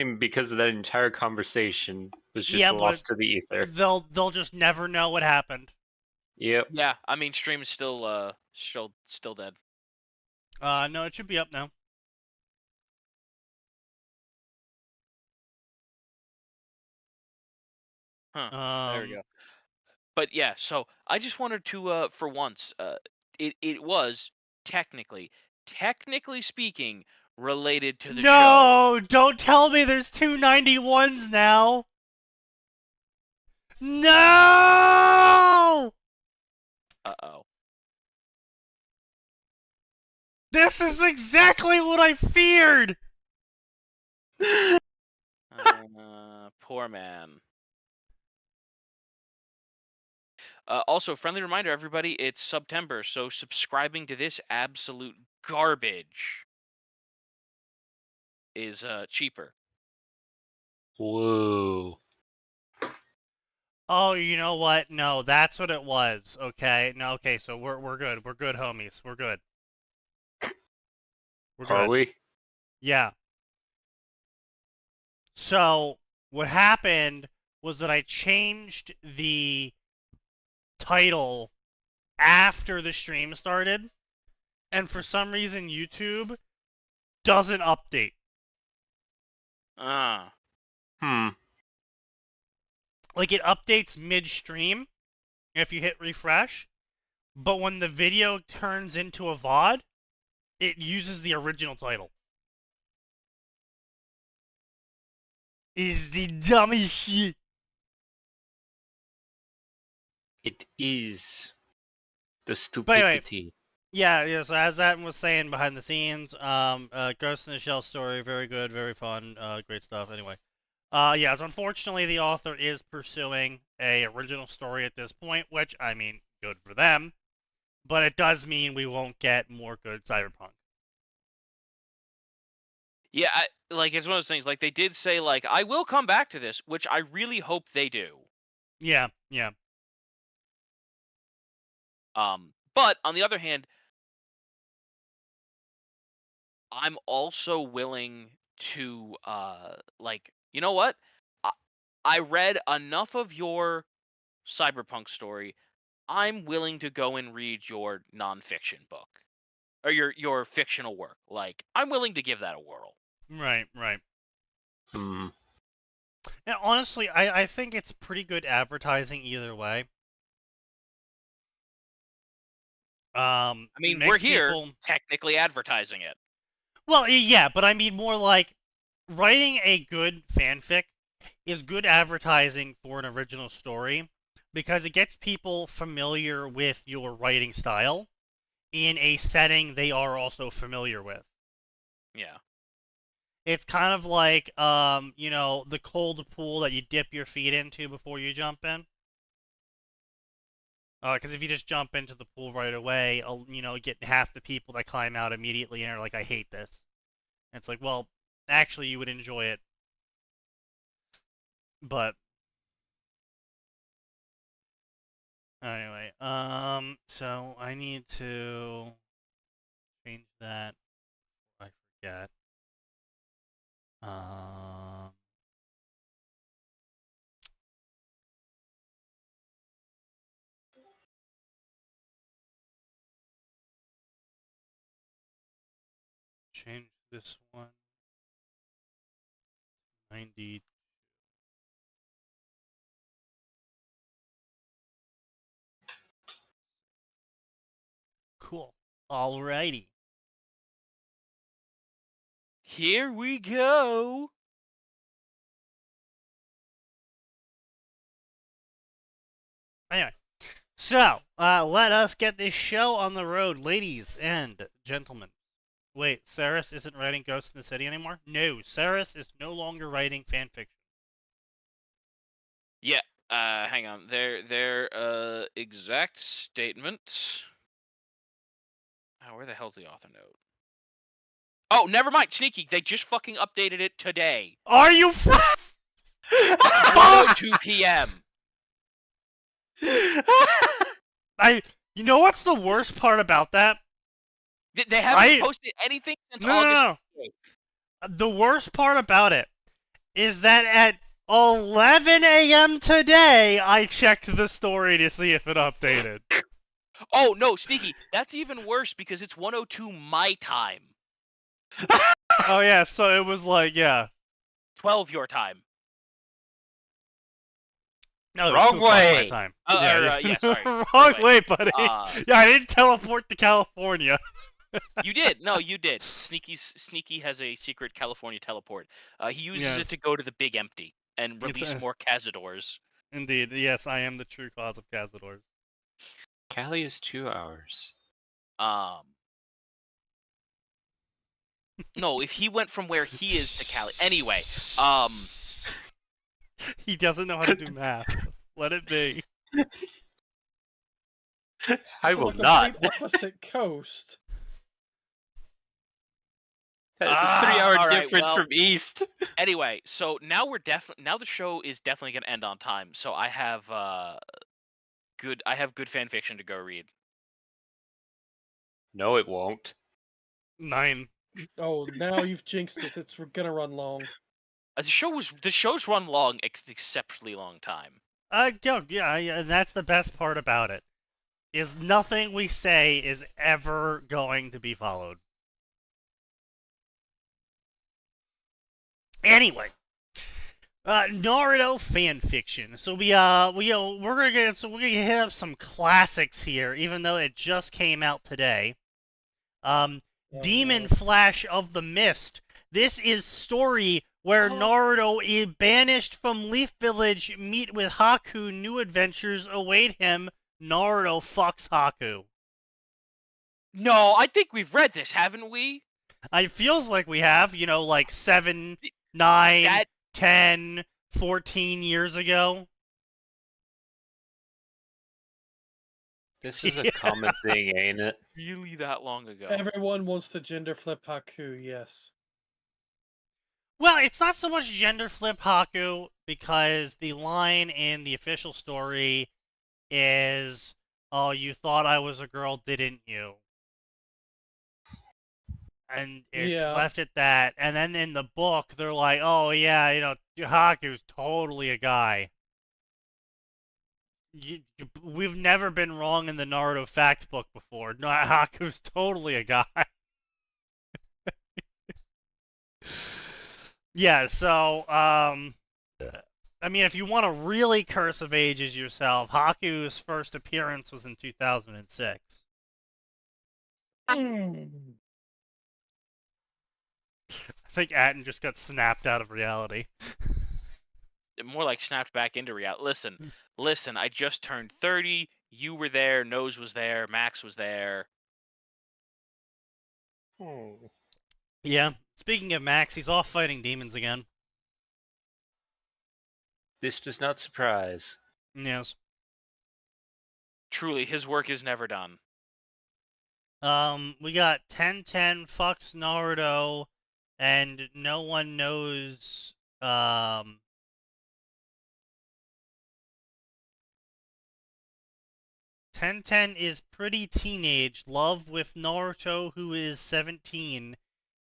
And because of that entire conversation was just Yeah, lost but to the ether. they'll just never know what happened. Yep. Yeah, I mean, stream is still dead. No, it should be up now. Huh. There we go. But yeah, so I just wanted to, for once, it was technically speaking, related to the show. No! Don't tell me there's 291s now! No! Uh-oh. This is exactly what I feared! Poor man. Also, friendly reminder, everybody, it's September, so subscribing to this absolute garbage is cheaper. Whoa. Oh, you know what? No, that's what it was. Okay. No, okay, so we're good. We're good, homies. We're good. We're good. Are we? Yeah. So, what happened was that I changed the title after the stream started, and for some reason YouTube doesn't update. Like, it updates midstream if you hit refresh, but when the video turns into a VOD, it uses the original title. Is the dumbest shit. It is the stupidity. Yeah, so as that was saying behind the scenes, Ghost in the Shell story, very good, very fun, great stuff. Anyway, yeah, so unfortunately the author is pursuing a original story at this point, which, I mean, good for them, but it does mean we won't get more good cyberpunk. Yeah, like, it's one of those things, like, they did say, like, I will come back to this, which I really hope they do. Yeah. But, on the other hand, I'm also willing to, like, you know what? I read enough of your cyberpunk story. I'm willing to go and read your nonfiction book. Or your fictional work. Like, I'm willing to give that a whirl. Right. Hmm. And honestly, I think it's pretty good advertising either way. I mean, we're here people... technically advertising it. Well, yeah, but I mean more like writing a good fanfic is good advertising for an original story because it gets people familiar with your writing style in a setting they are also familiar with. Yeah. It's kind of like, you know, the cold pool that you dip your feet into before you jump in. Because if you just jump into the pool right away, you know, get half the people that climb out immediately and are like, I hate this. And it's like, well, actually, you would enjoy it. But anyway, so I need to change that. I forget. Change this one. 90. Cool. Alrighty. Here we go. Anyway, so let us get this show on the road, ladies and gentlemen. Wait, Saris isn't writing Ghost in the City anymore? No, Saris is no longer writing fanfiction. Yeah, hang on. Their exact statement. Oh, where the hell's the author note? Oh, never mind. Sneaky, they just fucking updated it today. Are you 2 p.m. You know what's the worst part about that? They haven't posted anything since August 8th. The worst part about it is that at 11 a.m. today, I checked the story to see if it updated. Oh no, Sneaky, that's even worse because it's 1:02 my time. Oh yeah, so it was like, yeah. 12 your time. No, it was Wrong 2 o'clock my way. time. Yeah, sorry. Wrong way, buddy. Uh, Yeah, I didn't teleport to California. You did. No, you did. Sneaky has a secret California teleport. He uses Yes. it to go to the Big Empty and It's, release more Cazadors. Indeed, yes, I am the true cause of Cazadors. Cali is 2 hours. No, if he went from where he is to Cali. Anyway, He doesn't know how to do math. Let it be. I It's will on the not. complete opposite coast. That is a 3-hour all right, difference well, from east. Anyway, so now now the show is definitely gonna end on time. So I have good fan fiction to go read. No, it won't. 9. Oh, now you've jinxed it. It's gonna run long. The show's run long, exceptionally long time. Yeah, that's the best part about it. Is nothing we say is ever going to be followed. Anyway, Naruto fan fiction. So we're gonna hit up some classics here, even though it just came out today. Demon no. Flash of the Mist. This is story where Naruto is banished from Leaf Village, meet with Haku, new adventures await him. Naruto fucks Haku. No, I think we've read this, haven't we? It feels like we have, like 7, 9, That 10, 14 years ago. This is a common thing, ain't it? really that long ago. Everyone wants to gender flip Haku, yes. Well, it's not so much gender flip Haku, because the line in the official story is, "Oh, you thought I was a girl, didn't you?" And it's Yeah. left at that. And then in the book, they're like, "Oh yeah, Haku's totally a guy." We've never been wrong in the Naruto fact book before. No, Haku's totally a guy. Yeah, so, I mean, if you want to really curse of ages yourself, Haku's first appearance was in 2006. I think Atin just got snapped out of reality. More like snapped back into reality. Listen, I just turned 30. You were there, Nose was there, Max was there. Yeah, speaking of Max, he's off fighting demons again. This does not surprise. Yes. Truly, his work is never done. We got 1010 fucks Naruto, and no one knows, 1010 is pretty teenage, love with Naruto, who is 17.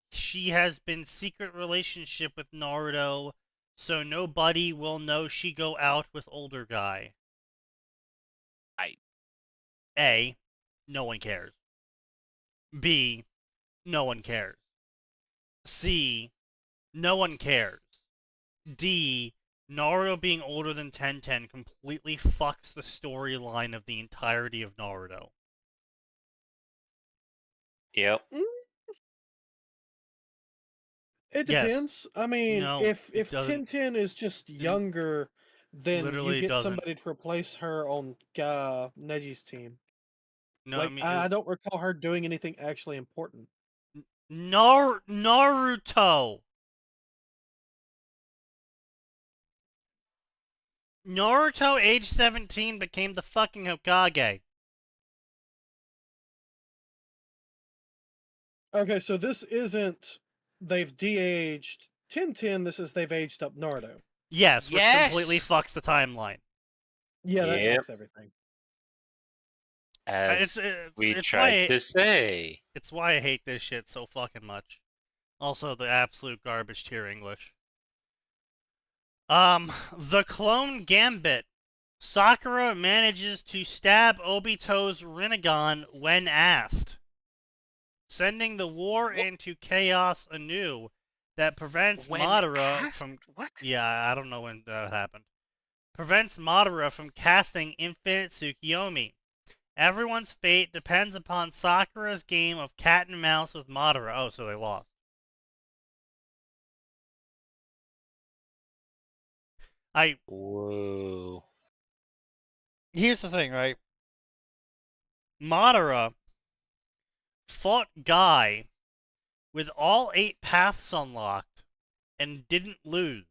She has been secret relationship with Naruto, so nobody will know she go out with older guy. A, no one cares. B, no one cares. C, no one cares. D, Naruto being older than 1010 completely fucks the storyline of the entirety of Naruto. Yep. It Yes. depends. I mean, No, if it doesn't. 1010 is just younger, then Literally you get doesn't. somebody to replace her on Neji's team. No, Like, I mean, I don't recall her doing anything actually important. Naruto. Naruto, age 17, became the fucking Hokage. Okay, so this isn't they've de-aged 1010, this is they've aged up Naruto. Yes, which completely Yes! fucks the timeline. Yeah, that Yep. makes everything. As we it's tried to say. It's why I hate this shit so fucking much. Also, the absolute garbage tier English. The clone gambit. Sakura manages to stab Obito's Rinnegan when asked, sending the war into chaos anew that prevents When Madara asked? from... What? Yeah, I don't know when that happened. Prevents Madara from casting Infinite Tsukiyomi. Everyone's fate depends upon Sakura's game of cat and mouse with Madara. Oh, so they lost. Whoa. Here's the thing, right? Madara fought Guy with all 8 paths unlocked and didn't lose.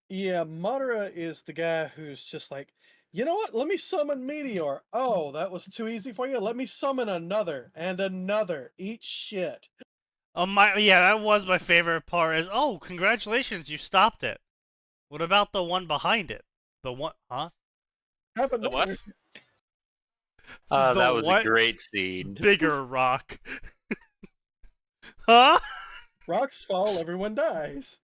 Yeah, Madara is the guy who's just like, you know what? Let me summon Meteor. Oh, that was too easy for you. Let me summon another and another. Eat shit. Yeah, that was my favorite part. Is congratulations, you stopped it. What about the one behind it? The one, huh? Have The another. what? Oh, The that was what? a great scene. Bigger rock. Huh? Rocks fall, everyone dies.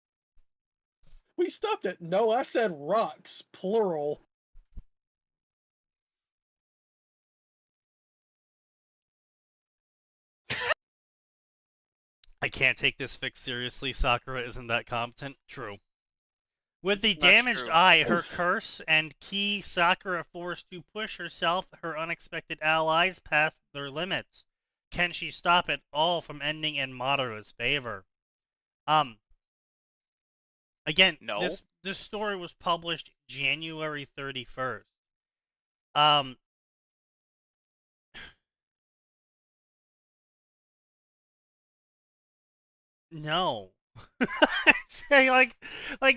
We stopped it. No, I said rocks, plural. I can't take this fix seriously. Sakura isn't that competent. True. With the That's damaged true. eye, her Oof. curse, and key, Sakura forced to push herself, her unexpected allies past their limits. Can she stop it all from ending in Madara's favor? Again, No. this story was published January 31st. No. Say, like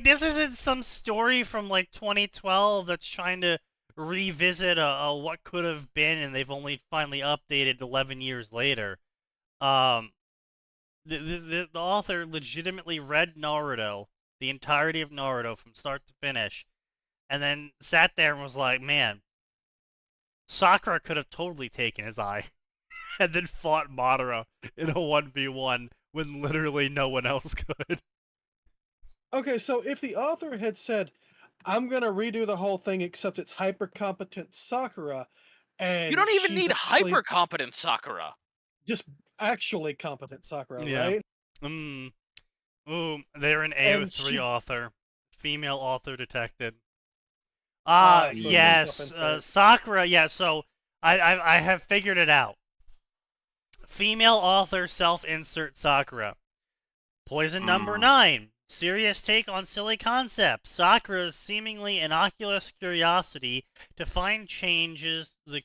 this isn't some story from like 2012 that's trying to revisit a what could have been, and they've only finally updated 11 years later. The author legitimately read Naruto, the entirety of Naruto from start to finish, and then sat there and was like, man, Sakura could have totally taken his eye and then fought Madara in a 1v1 when literally no one else could. Okay, so if the author had said, I'm going to redo the whole thing except it's hyper competent Sakura, and You don't even she's need actually hyper competent Sakura. just actually competent Sakura, Yeah. right? Ooh, they're an And AO3 she- author. Female author detected. So some Yes, stuff inside. Sakura, yeah, so I have figured it out. Female author self-insert Sakura. Poison number 9. Serious take on silly concept. Sakura's seemingly innocuous curiosity to find changes the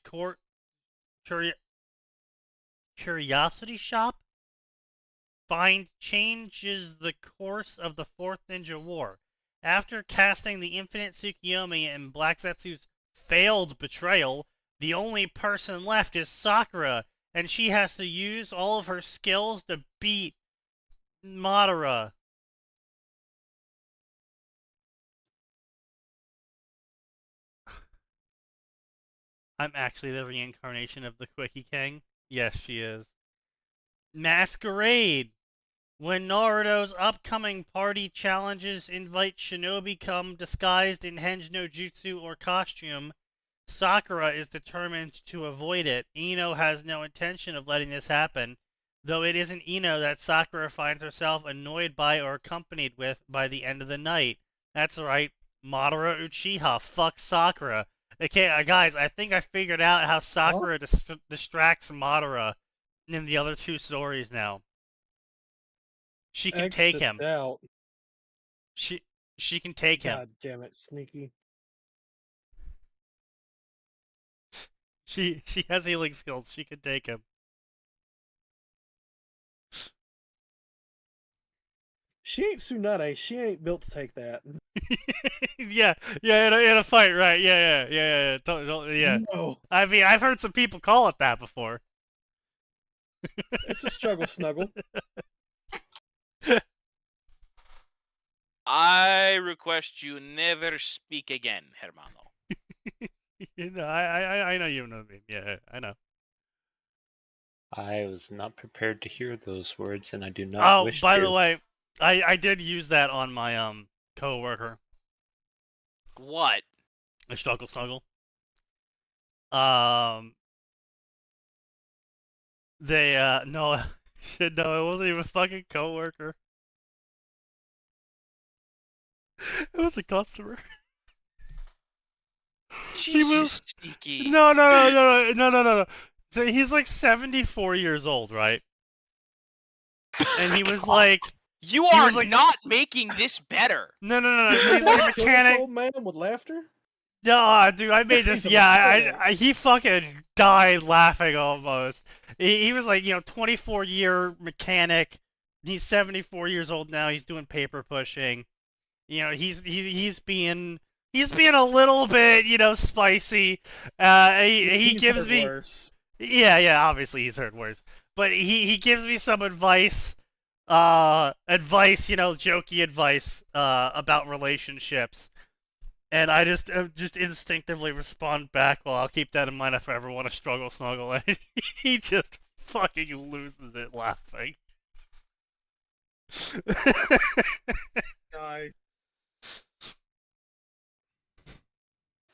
Curiosity Shop? Changes the course of the Fourth Ninja War. After casting the Infinite Tsukiyomi and Black Zetsu's failed betrayal, the only person left is Sakura, and she has to use all of her skills to beat Madara. I'm actually the reincarnation of the Quickie King. Yes, she is. Masquerade. When Naruto's upcoming party challenges invite shinobi come disguised in Hen's no Jutsu or costume, Sakura is determined to avoid it. Ino has no intention of letting this happen, though it isn't Ino that Sakura finds herself annoyed by or accompanied with by the end of the night. That's right, Madara Uchiha. Fuck Sakura. Okay, guys, I think I figured out how Sakura distracts Madara in the other 2 stories now. She can take him. Doubt. She can take him. God damn it, Sneaky. She has healing skills. She can take him. She ain't Tsunade. She ain't built to take that. yeah, in a fight, right? Yeah. Yeah. No. I mean, I've heard some people call it that before. It's a struggle snuggle. I request you never speak again, hermano. I know you know what I mean. Yeah, I know. I was not prepared to hear those words, and I do not wish to. Oh, by the way, I did use that on my coworker. What? A snuggle. They no shit, no, it wasn't even a fucking coworker. It was a customer. Jesus, Sneaky. No. So he's like 74 years old, right? And he was like, You he are was like- not making this better. no. He's He's like a kill this mechanic. old man with laughter. No, dude, I made this. He's a Yeah, mechanic. he fucking died laughing almost. He was like, 24-year mechanic. He's 74 years old now. He's doing paper pushing. He's being a little bit, spicy. He He's gives heard me worse. yeah, obviously he's heard worse. But he gives me some advice. Jokey advice about relationships. And I just instinctively respond back. Well, I'll keep that in mind if I ever want to struggle snuggle. And he just fucking loses it laughing. Guy.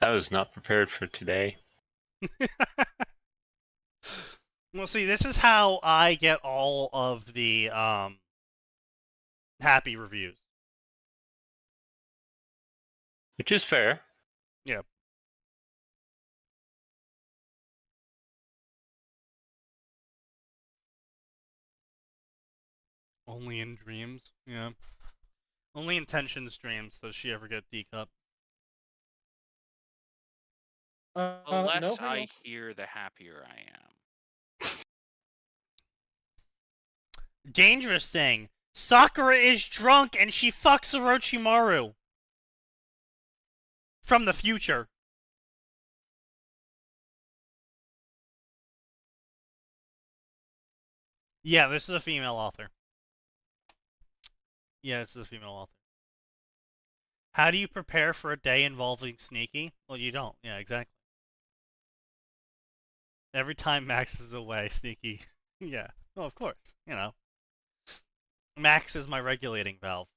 I was not prepared for today. Well, see, this is how I get all of the happy reviews. Which is fair. Yeah. Only in dreams. Yeah. Only in Tension's dreams does she ever get D-cup. The No, less hang I on. hear, the happier I am. Dangerous thing. Sakura is drunk and she fucks Orochimaru. From the future. Yeah, this is a female author. Yeah, this is a female author. How do you prepare for a day involving Sneaky? Well, you don't. Yeah, exactly. Every time Max is away, Sneaky. Yeah. Oh, of course. Max is my regulating valve.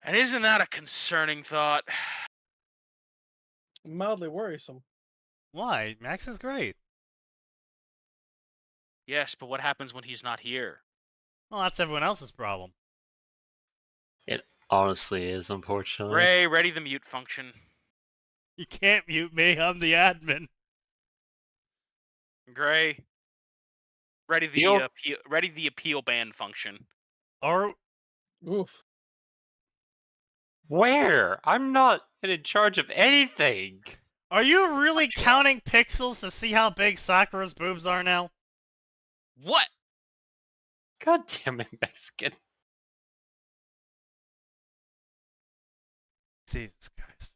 And isn't that a concerning thought? Mildly worrisome. Why? Max is great. Yes, but what happens when he's not here? Well, that's everyone else's problem. It honestly is, unfortunately. Ray, ready the mute function. You can't mute me. I'm the admin. Gray, ready the Deal. ready the appeal ban function. Or Oof. Where? I'm not in charge of anything. are you really counting pixels to see how big Sakura's boobs are now? What? God damn it, Mexican. Jesus Christ.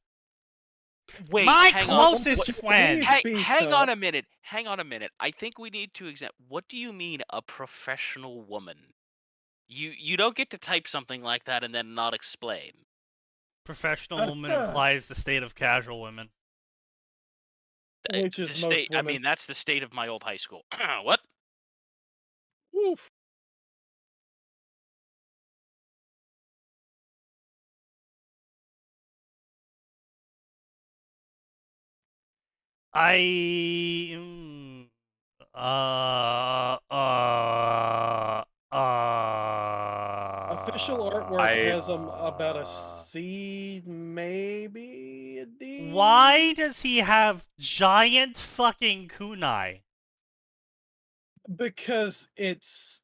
Wait, My hang on. closest What- friend. Hang on a minute. Hang on a minute. I think we need to examine. What do you mean a professional woman? You don't get to type something like that and then not explain. Professional woman implies the state of casual women. Which The is most state. I women. mean, that's the state of my old high school. What? Oof. I Official artwork has him about a C, maybe a D. Why does he have giant fucking kunai? Because it's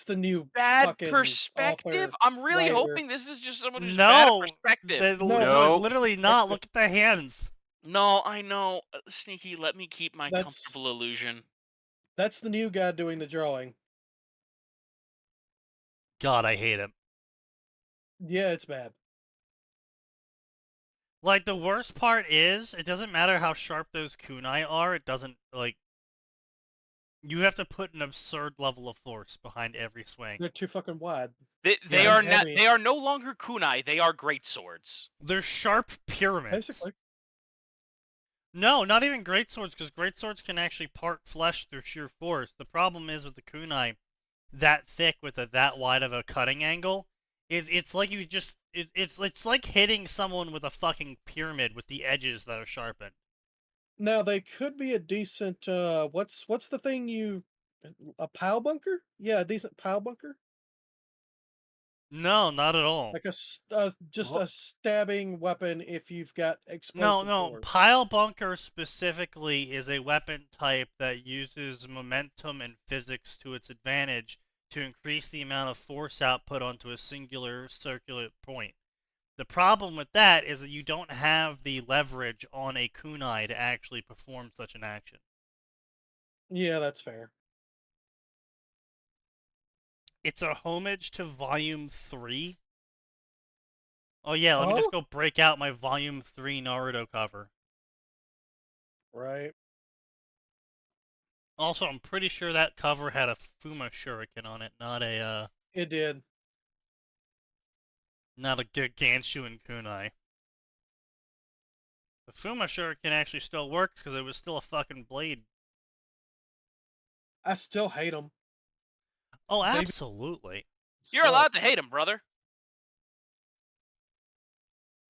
the new Bad fucking perspective. author, I'm really writer. hoping this is just someone who's bad No, at perspective. no, No. literally not. Look at the hands. No, I know. Sneaky, let me keep my That's- comfortable illusion. That's the new guy doing the drawing. God, I hate him. Yeah, it's bad. Like, the worst part is, it doesn't matter how sharp those kunai are, it doesn't, like... You have to put an absurd level of force behind every swing. They're too fucking wide. They Yeah, are not. heavy. They are no longer kunai. They are great swords. They're sharp pyramids. Basically. No, not even great swords, because great swords can actually part flesh through sheer force. The problem is with the kunai, that thick with that wide of a cutting angle, it's like you just it's like hitting someone with a fucking pyramid with the edges that are sharpened. Now they could be a decent. What's the thing you? A POW bunker? Yeah, a decent POW bunker. No, not at all. Like just Wha- a stabbing weapon if you've got No, explosive no. cores. Pile bunker specifically is a weapon type that uses momentum and physics to its advantage to increase the amount of force output onto a singular circular point. The problem with that is that you don't have the leverage on a kunai to actually perform such an action. Yeah, that's fair. It's a homage to Volume 3. Oh yeah, let me Oh, just go break out my Volume 3 Naruto cover. right. Also, I'm pretty sure that cover had a Fuma Shuriken on it, not a It did. Gargantuan kunai. The Fuma Shuriken actually still works because it was still a fucking blade. I still hate them. Oh, They absolutely. You're allowed to hate him, brother.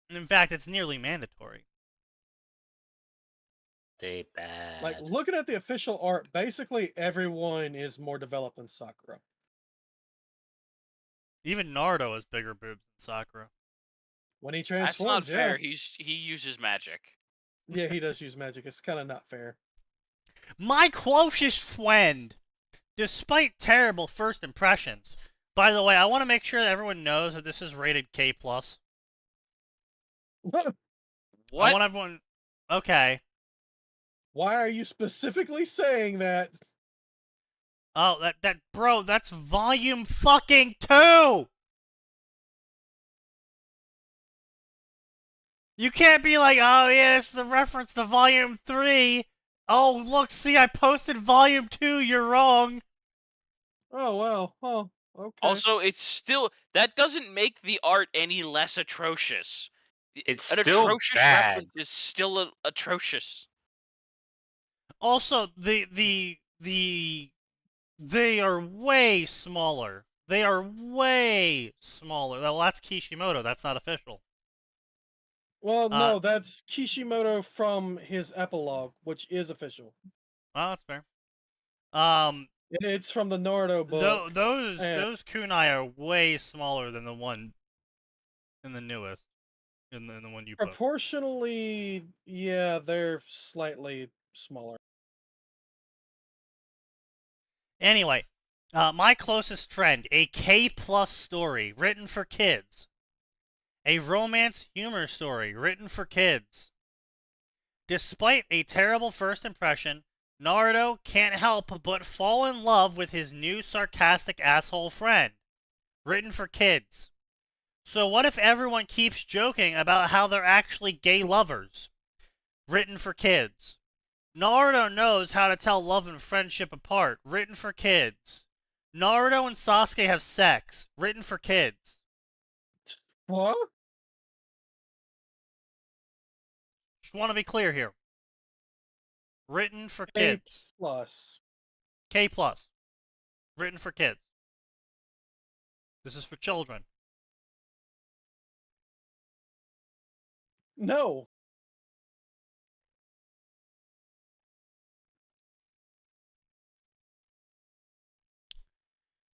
And in fact, it's nearly mandatory. They bad. Like looking at the official art, basically everyone is more developed than Sakura. Even Naruto has bigger boobs than Sakura. When he That's transforms, not fair. yeah, He uses magic. yeah, he does use magic. It's kind of not fair. My closest friend, despite terrible first impressions. By the way, I want to make sure that everyone knows that this is rated K+. I What? want everyone... Okay. Why are you specifically saying that? Oh, bro, that's volume fucking 2! You can't be like, oh yeah, this is a reference to volume 3. Oh, look, see, I posted volume 2, you're wrong. Oh well, oh okay. Also, it's still that doesn't make the art any less atrocious. It's An still atrocious bad. reference is still atrocious. Also, they are way smaller. They are way smaller. Well, that's Kishimoto. That's not official. Well, no, that's Kishimoto from his epilogue, which is official. Oh, that's fair. It's from the Naruto book. Those kunai are way smaller than the one in the newest, in the one you put. Proportionally, yeah, they're slightly smaller. Anyway, my closest friend, a K+ story written for kids. A romance humor story written for kids. Despite a terrible first impression, Naruto can't help but fall in love with his new sarcastic asshole friend. Written for kids. So what if everyone keeps joking about how they're actually gay lovers? Written for kids. Naruto knows how to tell love and friendship apart. Written for kids. Naruto and Sasuke have sex. Written for kids. What? Just want to be clear here. Written for A kids. plus. K+. Written for kids. This is for children. No.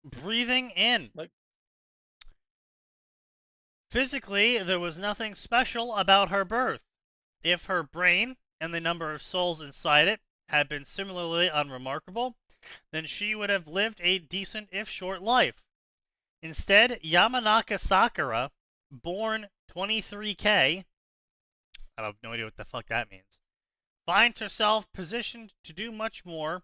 Breathing in. Like- Physically, there was nothing special about her birth. If her brain and the number of souls inside it had been similarly unremarkable, then she would have lived a decent if short life. Instead, Yamanaka Sakura, born 23K, I have no idea what the fuck that means, finds herself positioned to do much more.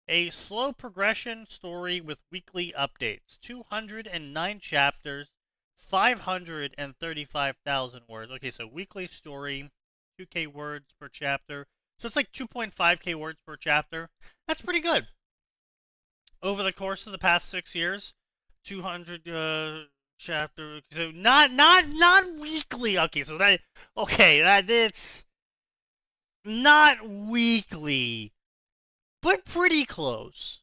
A slow progression story with weekly updates. 209 chapters, 535,000 words. Okay, so weekly story, 2K words per chapter. So it's like 2.5K words per chapter. That's pretty good. Over the course of the past 6 years, 200 chapter. So not weekly. Okay, so it's not weekly, but pretty close.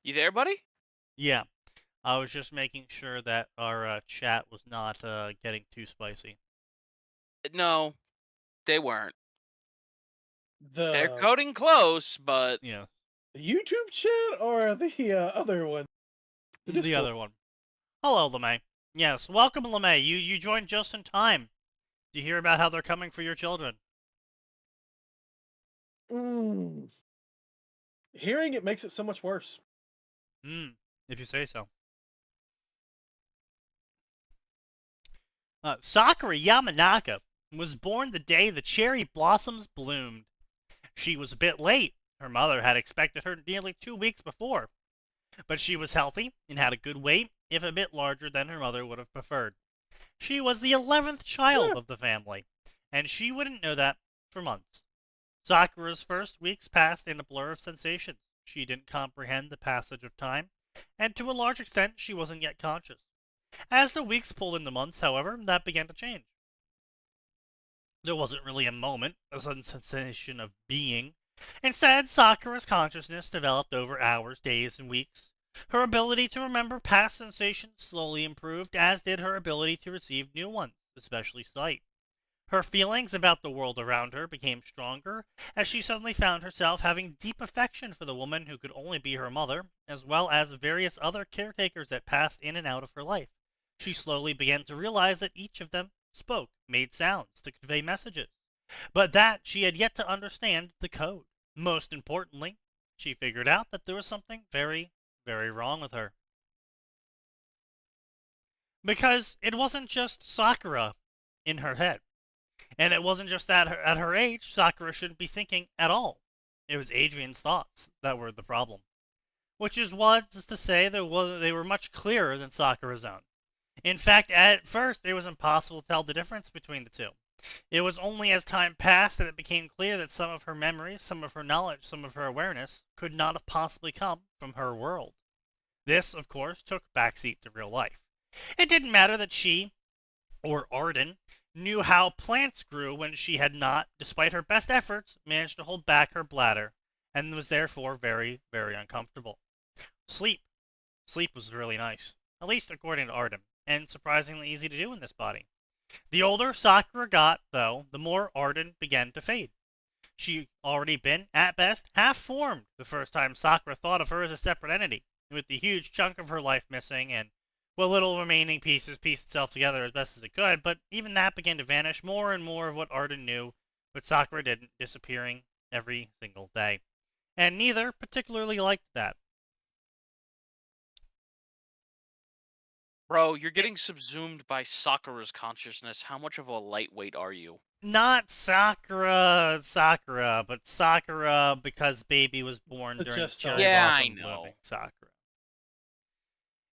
You there, buddy? Yeah. I was just making sure that our chat was not getting too spicy. No, they weren't. They're The coding close, but Yeah. YouTube chat or the other one? The The Discord. other one. Hello, LeMay. Yes, welcome, LeMay. You joined just in time to hear about how they're coming for your children. Mm. Hearing it makes it so much worse. If you say so. Sakura Yamanaka was born the day the cherry blossoms bloomed. She was a bit late. Her mother had expected her nearly 2 weeks before. But she was healthy and had a good weight, if a bit larger than her mother would have preferred. She was the 11th child of the family, and she wouldn't know that for months. Sakura's first weeks passed in a blur of sensations. She didn't comprehend the passage of time, and to a large extent she wasn't yet conscious. As the weeks pulled into months, however, that began to change. There wasn't really a moment, a sudden sensation of being. Instead, Sakura's consciousness developed over hours, days, and weeks. Her ability to remember past sensations slowly improved, as did her ability to receive new ones, especially sight. Her feelings about the world around her became stronger, as she suddenly found herself having deep affection for the woman who could only be her mother, as well as various other caretakers that passed in and out of her life. She slowly began to realize that each of them spoke, made sounds to convey messages, but that she had yet to understand the code. Most importantly, she figured out that there was something very, very wrong with her. Because it wasn't just Sakura in her head. And it wasn't just that at her age, Sakura shouldn't be thinking at all. It was Adrian's thoughts that were the problem. Which is to say they were much clearer than Sakura's own. In fact, at first, it was impossible to tell the difference between the two. It was only as time passed that it became clear that some of her memories, some of her knowledge, some of her awareness could not have possibly come from her world. This, of course, took backseat to real life. It didn't matter that she, or Arden, knew how plants grew when she had not, despite her best efforts, managed to hold back her bladder, and was therefore very, very uncomfortable. Sleep. Sleep was really nice, at least according to Arden, and surprisingly easy to do in this body. The older Sakura got, though, the more Arden began to fade. She'd already been, at best, half-formed the first time Sakura thought of her as a separate entity, with the huge chunk of her life missing, and what little remaining pieces pieced itself together as best as it could, but even that began to vanish. More and more of what Arden knew, but Sakura didn't, disappearing every single day. And neither particularly liked that. bro, you're getting subsumed by Sakura's consciousness. How much of a lightweight are you? Not Sakura, but Sakura because baby was born during Just cherry Yeah, I blossom know. blooming Sakura.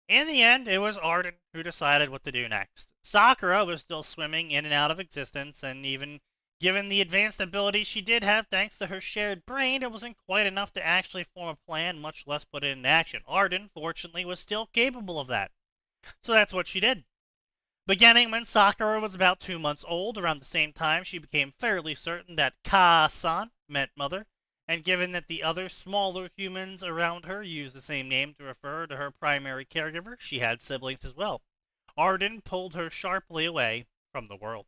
In the end, it was Arden who decided what to do next. Sakura was still swimming in and out of existence, and even given the advanced abilities she did have thanks to her shared brain, it wasn't quite enough to actually form a plan, much less put it into action. Arden, fortunately, was still capable of that. So that's what she did. Beginning when Sakura was about 2 months old, around the same time she became fairly certain that Ka-san meant mother, and given that the other smaller humans around her used the same name to refer to her primary caregiver, she had siblings as well. Arden pulled her sharply away from the world.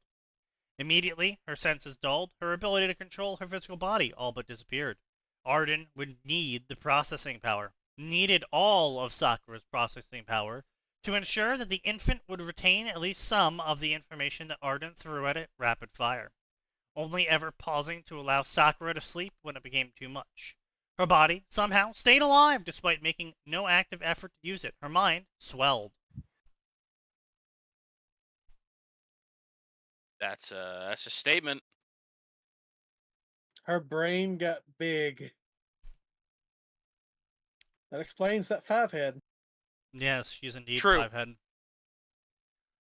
Immediately, her senses dulled, her ability to control her physical body all but disappeared. Arden would need the processing power, needed all of Sakura's processing power, to ensure that the infant would retain at least some of the information that Arden threw at it rapid fire, only ever pausing to allow Sakura to sleep when it became too much. Her body, somehow, stayed alive despite making no active effort to use it. Her mind swelled. That's a statement. Her brain got big. That explains that 5-head. Yes, she's indeed True. 5-head.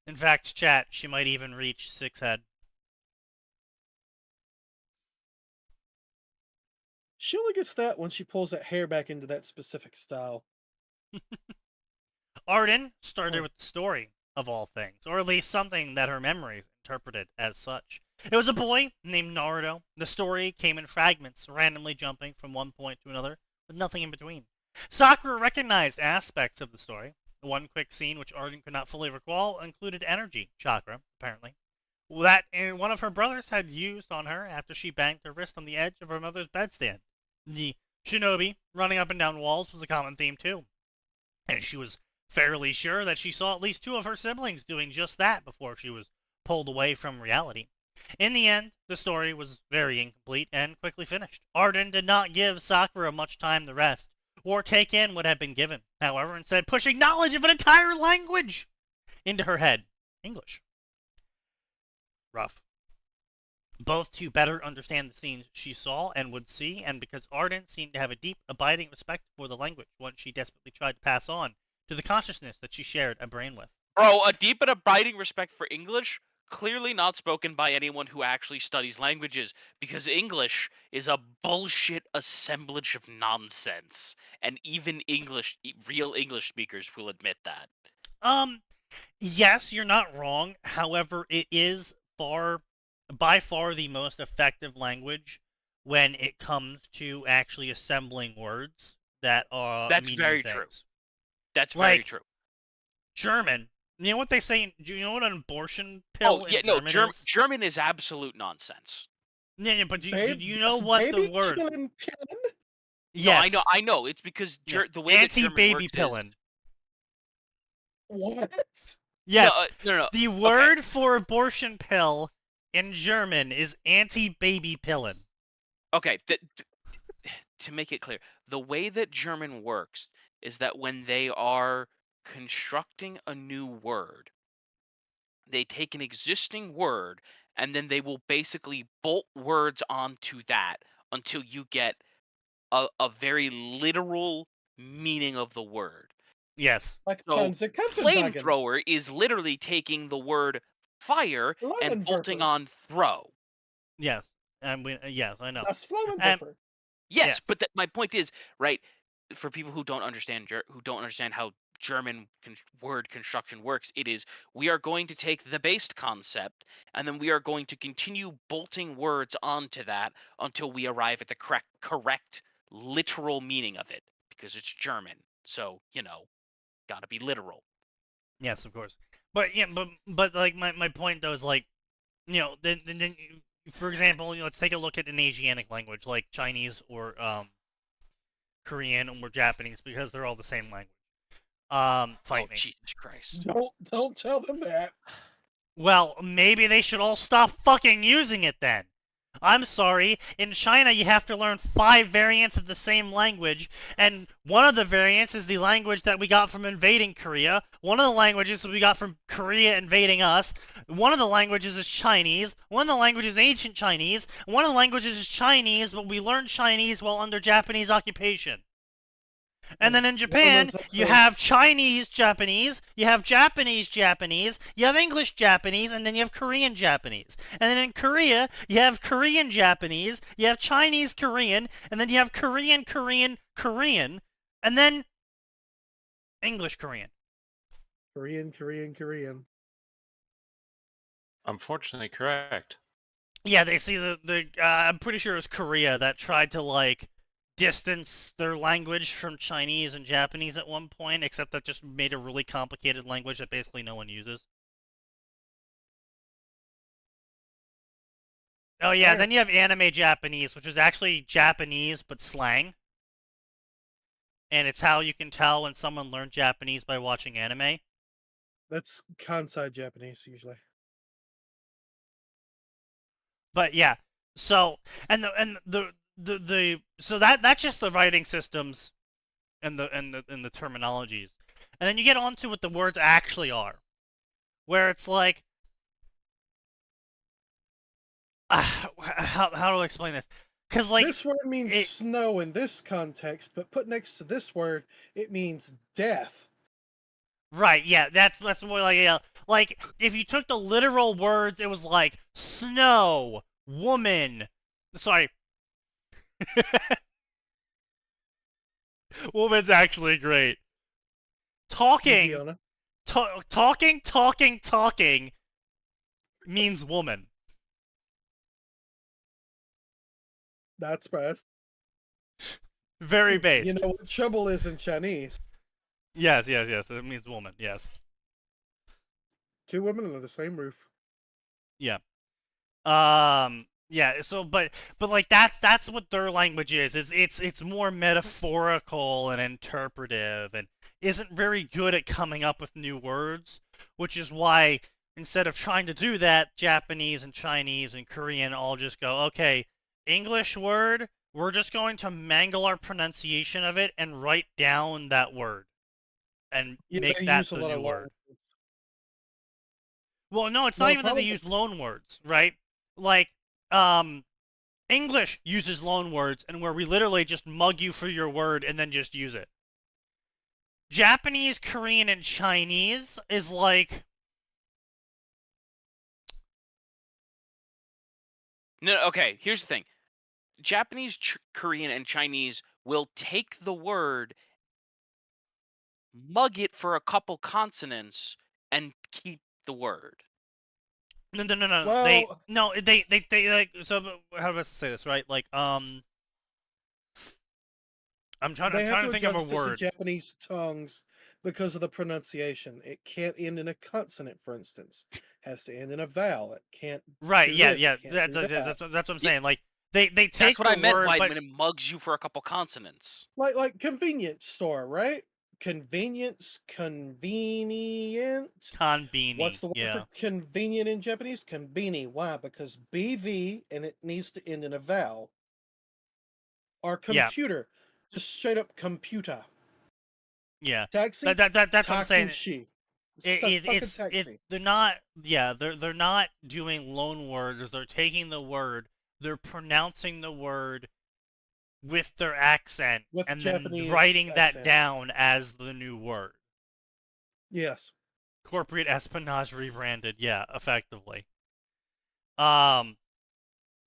In fact, chat, she might even reach 6-head. She only gets that when she pulls that hair back into that specific style. Arden started with the story, of all things, or at least something that her memories interpreted as such. It was a boy named Naruto. The story came in fragments, randomly jumping from one point to another, with nothing in between. Sakura recognized aspects of the story. One quick scene, which Arden could not fully recall, included energy chakra, apparently, that one of her brothers had used on her after she banged her wrist on the edge of her mother's bedstand. The shinobi running up and down walls was a common theme, too. And she was fairly sure that she saw at least 2 of her siblings doing just that before she was pulled away from reality. In the end, the story was very incomplete and quickly finished. Arden did not give Sakura much time to rest or take in what had been given, however, instead pushing knowledge of an entire language into her head. English. Rough. Both to better understand the scenes she saw and would see, and because Arden seemed to have a deep, abiding respect for the language, one she desperately tried to pass on to the consciousness that she shared a brain with. Bro, a deep and abiding respect for English, clearly not spoken by anyone who actually studies languages, because English is a bullshit assemblage of nonsense, and even real English speakers will admit that. Yes, you're not wrong. However, it is by far the most effective language when it comes to actually assembling words that are. That's very true. That's very true. German. You know what they say? Do you know what an abortion pill in German is? German is absolute nonsense. Yeah, but you know what the word? Yes. No, I know. It's because the way that German anti-baby works pillin. is... What? Yes. No. The word for abortion pill in German is anti-baby pillin. Okay. To make it clear, the way that German works is that when they are constructing a new word, they take an existing word and then they will basically bolt words onto that until you get a very literal meaning of the word. Yes. Like so flamethrower is literally taking the word fire and bolting on throw. Yes. Yes, I know. That's Flammenwerfer. Yes, but my point is, right, for people who don't understand how German word construction works, it is we are going to take the base concept and then we are going to continue bolting words onto that until we arrive at the correct literal meaning of it, because it's German. So, gotta be literal. Yes, of course. But yeah, but like my point though is like, then for example, let's take a look at an Asiatic language like Chinese or Korean or Japanese, because they're all the same language. Fight me. Jesus Christ. Don't tell them that. Well, maybe they should all stop fucking using it then. I'm sorry, in China you have to learn 5 variants of the same language, and one of the variants is the language that we got from invading Korea, one of the languages we got from Korea invading us, one of the languages is Chinese, one of the languages is ancient Chinese, one of the languages is Chinese, but we learned Chinese while under Japanese occupation. And then in Japan, you have Chinese Japanese, you have Japanese Japanese, you have English Japanese, and then you have Korean Japanese. And then in Korea, you have Korean Japanese, you have Chinese Korean, and then you have Korean Korean Korean, and then English Korean. Korean. Unfortunately, correct. Yeah, they see I'm pretty sure it was Korea that tried to distance their language from Chinese and Japanese at one point, except that just made a really complicated language that basically no one uses. Oh yeah, then you have anime Japanese, which is actually Japanese but slang. And it's how you can tell when someone learned Japanese by watching anime. That's Kansai Japanese usually. But yeah, so so that's just the writing systems and the terminologies, and then you get onto what the words actually are, where it's like, how do I explain this? Because this word means snow in this context, but put next to this word, it means death. Right? Yeah, that's more like if you took the literal words, it was like snow, woman. Sorry. Woman's actually great. Talking means woman. Not surprised. Very You based. know what trouble is in Chinese? Yes. It means woman. Yes. Two women under the same roof. Yeah. Yeah, so but like that's what their language is. It's more metaphorical and interpretive and isn't very good at coming up with new words, which is why instead of trying to do that, Japanese and Chinese and Korean all just go, "Okay, English word, we're just going to mangle our pronunciation of it and write down that word and Yeah, make they that use a the lot new of word." long. Well, no, it's Well, not the even that they problem. use loan words, right? Like, English uses loan words, and where we literally just mug you for your word and then just use it. Japanese, Korean, and Chinese is like, No, okay, here's the thing. Japanese, Korean, and Chinese will take the word, mug it for a couple consonants, and keep the word. no. Well, They like, so how do I say this, right? Like, I'm trying they have to to think of a adjust it to word. Japanese tongues because of the pronunciation. It can't end in a consonant, for instance. Has to end in a vowel. It can't Right, do yeah, this. It can't do that. that's what I'm Yeah, saying. Like, they that's take what the I meant word, by but when it mugs you for a couple consonants. Like convenience store, right? Convenience, convenient. What's konbini, the word yeah. for convenient in Japanese? Konbini. Why? Because BV and it needs to end in a vowel. Or Yeah, computer. Just straight up computer. yeah. Taxi? That's what I'm saying. Takushi. Fucking It's taxi. they're not, yeah, they're not doing loan words. They're taking the word, they're pronouncing the word with their accent With and then Japanese writing that accent. down as the new word. Yes. Corporate espionage rebranded, yeah, effectively. Um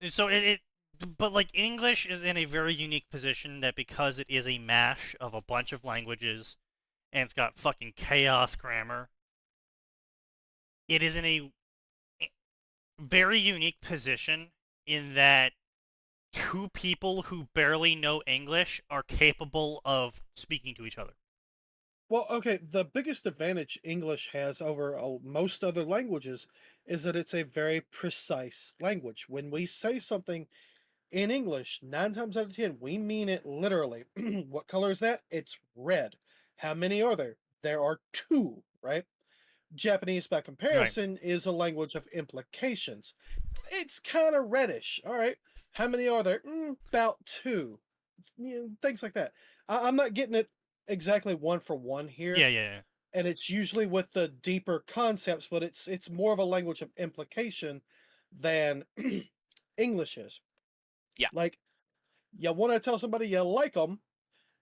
so but like English is in a very unique position that because it is a mash of a bunch of languages and it's got fucking chaos grammar, it is in a very unique position in that two people who barely know English are capable of speaking to each other. Well, okay, the biggest advantage English has over most other languages is that it's a very precise language. When we say something in English, 9 times out of 10, we mean it literally. What color is that? It's red. How many are there? There are two, right? Japanese, by Right. comparison, is a language of implications. It's kind of reddish. All right. How many are there? About two. Things like that. I'm not getting it exactly one for one here, Yeah. and it's usually with the deeper concepts, but it's more of a language of implication than English is. Yeah. Like, you want to tell somebody you like them,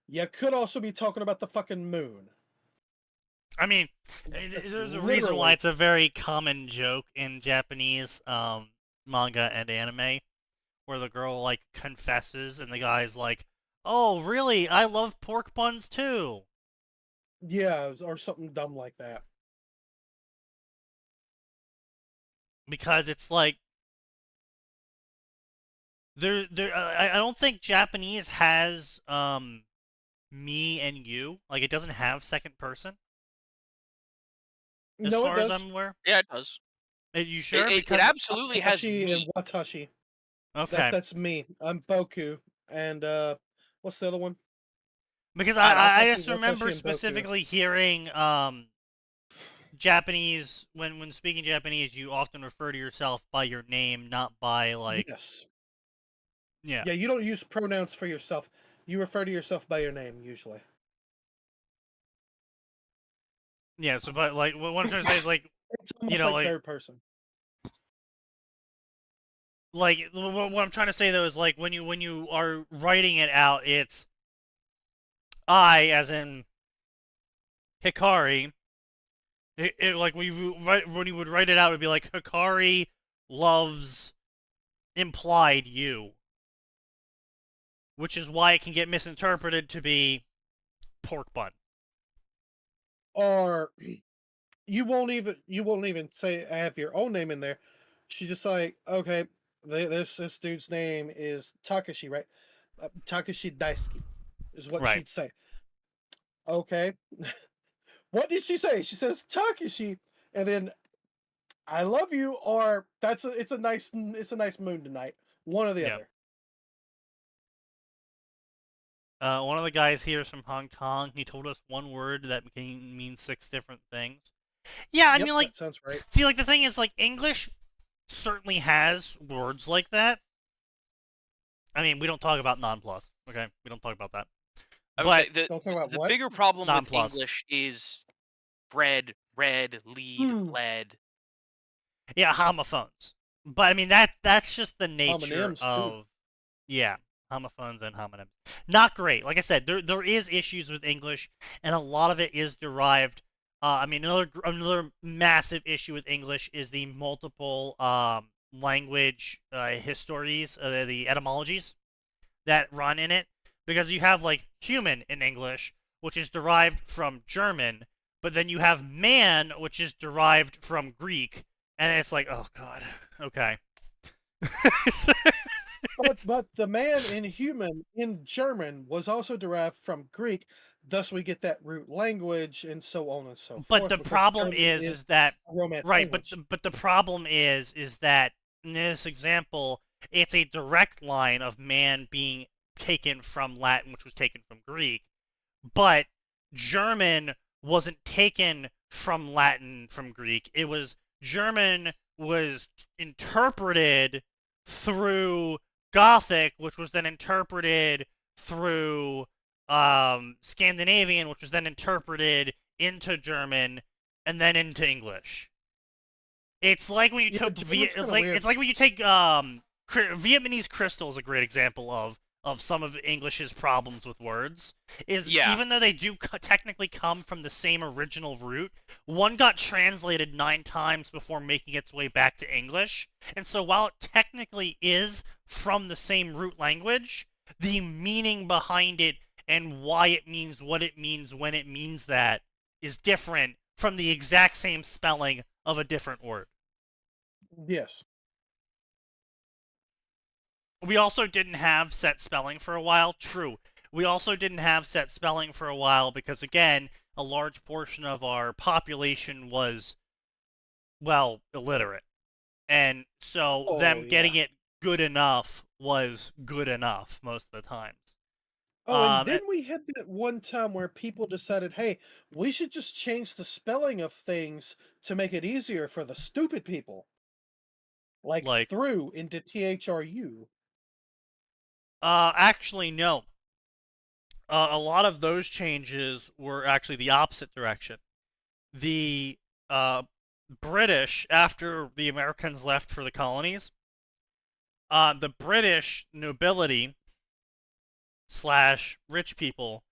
you could also be talking about the fucking moon. I mean, That's there's a reason why literally. it's a very common joke in Japanese manga and anime, where the girl like confesses and the guy's like, "Oh, really? I love pork buns too." Yeah, or something dumb like that. Because it's like I don't think Japanese has me and you. Like it doesn't have second person as No, it far as does. I'm aware. Yeah, it does. Are you sure? It Because absolutely has Asashi and me. Watashi. okay, That's me. I'm Boku. And what's the other one? because I don't. I Watashi, just remember Watashi, and Boku. specifically hearing Japanese when speaking Japanese, you often refer to yourself by your name, not by like Yes. yeah. Yeah, you don't use pronouns for yourself. You refer to yourself by your name usually. Yeah, so but like what I'm trying to say is like It's you almost know like like third person. what I'm trying to say though is like when you are writing it out, it's I as in Hikari. Like when you would write it out, it'd be like Hikari loves implied you, which is why it can get misinterpreted to be pork bun. Or you won't even say have your own name in there. She just like, okay, this dude's name is Takashi, right? Takashi Daisuke. is what Right. she'd say. Okay. What did she say? She says Takeshi, and then I love you, or it's a nice moon tonight. One or the Yeah. other. One of the guys here is from Hong Kong. He told us one word that can mean 6 different things. Yeah, I Yep, mean, like, that sounds right. see, like, the thing is, like, English certainly has words like that. I mean, we don't talk about non-plus, okay? We don't talk about that. I would But say Don't talk about the what? bigger problem with Non-plus. English is bread, red, lead, lead. Yeah, homophones. But I mean, that's just the nature Homonyms, too. of homophones and homonyms. Not great. Like I said, there is issues with English, and a lot of it is derived. I mean, another massive issue with English is the multiple language histories, the etymologies that run in it, because you have like human in English, which is derived from German, but then you have man, which is derived from Greek, and it's like, oh god, okay. But the man in human in German was also derived from Greek, thus we get that root language and so on and so But forth. the because problem German is that a Romance right, language. but the problem is that in this example, it's a direct line of man being taken from Latin, which was taken from Greek, but German wasn't taken from Latin from Greek. It was German was interpreted through Gothic, which was then interpreted through Scandinavian, which was then interpreted into German and then into English. It's like when you Yeah, took German's it's kinda like weird. it's like when you take Vietnamese crystal is a great example of some of English's problems with words. Is Yeah. even though they do technically come from the same original root, one got translated 9 times before making its way back to English. And so while it technically is from the same root language, the meaning behind it and why it means what it means when it means that is different from the exact same spelling of a different word. Yes. We also didn't have set spelling for a while. True. We also didn't have set spelling for a while because, again, a large portion of our population was, well, illiterate. And so Oh, them getting yeah. it good enough was good enough most of the times. Oh, and Um, then we had that one time where people decided, hey, we should just change the spelling of things to make it easier for the stupid people. Like like, through into THRU. actually, no. A lot of those changes were actually the opposite direction. The British, after the Americans left for the colonies, the British nobility / rich people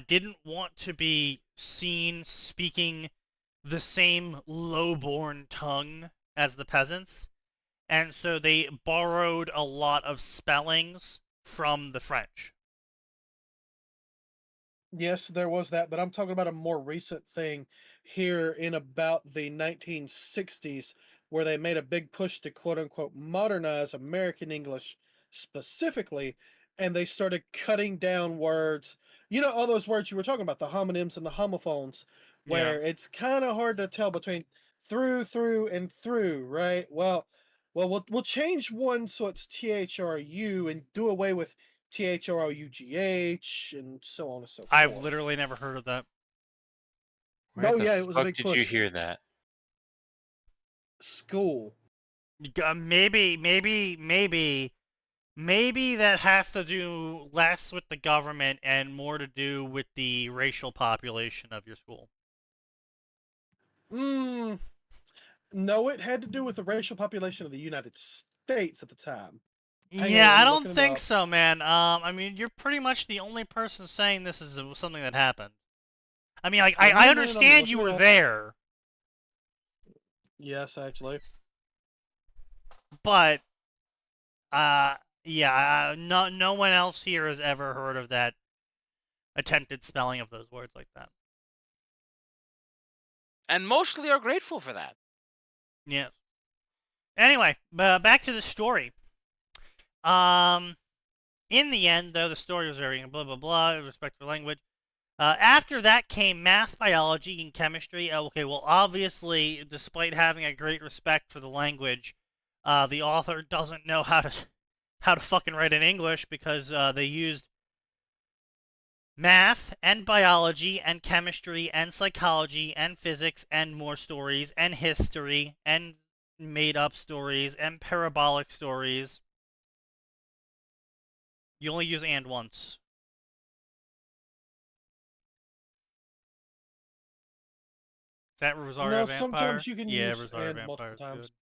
didn't want to be seen speaking the same low-born tongue as the peasants, and so they borrowed a lot of spellings from the French. Yes, there was that, but I'm talking about a more recent thing here in about the 1960s where they made a big push to quote unquote modernize American English specifically, and they started cutting down words. You know, all those words you were talking about, the homonyms and the homophones, Yeah. where it's kind of hard to tell between through, and through, right? We'll change one so it's THRU and do away with THROUGH and so on and so I've forth. literally never heard of that. Where Oh the yeah, it was a fuck big did push. you hear that? School. Maybe that has to do less with the government and more to do with the racial population of your school. No, it had to do with the racial population of the United States at the time. Hang on, Yeah, I'm I don't looking it think up. so, man. I mean, you're pretty much the only person saying this is something that happened. I mean, like, Give me I a minute, I'm understand you looking it were up. there, Yes, actually. but, yeah, no one else here has ever heard of that attempted spelling of those words like that. And mostly are grateful for that. Yeah. Anyway, back to the story. In the end, though, the story was very blah blah blah, respect for language. After that came math, biology, and chemistry. Okay, well, obviously, despite having a great respect for the language, the author doesn't know how to fucking write in English because they used math and biology and chemistry and psychology and physics and more stories and history and made up stories and parabolic stories. You only use and once. Is that Rosario No, Vampire? sometimes you can yeah, use Rosario and Vampire multiple is times.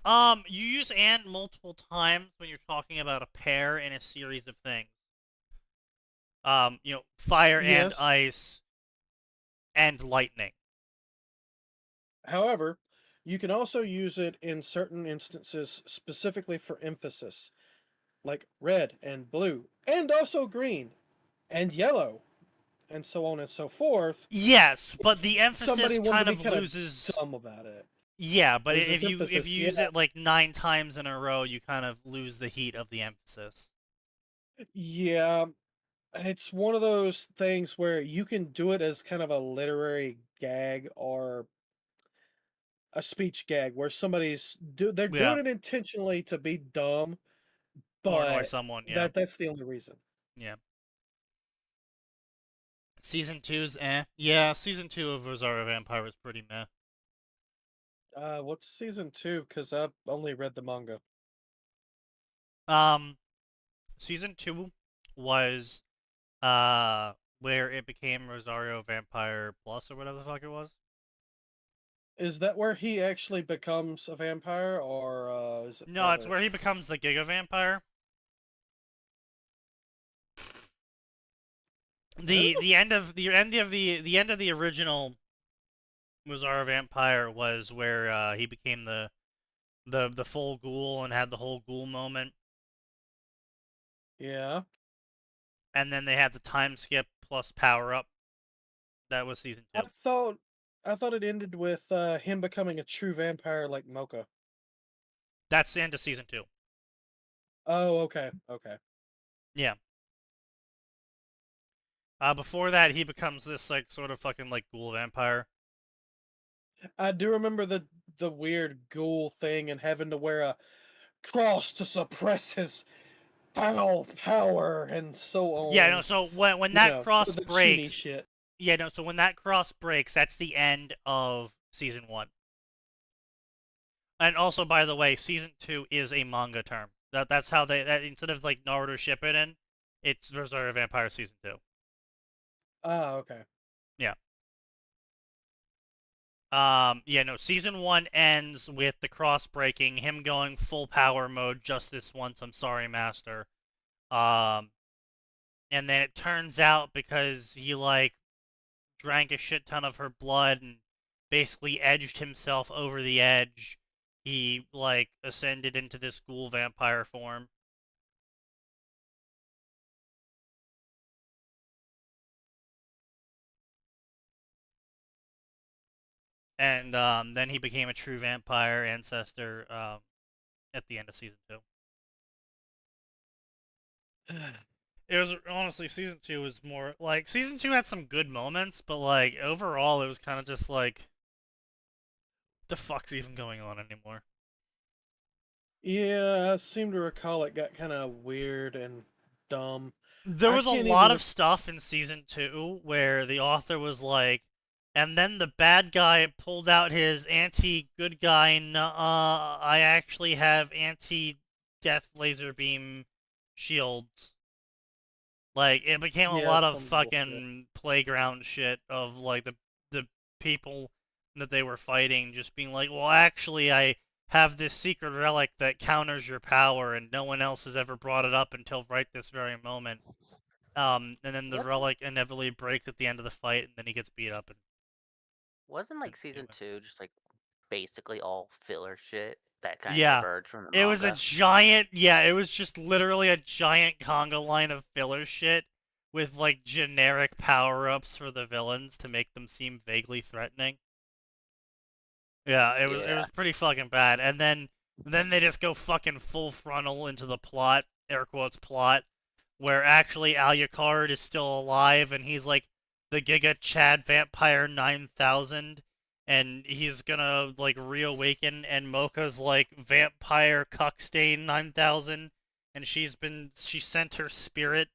good. You use and multiple times when you're talking about a pair in a series of things. Fire and Yes. ice and lightning. However, you can also use it in certain instances specifically for emphasis, like red and blue, and also green and yellow, and so on and so forth. Yes, but the Somebody emphasis wanted kind to of be kind loses. of dumb about it. Yeah, but Loses if you emphasis, use yeah. it like 9 times in a row, you kind of lose the heat of the emphasis. Yeah, it's one of those things where you can do it as kind of a literary gag or a speech gag where they're Yeah, doing it intentionally to be dumb, or annoy but someone. Yeah, that's the only reason. yeah. Season 2's eh. Yeah, season 2 of Rosario Vampire was pretty meh. What's season 2? Because I've only read the manga. Season 2 was where it became Rosario Vampire Plus or whatever the fuck it was. Is that where he actually becomes a vampire, or is it No, it's further? where he becomes the Giga Vampire. The end of the original Rosario Vampire was where he became the full ghoul and had the whole ghoul moment. Yeah. And then they had the time skip plus power up. That was season 2. I thought it ended with him becoming a true vampire like Mocha. That's the end of season 2. Oh, okay, okay. Yeah. Before that, he becomes this like sort of fucking like ghoul vampire. I do remember the weird ghoul thing and having to wear a cross to suppress his foul power and so on. Yeah, no. So when that cross the breaks, Chuny shit. yeah, no. So when that cross breaks, that's the end of season 1. And also, by the way, season 2 is a manga term. That's how that instead of like Naruto Shippuden, it's Rosario Vampire season 2. Ah, okay. Yeah. Yeah, no, season 1 ends with the cross breaking, him going full power mode just this once, I'm sorry, master. And then it turns out because he, like, drank a shit ton of her blood and basically edged himself over the edge, he, like, ascended into this ghoul vampire form. And, then he became a true vampire ancestor, at the end of season 2. It was honestly season 2 was more like season 2 had some good moments, but like overall it was kind of just like the fuck's even going on anymore. Yeah, I seem to recall it got kind of weird and dumb. There I was a can't lot even of stuff in season 2 where the author was like, and then the bad guy pulled out his anti-good guy, I actually have anti-death laser beam shields. Like, it became a Yeah, lot of some bullshit. fucking playground shit of, like, the people that they were fighting just being like, well, actually, I have this secret relic that counters your power, and no one else has ever brought it up until right this very moment. And then the What? relic inevitably breaks at the end of the fight, and then he gets beat up. And Wasn't like season 2 just like basically all filler shit that kind of yeah, diverged from the it was a manga? giant, yeah, it was just literally a giant conga line of filler shit with, like, generic power-ups for the villains to make them seem vaguely threatening. Yeah, it was Yeah. pretty fucking bad. And then Then they just go fucking full frontal into the plot, air quotes plot, where actually Alucard is still alive and he's like the Giga Chad Vampire 9000 and he's gonna like reawaken, and Mocha's like Vampire Cuckstain 9000 and she sent her spirit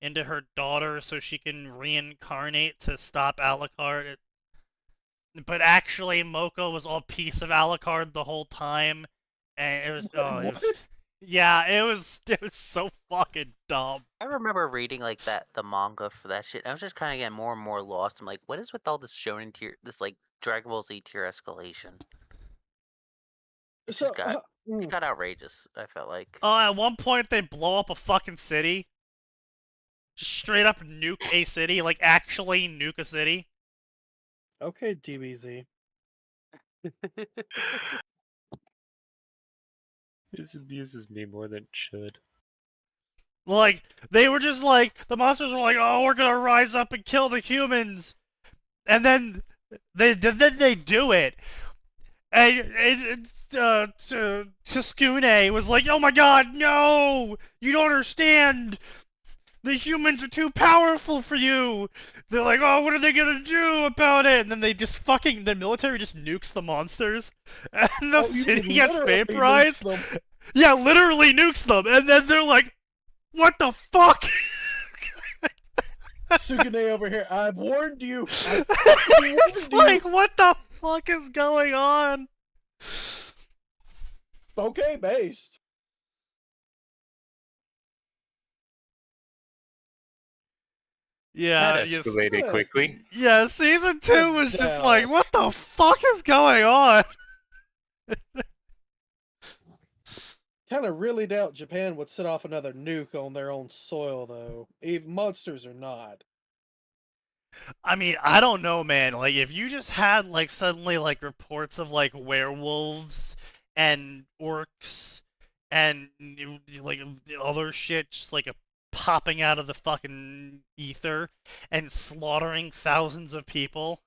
into her daughter so she can reincarnate to stop Alucard. But actually Mocha was all piece of Alucard the whole time. And it was, What? yeah, it was so fucking dumb. I remember reading like the manga for that shit. And I was just kind of getting more and more lost. I'm like, what is with all this shonen tier, this like Dragon Ball Z tier escalation? It So, just got it got outrageous. I felt like. At one point they blow up a fucking city. Just straight up nuke a city, like actually nuke a city. okay, DBZ. This abuses me more than it should. Like, they were just like, the monsters were like, oh, we're gonna rise up and kill the humans. And then they do it. And Tsukune was like, oh my god, no! You don't understand! The humans are too powerful for you! They're like, oh, what are they gonna do about it? And then they just fucking, the military just nukes the monsters. And the You city can gets literally vaporized. nukes them. Yeah, literally nukes them. And then they're like, what the fuck? Sukune over here. I warned you. I fucking It's warned like, what the fuck is going on? you. Okay, based. Yeah, That escalated yeah. quickly. yeah, season 2 was just Adele. like, what the fuck is going on? Kind of really doubt Japan would set off another nuke on their own soil, though. Even monsters or not. I mean, I don't know, man. Like, if you just had, like, suddenly, like, reports of, like, werewolves and orcs and, like, other shit just, like, popping out of the fucking ether and slaughtering thousands of people.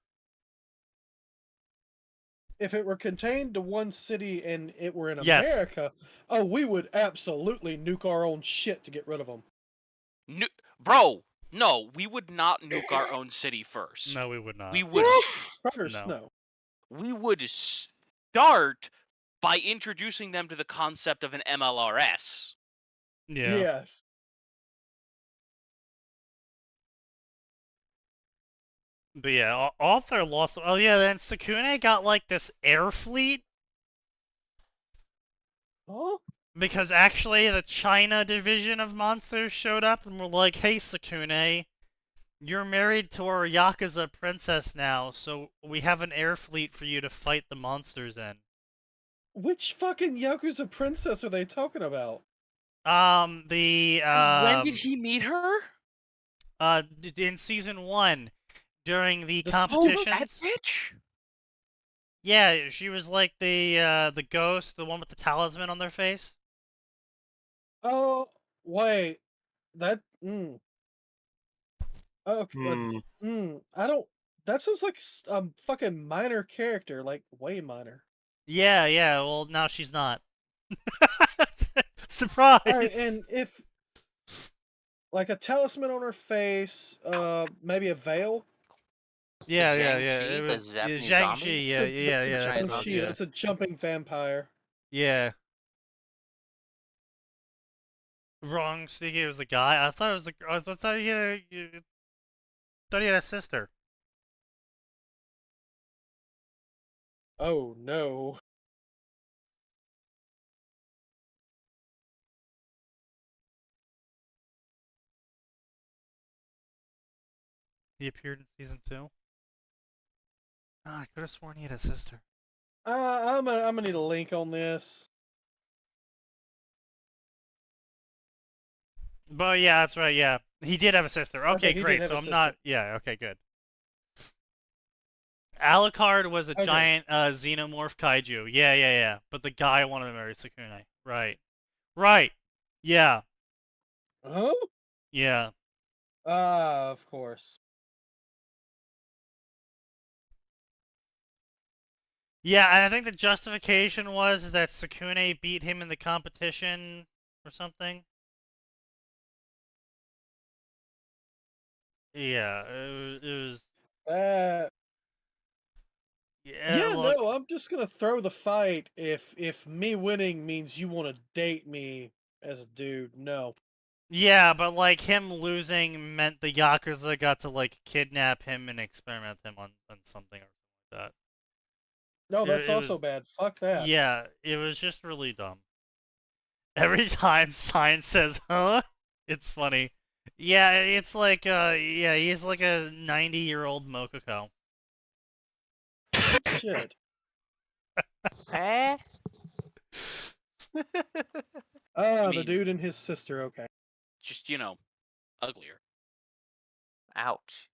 If it were contained to one city and it were in Yes. America, oh, we would absolutely nuke our own shit to get rid of them. Bro, no, we would not nuke our own city first. No, we would not. We would First, no. we would start by introducing them to the concept of an MLRS. Yeah. Yes. But yeah, Author lost. Oh yeah, then Sukune got like this air fleet Huh? because actually the China division of monsters showed up and were like, "Hey Sukune, you're married to our Yakuza princess now, so we have an air fleet for you to fight the monsters in." Which fucking Yakuza princess are they talking about? When did he meet her? In season 1 during the The That competitions. bitch? Yeah, she was like the ghost, the one with the talisman on their face. Oh, wait. That. Okay. I don't. That sounds like fucking minor character, like way minor. Yeah, yeah. Well, now she's not. Surprise! Alright, and if like a talisman on her face, maybe a veil. yeah, yeah, Zhang yeah. Shi, It the was Japanese Zhang zombie? Shi. Yeah, yeah, It's a yeah. giant that's- She, yeah. it's a jumping vampire. Yeah. Wrong. Sneaky, it was the guy. I thought it was the. I thought he had a sister. Oh no. He appeared in season 2. Ah, I could have sworn he had a sister. I'm gonna need a link on this. But yeah, that's right. Yeah, he did have a sister. Okay, he did great. have So a I'm not. Yeah. Okay, good. Alucard was a Okay. giant xenomorph kaiju. Yeah, yeah, yeah. But the guy wanted to marry Sukune. Right. Right. Yeah. Huh? Yeah. Of course. Yeah, and I think the justification was that Sukune beat him in the competition or something. Yeah, it was Uh, yeah, yeah, look. no, I'm just gonna throw the fight if me winning means you want to date me as a dude. No, Yeah, but like him losing meant the Yakuza got to like kidnap him and experiment him on something or something like no, that. that's It also was bad. Fuck that. yeah, it was just really dumb. Every time Science says, "Huh?" It's funny. Yeah, it's like yeah, he's like a 90-year-old Mokoko. Shit. Eh? Ah, the mean- dude and his sister. Okay. Just uglier. Ouch.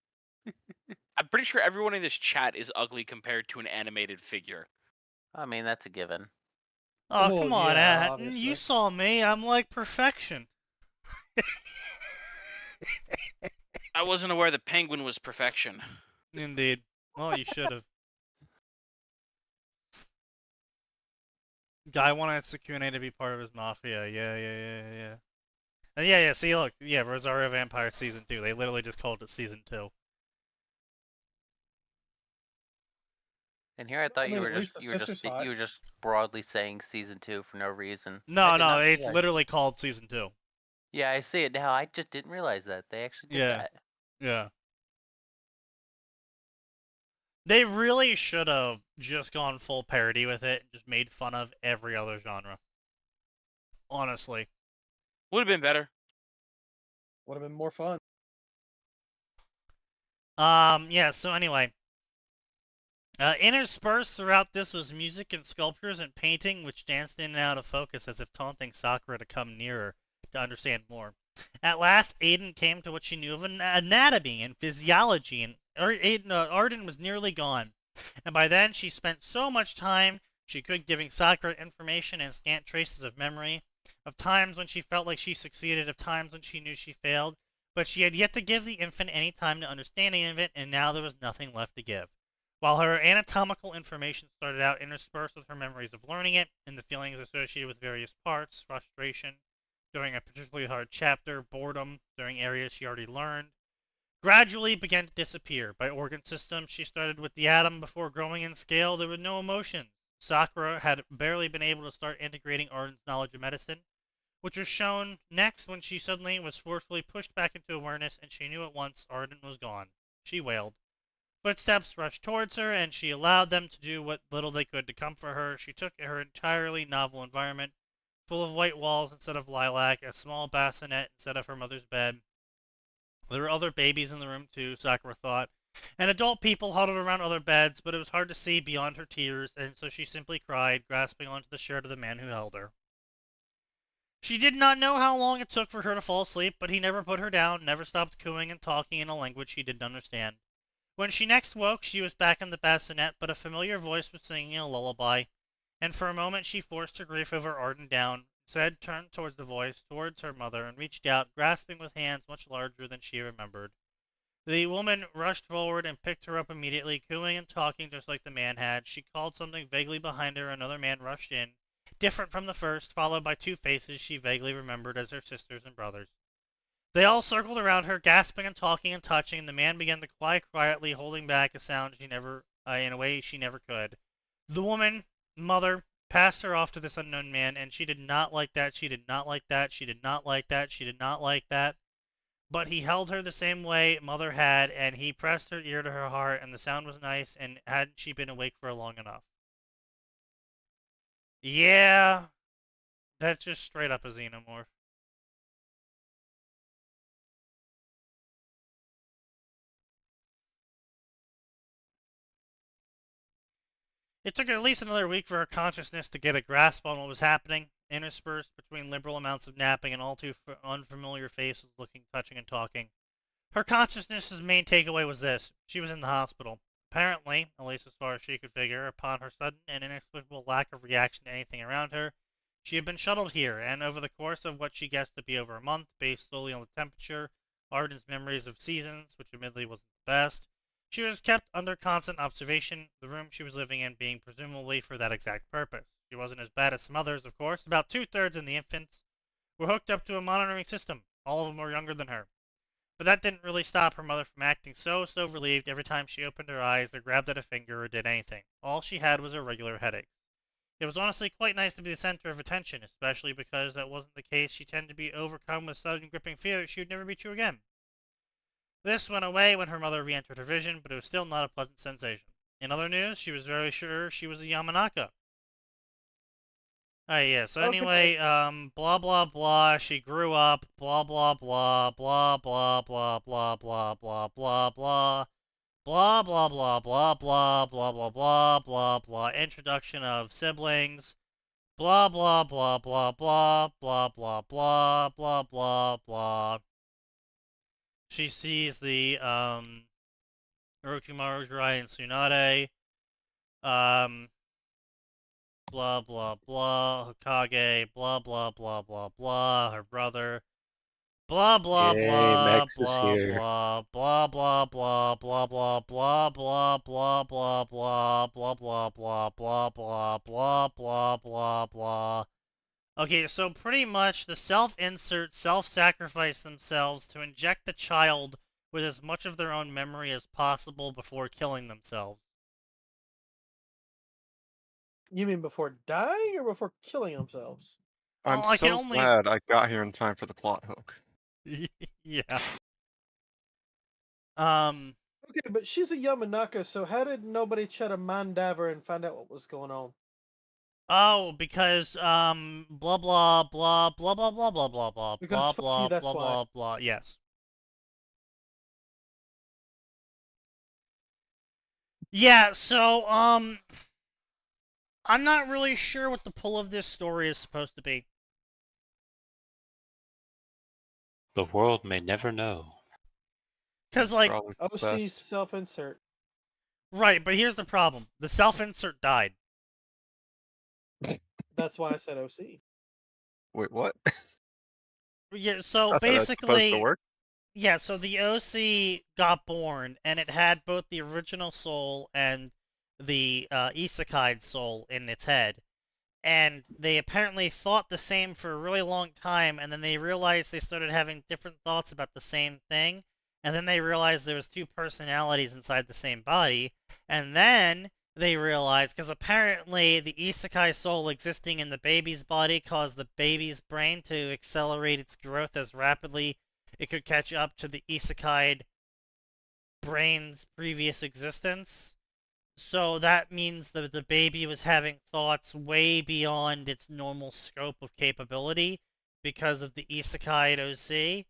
I'm pretty sure everyone in this chat is ugly compared to an animated figure. I mean, that's a given. Oh, Well, come on, yeah, Atin. obviously. You saw me. I'm like perfection. I wasn't aware the penguin was perfection. Indeed. Well, you should have. Guy wanted Sukune to be part of his mafia. Yeah. And yeah. See, look, yeah, Rosario Vampire season 2. They literally just called it season 2. And here I thought I mean, you were at just least the sister's hot. you were just broadly saying season 2 for no reason. I No, did not it's realize- literally called season 2. Yeah, I see it now. I just didn't realize that they actually did Yeah. that. Yeah. They really should have just gone full parody with it and just made fun of every other genre. Honestly. Would have been better. Would have been more fun. Yeah, so anyway. Interspersed throughout this was music and sculptures and painting, which danced in and out of focus as if taunting Sakura to come nearer to understand more. At last, Aiden came to what she knew of anatomy and physiology, and Arden was nearly gone. And by then, she spent so much time she could giving Sakura information and scant traces of memory, of times when she felt like she succeeded, of times when she knew she failed, but she had yet to give the infant any time to understand any of it, and now there was nothing left to give. While her anatomical information started out interspersed with her memories of learning it and the feelings associated with various parts, frustration during a particularly hard chapter, boredom during areas she already learned, gradually began to disappear. By organ system, she started with the atom. Before growing in scale, there were no emotions. Sakura had barely been able to start integrating Arden's knowledge of medicine, which was shown next when she suddenly was forcefully pushed back into awareness, and she knew at once Arden was gone. She wailed. Footsteps rushed towards her, and she allowed them to do what little they could to comfort her. She took her entirely novel environment, full of white walls instead of lilac, a small bassinet instead of her mother's bed. There were other babies in the room, too, Sakura thought, and adult people huddled around other beds, but it was hard to see beyond her tears, and so she simply cried, grasping onto the shirt of the man who held her. She did not know how long it took for her to fall asleep, but he never put her down, never stopped cooing and talking in a language she didn't understand. When she next woke, she was back in the bassinet, but a familiar voice was singing a lullaby, and for a moment she forced her grief over Arden down, instead turned towards the voice, towards her mother, and reached out, grasping with hands much larger than she remembered. The woman rushed forward and picked her up immediately, cooing and talking just like the man had. She called something vaguely behind her. Another man rushed in, different from the first, followed by two faces she vaguely remembered as her sisters and brothers. They all circled around her, gasping and talking and touching, and the man began to cry quietly, holding back a sound she never, in a way she never could. The woman, mother, passed her off to this unknown man, and she did not like that, she did not like that, she did not like that, she did not like that. But he held her the same way mother had, and he pressed her ear to her heart, and the sound was nice, and hadn't she been awake for long enough? Yeah, that's just straight up a xenomorph. It took at least another week for her consciousness to get a grasp on what was happening, interspersed between liberal amounts of napping and all too unfamiliar faces looking, touching, and talking. Her consciousness's main takeaway was this: she was in the hospital. Apparently, at least as far as she could figure, upon her sudden and inexplicable lack of reaction to anything around her, she had been shuttled here, and over the course of what she guessed to be over a month, based solely on the temperature, Arden's memories of seasons, which admittedly wasn't the best, She was kept under constant observation, the room she was living in being presumably for that exact purpose. She wasn't as bad as some others, of course. About 2/3 of the infants were hooked up to a monitoring system. All of them were younger than her. But that didn't really stop her mother from acting so relieved every time she opened her eyes or grabbed at a finger or did anything. All she had was a regular headache. It was honestly quite nice to be the center of attention, especially because that wasn't the case. She tended to be overcome with sudden gripping fear that she would never be true again. This went away when her mother re-entered her vision, but it was still not a pleasant sensation. In other news, she was very sure she was a Yamanaka. Yeah, so Okay. anyway, blah blah blah, she grew up, blah blah blah, blah blah blah blah blah blah blah blah. Blah blah blah blah blah blah blah blah blah blah. Introduction of siblings. Blah blah blah blah blah blah blah blah blah blah blah. She sees the Orochimaru, Jiraiya, and Tsunade. Blah blah blah. Hokage. Blah blah blah blah blah. Her brother. Blah blah Yay, blah Max is blah here. blah blah blah blah blah blah blah blah blah blah blah blah blah blah blah blah blah blah blah. Okay, so pretty much the self-insert self-sacrifice themselves to inject the child with as much of their own memory as possible before killing themselves. You mean before dying or before killing themselves? I'm Well, I can so only- glad I got here in time for the plot hook. Yeah. Okay, but she's a Yamanaka, so how did nobody try to Mandaver and find out what was going on? Oh, because blah blah blah blah blah blah blah blah blah Because blah fuck blah you, that's blah why. blah blah. Yes. Yeah. So I'm not really sure what the pull of this story is supposed to be. The world may never know. Because like, Probably for the OC best. self-insert. right, but here's the problem: the self-insert died. That's why I said OC. Wait, what? Yeah. So That's supposed to basically, work? yeah. So the OC got born, and it had both the original soul and the isekai soul in its head. And they apparently thought the same for a really long time, and then they realized they started having different thoughts about the same thing, and then they realized there was two personalities inside the same body, and then they realized, because apparently the isekai soul existing in the baby's body caused the baby's brain to accelerate its growth as rapidly it could catch up to the isekai brain's previous existence. So that means that the baby was having thoughts way beyond its normal scope of capability because of the Isekai OC.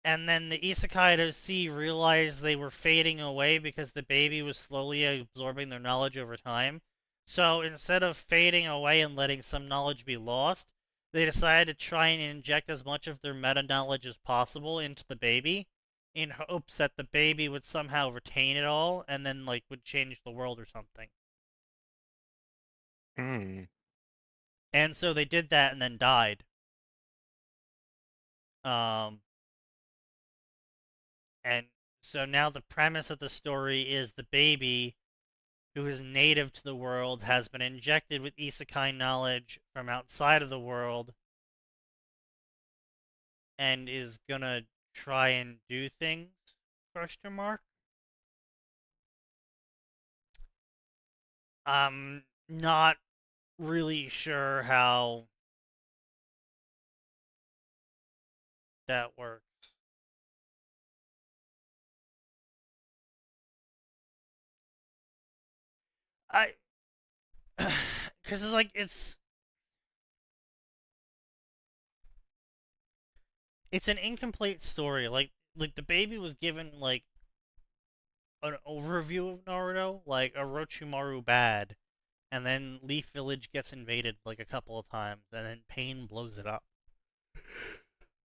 And then the Isekai OC realized they were fading away because the baby was slowly absorbing their knowledge over time. So instead of fading away and letting some knowledge be lost, they decided to try and inject as much of their meta knowledge as possible into the baby, in hopes that the baby would somehow retain it all and then like would change the world or something. Hmm. And so they did that and then died. And so now the premise of the story is the baby, who is native to the world, has been injected with isekai knowledge from outside of the world and is gonna try and do things? Question mark. I'm not really sure how that works. Because it's like it's an incomplete story. Like the baby was given like an overview of Naruto, like Orochimaru bad, and then Leaf Village gets invaded like a couple of times, and then Pain blows it up.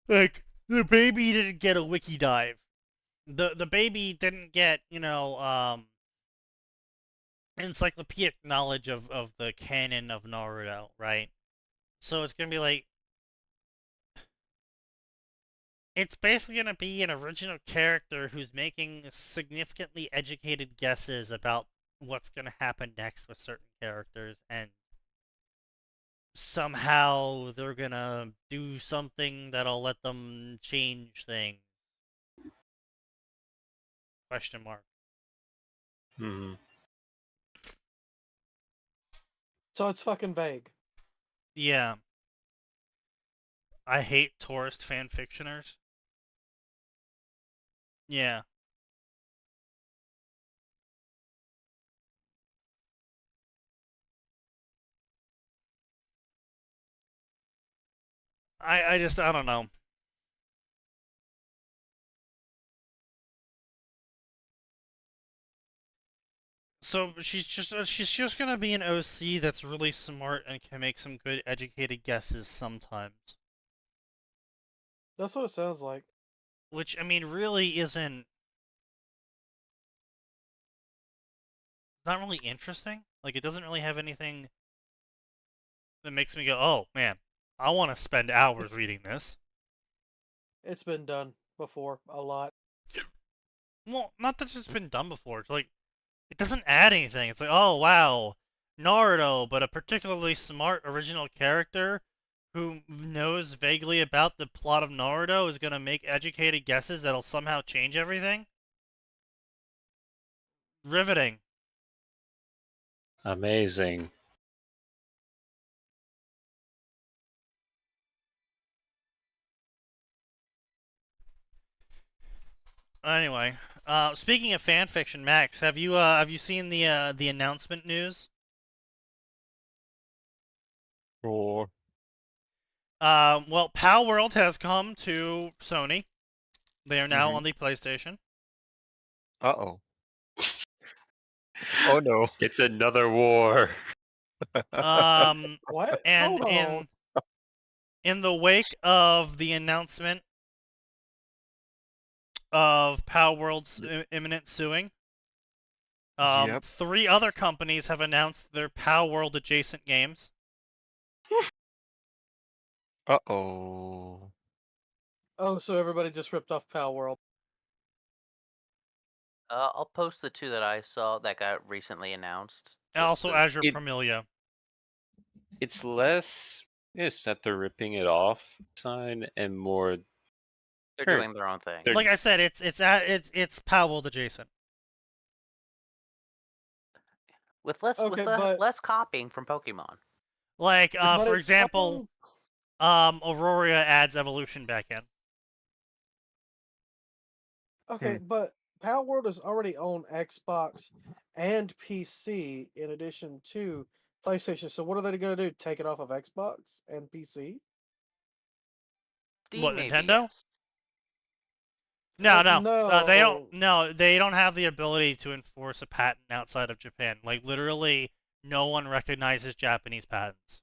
Like the baby didn't get a wiki dive. The baby didn't get, encyclopedic knowledge of the canon of Naruto, right? So it's gonna be like, It's basically going to be an original character who's making significantly educated guesses about what's going to happen next with certain characters, and somehow they're going to do something that'll let them change things. Question mark. Hmm. So it's fucking vague. Yeah. I hate tourist fanfictioners. Yeah. I don't know. So she's just gonna be an OC that's really smart and can make some good educated guesses sometimes. That's what it sounds like. Which, I mean, really isn't not really interesting. Like, it doesn't really have anything that makes me go, oh man, I want to spend hours reading this. It's been done before a lot. Well, not that it's been done before. It's like, it doesn't add anything. It's like, oh wow, Naruto, but a particularly smart original character who knows vaguely about the plot of Naruto is gonna make educated guesses that'll somehow change everything. Riveting. Amazing. Anyway, speaking of fanfiction, Max, have you seen the announcement news? Or Well, Pal World has come to Sony. They are now Mhm. on the PlayStation. uh-oh. Oh no. It's another war. What? And Hold on. in the wake of the announcement of Pal World's imminent suing, Yep. 3 other companies have announced their Pal World adjacent games. Uh-oh. Oh, so everybody just ripped off Pal World. I'll post the 2 that I saw that got recently announced. And just also to- Azure It- Premilia. It's less that they're ripping it off sign and more They're Sure. doing their own thing. They're- Like I said, it's Pal World adjacent. With less Okay, but- less copying from Pokemon. Like, But for it's example, Aurora adds evolution back in. Okay, but Pal World is already on Xbox and PC in addition to PlayStation. So what are they going to do? Take it off of Xbox and PC? Steam, What, maybe, Nintendo? yes. No, Well, no. They no. don't. No, they don't have the ability to enforce a patent outside of Japan. Like, literally, no one recognizes Japanese patents.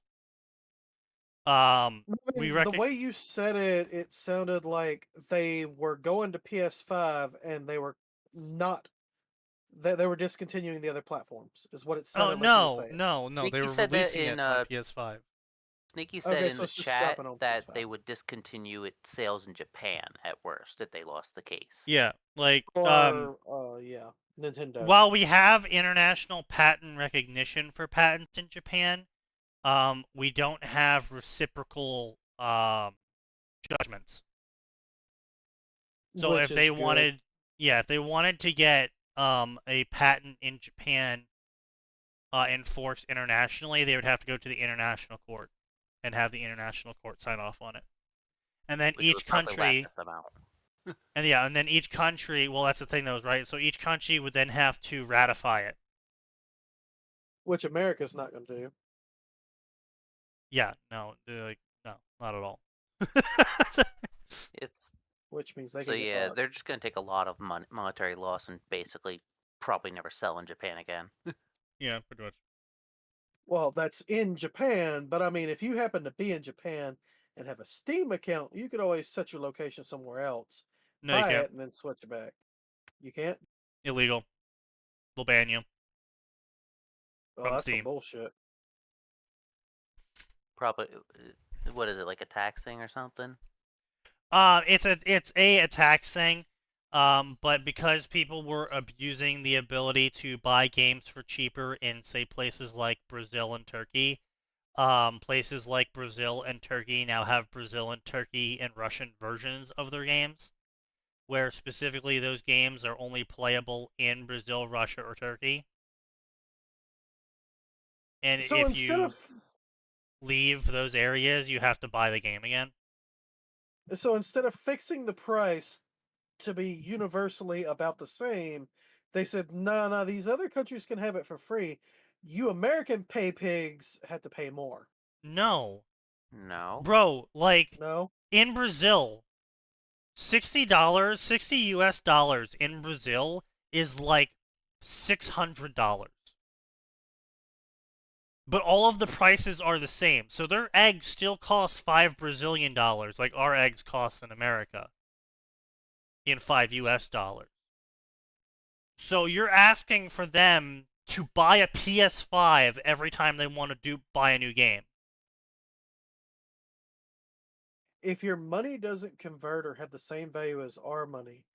I We mean, the way you said it, it sounded like they were going to PS5 and they were not. They were discontinuing the other platforms. Is what it Oh sounded like you were saying. no! They Sneaky were said that releasing in, it on PS5. Sneaky said Okay, in so the it's just chat dropping on that PS5. they would discontinue its sales in Japan at worst if they lost the case. Yeah, like Or yeah, Nintendo. while we have international patent recognition for patents in Japan, we don't have reciprocal judgments. So Which if they is good. wanted, if they wanted to get a patent in Japan enforced internationally, they would have to go to the international court and have the international court sign off on it. And then Which each would probably country, whack them out. and then each country, well, that's the thing that was right. So each country would then have to ratify it. Which America's not going to do. Yeah, no, no, not at all. It's Which means they so can get yeah, fucked. they're just gonna take a lot of monetary loss and basically probably never sell in Japan again. Yeah, pretty much. Well, that's in Japan, but I mean, if you happen to be in Japan and have a Steam account, you could always set your location somewhere else, No, you buy can't. it, and then switch it back. You can't? Illegal. They'll ban you. Well, From that's some Steam. bullshit. Probably, what is it, like a tax thing or something? It's a tax thing, but because people were abusing the ability to buy games for cheaper in, say, places like Brazil and Turkey, places like Brazil and Turkey now have Brazil and Turkey and Russian versions of their games, where specifically those games are only playable in Brazil, Russia, or Turkey. And So if instead you of leave those areas, you have to buy the game again. so instead of fixing the price to be universally about the same, they said, no, these other countries can have it for free. You American pay pigs had to pay more. No. No. Bro, like, No? in Brazil, $60, 60 US dollars in Brazil is like $600. But all of the prices are the same. So their eggs still cost 5 Brazilian dollars, like our eggs cost in America, in 5 US dollars. So you're asking for them to buy a PS5 every time they want to buy a new game. If your money doesn't convert or have the same value as our money,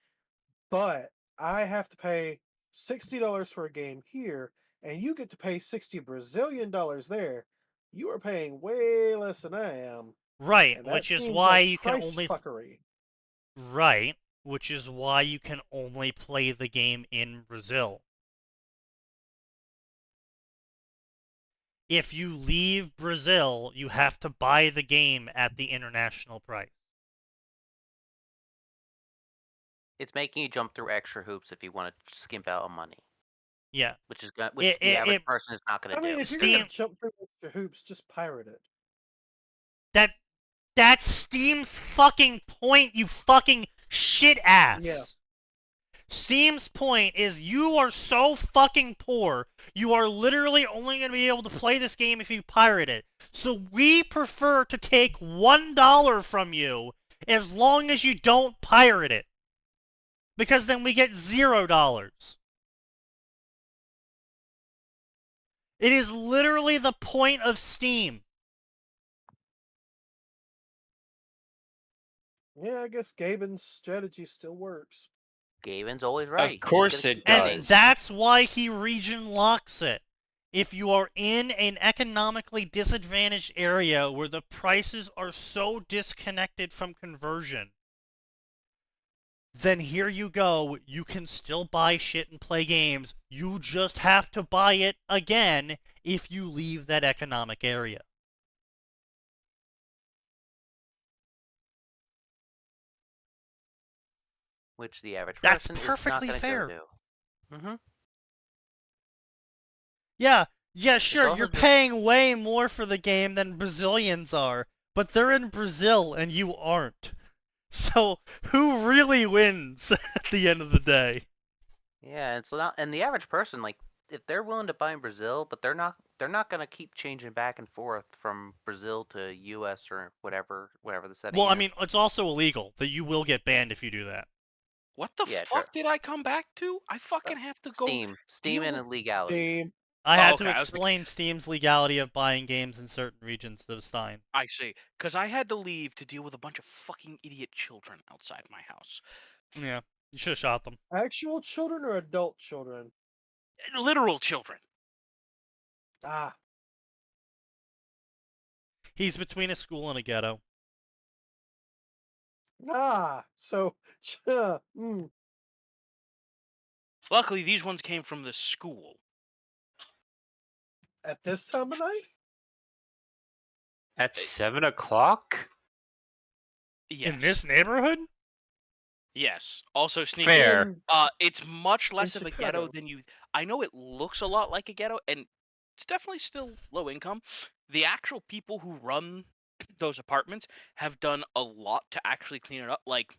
but I have to pay $60 for a game here, and you get to pay 60 Brazilian dollars there, you are paying way less than I am. Right, And that which is seems why like you can price only fuckery. Right, which is why you can only play the game in Brazil. If you leave Brazil, you have to buy the game at the international price. It's making you jump through extra hoops if you want to skimp out on money, Yeah. which the average person is not going I to do. mean, if you're Steam- gonna jump through the hoops, just pirate it. That's Steam's fucking point, you fucking shit ass. Yeah. Steam's point is you are so fucking poor, you are literally only going to be able to play this game if you pirate it. So we prefer to take $1 from you as long as you don't pirate it. Because then we get $0. It is literally the point of Steam. Yeah, I guess Gaben's strategy still works. Gaben's always right. Of course it And does. that's why he region locks it. If you are in an economically disadvantaged area where the prices are so disconnected from conversion, then here you go. You can still buy shit and play games. You just have to buy it again if you leave that economic area. Which the average That's person perfectly is not fair. going to go do. Mm-hmm. Yeah, sure, also you're just- paying way more for the game than Brazilians are, but they're in Brazil and you aren't. So, who really wins at the end of the day? Yeah, and so now, and the average person, like, if they're willing to buy in Brazil, but they're not going to keep changing back and forth from Brazil to U.S. or whatever the setting Well, I is. mean, it's also illegal that you will get banned if you do that. What the Yeah, fuck sure. did I come back to? I fucking have to go. Steam and deal- illegality. Steam. I Oh, had okay, to I was like- explain Steam's legality of buying games in certain regions to Stein. I see. Because I had to leave to deal with a bunch of fucking idiot children outside my house. Yeah, you should have shot them. Actual children or adult children? Literal children. Ah, He's between a school and a ghetto. so, Luckily, these ones came from the school. at this time of night? At 7 o'clock? Yes. In this neighborhood? Yes. Also, sneaky. Fair. In- It's much less of a ghetto Chicago. than you. I know it looks a lot like a ghetto, and it's definitely still low income. The actual people who run those apartments have done a lot to actually clean it up. Like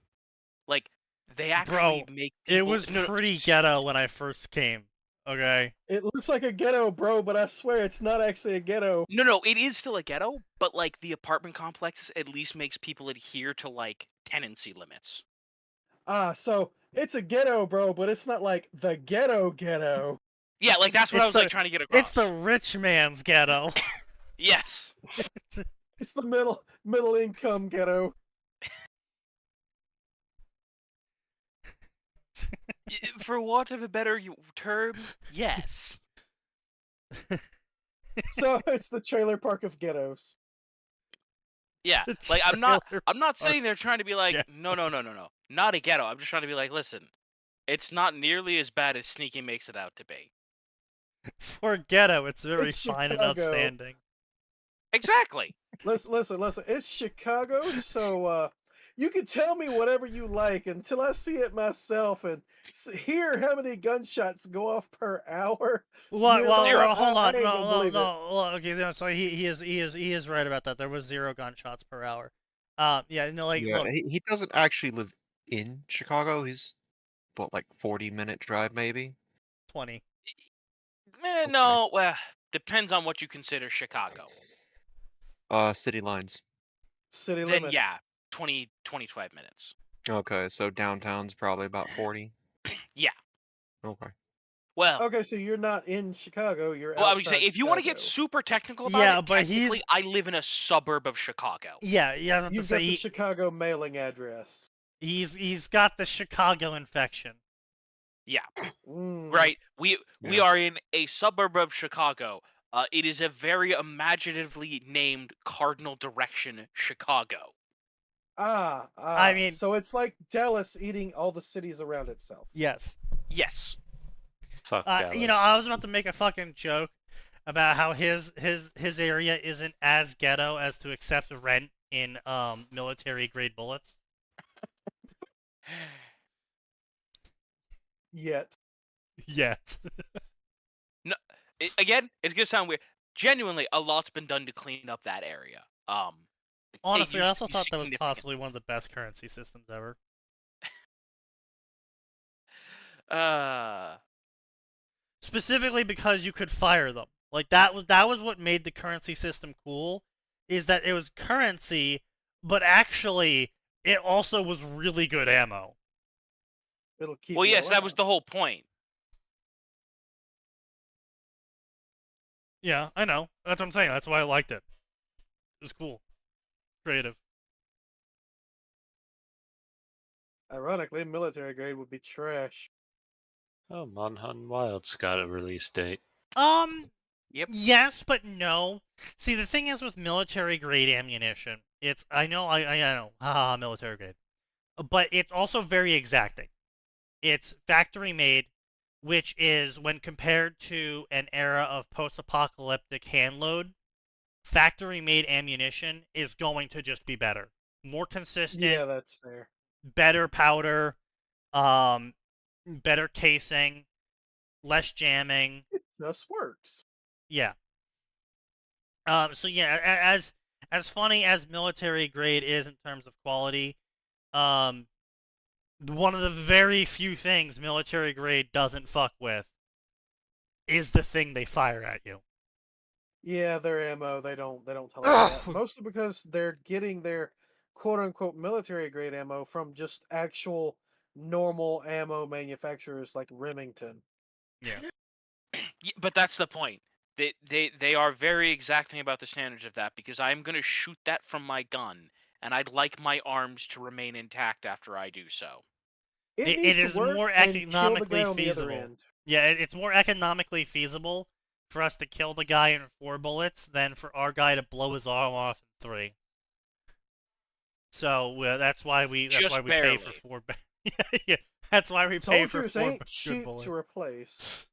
they actually make. It people- was no, pretty ghetto when I first came. Okay. It looks like a ghetto, bro, but I swear it's not actually a ghetto. No, it is still a ghetto, but like the apartment complexes at least makes people adhere to like tenancy limits. So it's a ghetto, bro, but it's not like the ghetto. Yeah, like that's what It's I was like the- trying to get across. It's the rich man's ghetto. Yes. It's the middle income ghetto. for want of a better term, yes. So it's the trailer park of ghettos. Yeah, The like I'm trailer not park sitting there trying to be like, ghetto. no, not a ghetto. I'm just trying to be like, listen, it's not nearly as bad as Sneaky makes it out to be. For ghetto, it's very It's fine and Chicago. outstanding. Exactly. Listen. It's Chicago, so you can tell me whatever you like until I see it myself and hear how many gunshots go off per hour. Well, nearby. hold I on. ain't No, gonna no, believe it. no. Okay, no, so he is right about that. There was 0 gunshots per hour. Yeah, no, like, Yeah, look, he doesn't actually live in Chicago. He's what, like 40-minute drive maybe? 20. No, well, depends on what you consider Chicago. City lines. City Then limits. yeah, 25 minutes. Okay, so downtown's probably about 40. Yeah. Okay. Well, Okay, so you're not in Chicago. You're I would outside say if you want to get Chicago. super technical about Yeah, it, but technically I live in a suburb of Chicago. Yeah, I was about to You've say got the Chicago mailing address. he's got the Chicago infection. Yeah. Mm. Right. We Yeah. are in a suburb of Chicago. It is a very imaginatively named cardinal direction, Chicago. I mean- So it's like Dallas eating all the cities around itself. Yes. Yes. Fuck You know, Dallas. I was about to make a fucking joke about how his area isn't as ghetto as to accept rent in military grade bullets. Yet. Yet. Again, it's gonna sound weird. Genuinely, a lot's been done to clean up that area. It Honestly, I used to also be thought that was significant. possibly one of the best currency systems ever. Specifically because you could fire them. Like that was what made the currency system cool, is that it was currency, but actually it also was really good ammo. It'll keep well, you yes, that was alive. the whole point. Yeah, I know. That's what I'm saying. That's why I liked it. It was cool. Creative. Ironically, military grade would be trash. Oh, Monhunt Wild's got a release date. Yep. Yes, but no. See, the thing is with military grade ammunition, I know, haha, military grade, but it's also very exacting. It's factory made, which is when compared to an era of post-apocalyptic hand load, factory made ammunition is going to just be better, more consistent. Yeah, that's fair. Better powder, better casing, less jamming. It just works. Yeah. So yeah, as funny as military grade is in terms of quality, one of the very few things military grade doesn't fuck with is the thing they fire at you. Yeah, their ammo, they don't tolerate that. Mostly because they're getting their quote unquote military grade ammo from just actual normal ammo manufacturers like Remington. Yeah. But that's the point. They are very exacting about the standards of that because I'm gonna shoot that from my gun, and I'd like my arms to remain intact after I do so. It It needs is to work more and kill the economically guy on the other feasible. end. Yeah, it's more economically feasible for us to kill the guy in 4 bullets than for our guy to blow his arm off in 3. So that's why we Just pay for barely. 4. Yeah, that's why we pay for Soldiers 4 ain't good cheap bullets. to replace.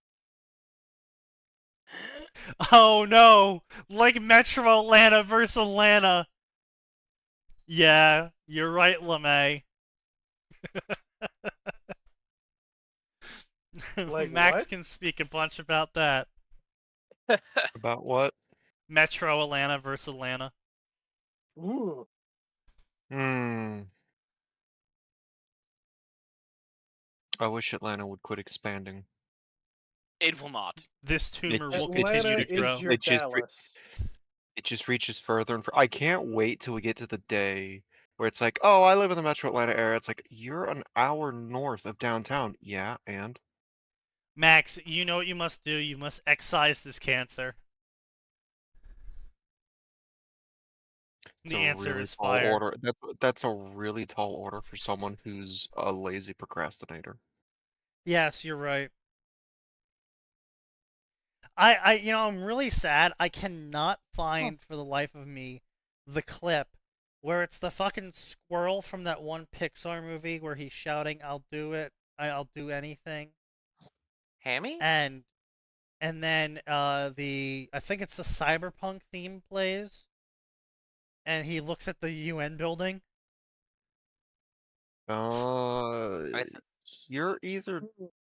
Oh no! Like Metro Atlanta versus Atlanta. Yeah, you're right, LeMay. Like Max what? can speak a bunch about that. About what? Metro Atlanta versus Atlanta. Ooh. Hmm. I wish Atlanta would quit expanding. It will not. This tumor just- will continue Atlanta to grow. is your It just- Dallas. It just reaches further and further. I can't wait till we get to the day where it's like, oh, I live in the Metro Atlanta area. It's like, you're an hour north of downtown. Yeah, and? Max, you know what you must do? You must excise this cancer. It's The a answer really is tall fire. order. That's a really tall order for someone who's a lazy procrastinator. Yes, you're right. I'm really sad. I cannot find for the life of me the clip where it's the fucking squirrel from that one Pixar movie where he's shouting, "I'll do it. I'll do anything." Hammy? And then I think it's the cyberpunk theme plays, and he looks at the UN building. Uh, I th- you're either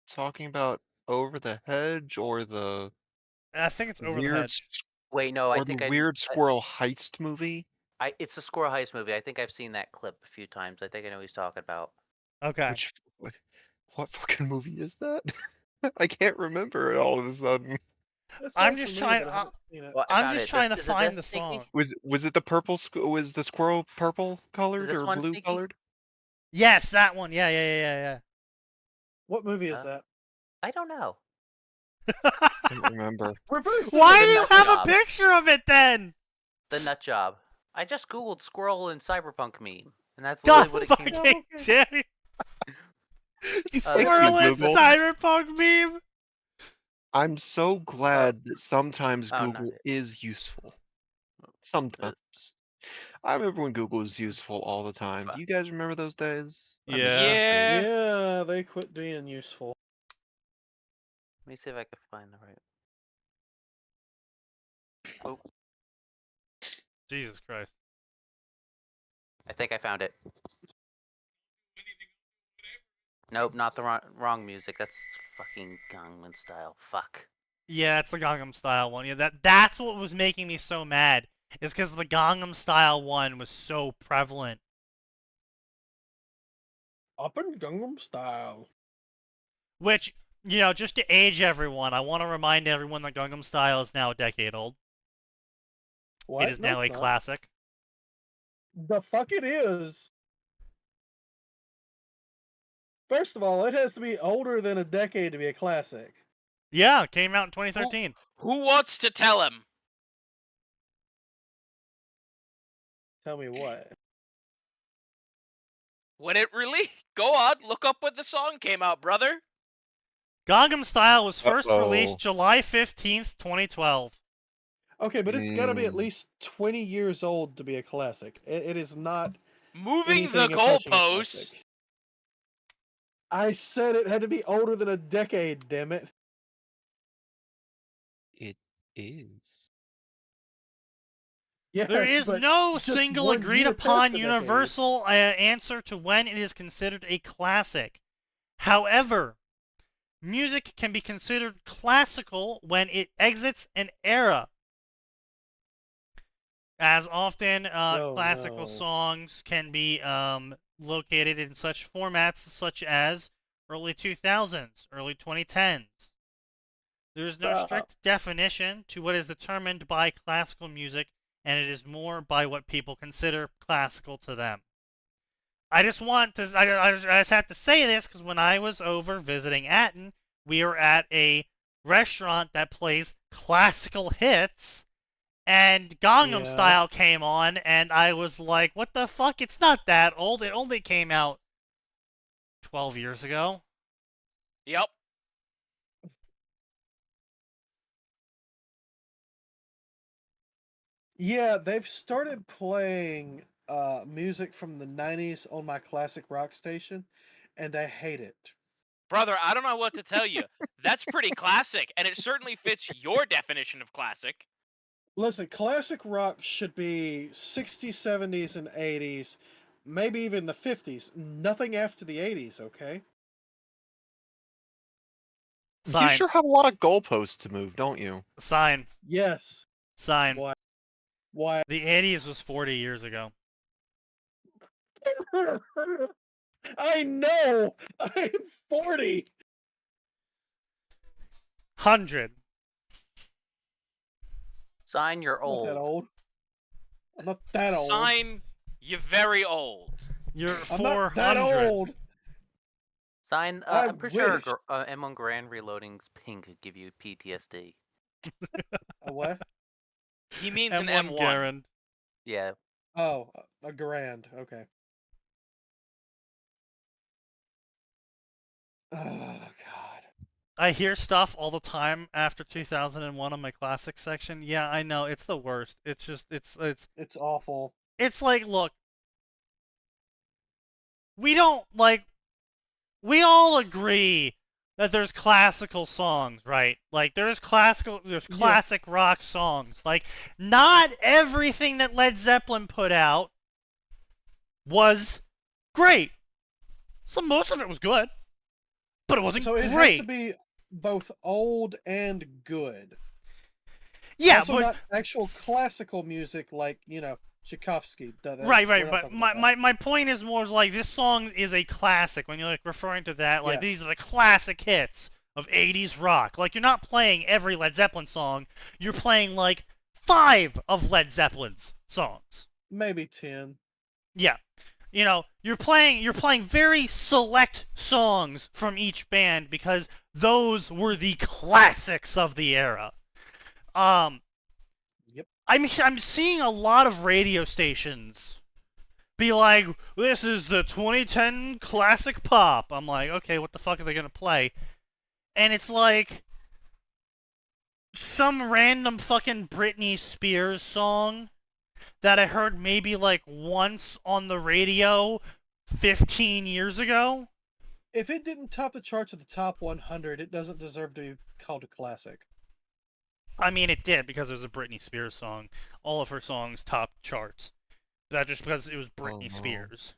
talking about Over the Hedge or the I think it's Over the weird Hedge. Wait, no, I or the think weird squirrel heist movie. it's a Squirrel Heist movie. I think I've seen that clip a few times. I think I know what he's talking about. Okay. Which, what fucking movie is that? I can't remember it all of a sudden. That I'm sounds just familiar, trying. but I haven't seen it. Well, I I'm found just it. trying to Is it find the this, Sneaky? song. Was it the purple? Was the squirrel purple colored this or one blue sneaky? colored? Yes, that one. Yeah. What movie is that? I don't know. I don't remember. We're very Why The do you nut have a job. picture of it then? The nut job. I just googled squirrel and cyberpunk meme, and that's God literally what it came. fucking damn it. This Squirrel and Google. cyberpunk meme. I'm so glad that sometimes Oh, not Google it. is useful. Sometimes. I remember when Google was useful all the time. Do you guys remember those days? I miss those days. Yeah. Yeah, they quit being useful. Let me see if I can find the right. Oh, Jesus Christ. I think I found it. Nope, not the wrong music. That's fucking Gangnam Style. Fuck. Yeah, it's the Gangnam Style one. Yeah, that's what was making me so mad. Is because the Gangnam Style one was so prevalent. Up in Gangnam Style. Which, just to age everyone, I want to remind everyone that Gangnam Style is now a decade old. What? It is No, now it's a not. classic. The fuck it is. First of all, it has to be older than a decade to be a classic. Yeah, it came out in 2013. Who wants to tell him? Tell me what. When it really? Go on, look up when the song came out, brother. Gangnam Style was first Uh-oh. released July 15th, 2012. Okay, but it's got to be at Mm. least 20 years old to be a classic. It is not Moving the anything approaching a goalposts. classic. I said it had to be older than a decade, damn it. It is. Yes, There is but no just single 1 agreed year upon past a decade. universal answer to when it is considered a classic. However, music can be considered classical when it exits an era. As often, classical no. songs can be located in such formats such as early 2000s, early 2010s. There's no Stop. strict definition to what is determined by classical music, and it is more by what people consider classical to them. I just have to say this because when I was over visiting Atin, we were at a restaurant that plays classical hits, and Gangnam Yeah. Style came on, and I was like, what the fuck? It's not that old. It only came out 12 years ago. Yep. Yeah, they've started playing music from the 90s on my classic rock station, and I hate it. Brother, I don't know what to tell you. That's pretty classic, and it certainly fits your definition of classic. Listen, classic rock should be 60s, 70s, and 80s, maybe even the 50s. Nothing after the 80s, okay? Sign. You sure have a lot of goalposts to move, don't you? Sign. Yes. Sign. Why? Why? The 80s was 40 years ago. I know! I'm 40! 100. Sign, you're I'm not that old. old. I'm not that old. Sign, you very old. You're I'm not that 400. old. Sign, I I'm pretty sure wish. M1 Grand Reloading's ping could give you PTSD. A what? He means an M1 M1. Garand. Yeah. Oh, a grand. Okay. Oh God. I hear stuff all the time after 2001 on my classic section. Yeah, I know, it's the worst. It's just, it's awful. It's like, look, we don't, like, we all agree that there's classical songs, right? Like, there's classic rock songs. Like, not everything that Led Zeppelin put out was great. So most of it was good, but it wasn't So it great. has to be both old and good. Yeah, also but not actual classical music like, Tchaikovsky. right. But my point is more like this song is a classic. When you're like referring to that, like these are the classic hits of 80s rock. Like, you're not playing every Led Zeppelin song. You're playing like 5 of Led Zeppelin's songs. Maybe 10. Yeah. You're playing very select songs from each band because those were the classics of the era. Yep. I'm seeing a lot of radio stations be like, this is the 2010 classic pop. I'm like, okay, what the fuck are they gonna play? And it's like some random fucking Britney Spears song that I heard maybe like once on the radio 15 years ago. If it didn't top the charts of the top 100, it doesn't deserve to be called a classic. I mean, it did because it was a Britney Spears song. All of her songs topped charts. That just because it was Britney Spears.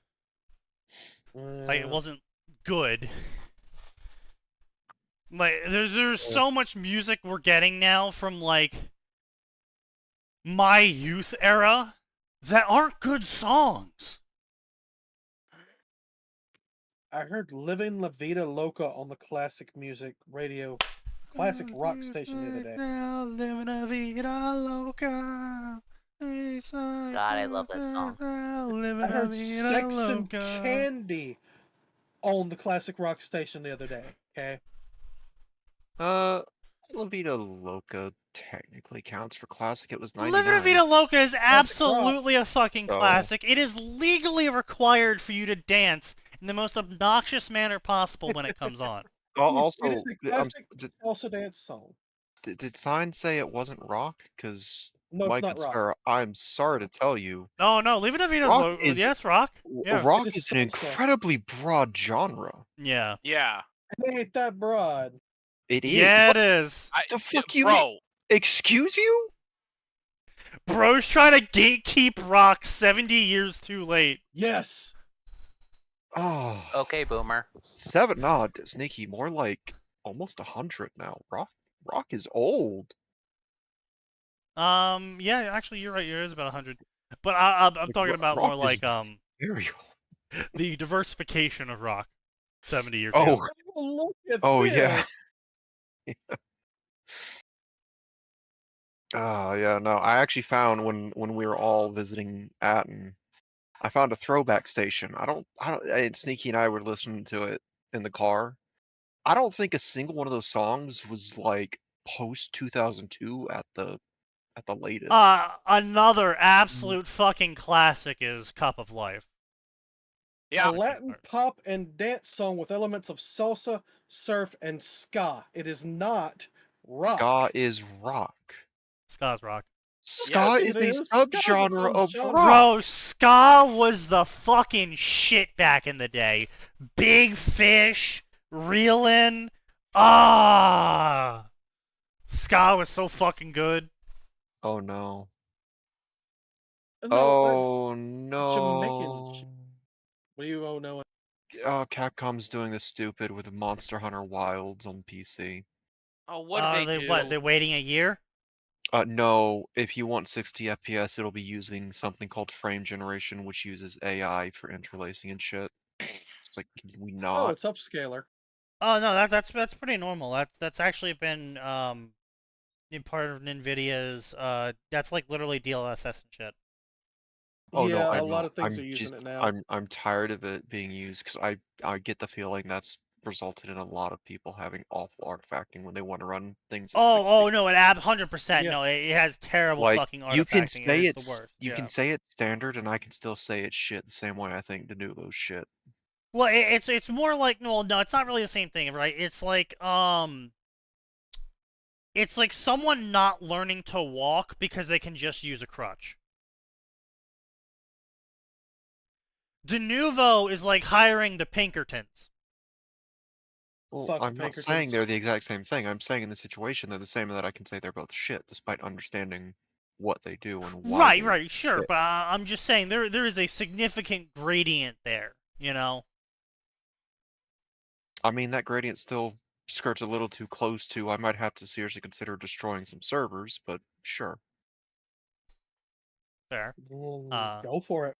Like, it wasn't good. Like, there's so much music we're getting now from, like, my youth era that aren't good songs. I heard Living La Vida Loca on the classic music radio, classic rock station the other day. Living La Vida Loca. God, I love that song. I heard Sex and Candy on the classic rock station the other day, okay? La Vida Loca technically counts for classic. It was 99. Living La Vida Loca is absolutely a fucking classic. It is legally required for you to dance in the most obnoxious manner possible when it comes on. Also, it is a classic salsa dance song. Did Sign say it wasn't rock? Because no, my it's not good rock. sir, I'm sorry to tell you. No, Living La Vida Loca. Yes, rock. Yeah. Rock is an incredibly broad genre. Yeah. Yeah. It ain't that broad. It is. Yeah, it is. The fuck you bro? Excuse you? Bro's trying to gatekeep rock 70 years too late. Yes. Oh. Okay, boomer. 7, nah, Sneaky, more like almost 100 now. Rock is old. Yeah, actually, you're right. It is about 100. But I'm talking about more like very old. the diversification of rock 70 years ago. Look at yeah. this. Yeah, no. I actually found when we were all visiting Atin, I found a throwback station. And Sneaky and I were listening to it in the car. I don't think a single one of those songs was like post 2002 at the latest. Another absolute fucking classic is Cup of Life. Yeah. A Latin pop and dance song with elements of salsa, surf, and ska. It is not rock. Ska is rock. Ska's rock. Ska is a subgenre of rock. Bro, ska was the fucking shit back in the day. Big Fish, Reelin'. Ska was so fucking good. Oh no. No, no. Jamaican. What do you know? Oh, Capcom's doing this stupid with Monster Hunter Wilds on PC. Oh, what did they do? What, they're waiting a year? No, if you want 60 FPS, it'll be using something called frame generation, which uses AI for interlacing and shit. It's like, can we not? Oh, it's upscaler. Oh no, that's pretty normal. That's actually been in part of NVIDIA's that's like literally DLSS and shit. Oh yeah, no, a lot of things are using it now. I'm tired of it being used because I get the feeling that's resulted in a lot of people having awful artifacting when they want to run things. Oh no, it 100%. No, it has terrible fucking artifacting. You can say it's the worst. You can say it's standard, and I can still say it's shit the same way I think Denuvo's shit. Well, it's more like no, it's not really the same thing, right? It's like someone not learning to walk because they can just use a crutch. De Nouveau is like hiring the Pinkertons. Well, Fuck I'm the not saying Pinkertons. they're the exact same thing. I'm saying in the situation they're the same, and that I can say they're both shit, despite understanding what they do and why. Right, sure, shit. but I'm just saying there is a significant gradient there, you know? I mean, that gradient still skirts a little too close to. I might have to seriously consider destroying some servers, but sure. Fair. Go for it.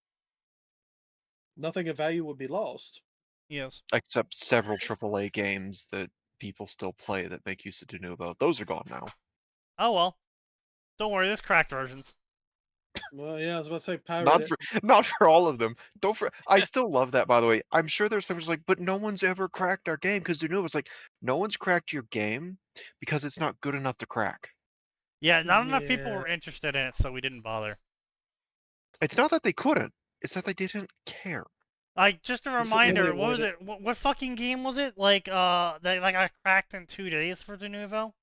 Nothing of value would be lost. Yes. Except several AAA games that people still play that make use of De Nouveau. Those are gone now. Oh well. Don't worry, there's cracked versions. Well, yeah, I was about to say pirate Not it. for not for all of them. Don't for. I still love that, by the way. I'm sure there's some like, but no one's ever cracked our game because De Nouveau's like, no one's cracked your game because it's not good enough to crack. Yeah, not enough people Yeah. were interested in it, so we didn't bother. It's not that they couldn't. It's that they didn't care. Like, just a Just reminder, admit what was it. it? What fucking game was it? Like, that I cracked in 2 days for De Nouveau?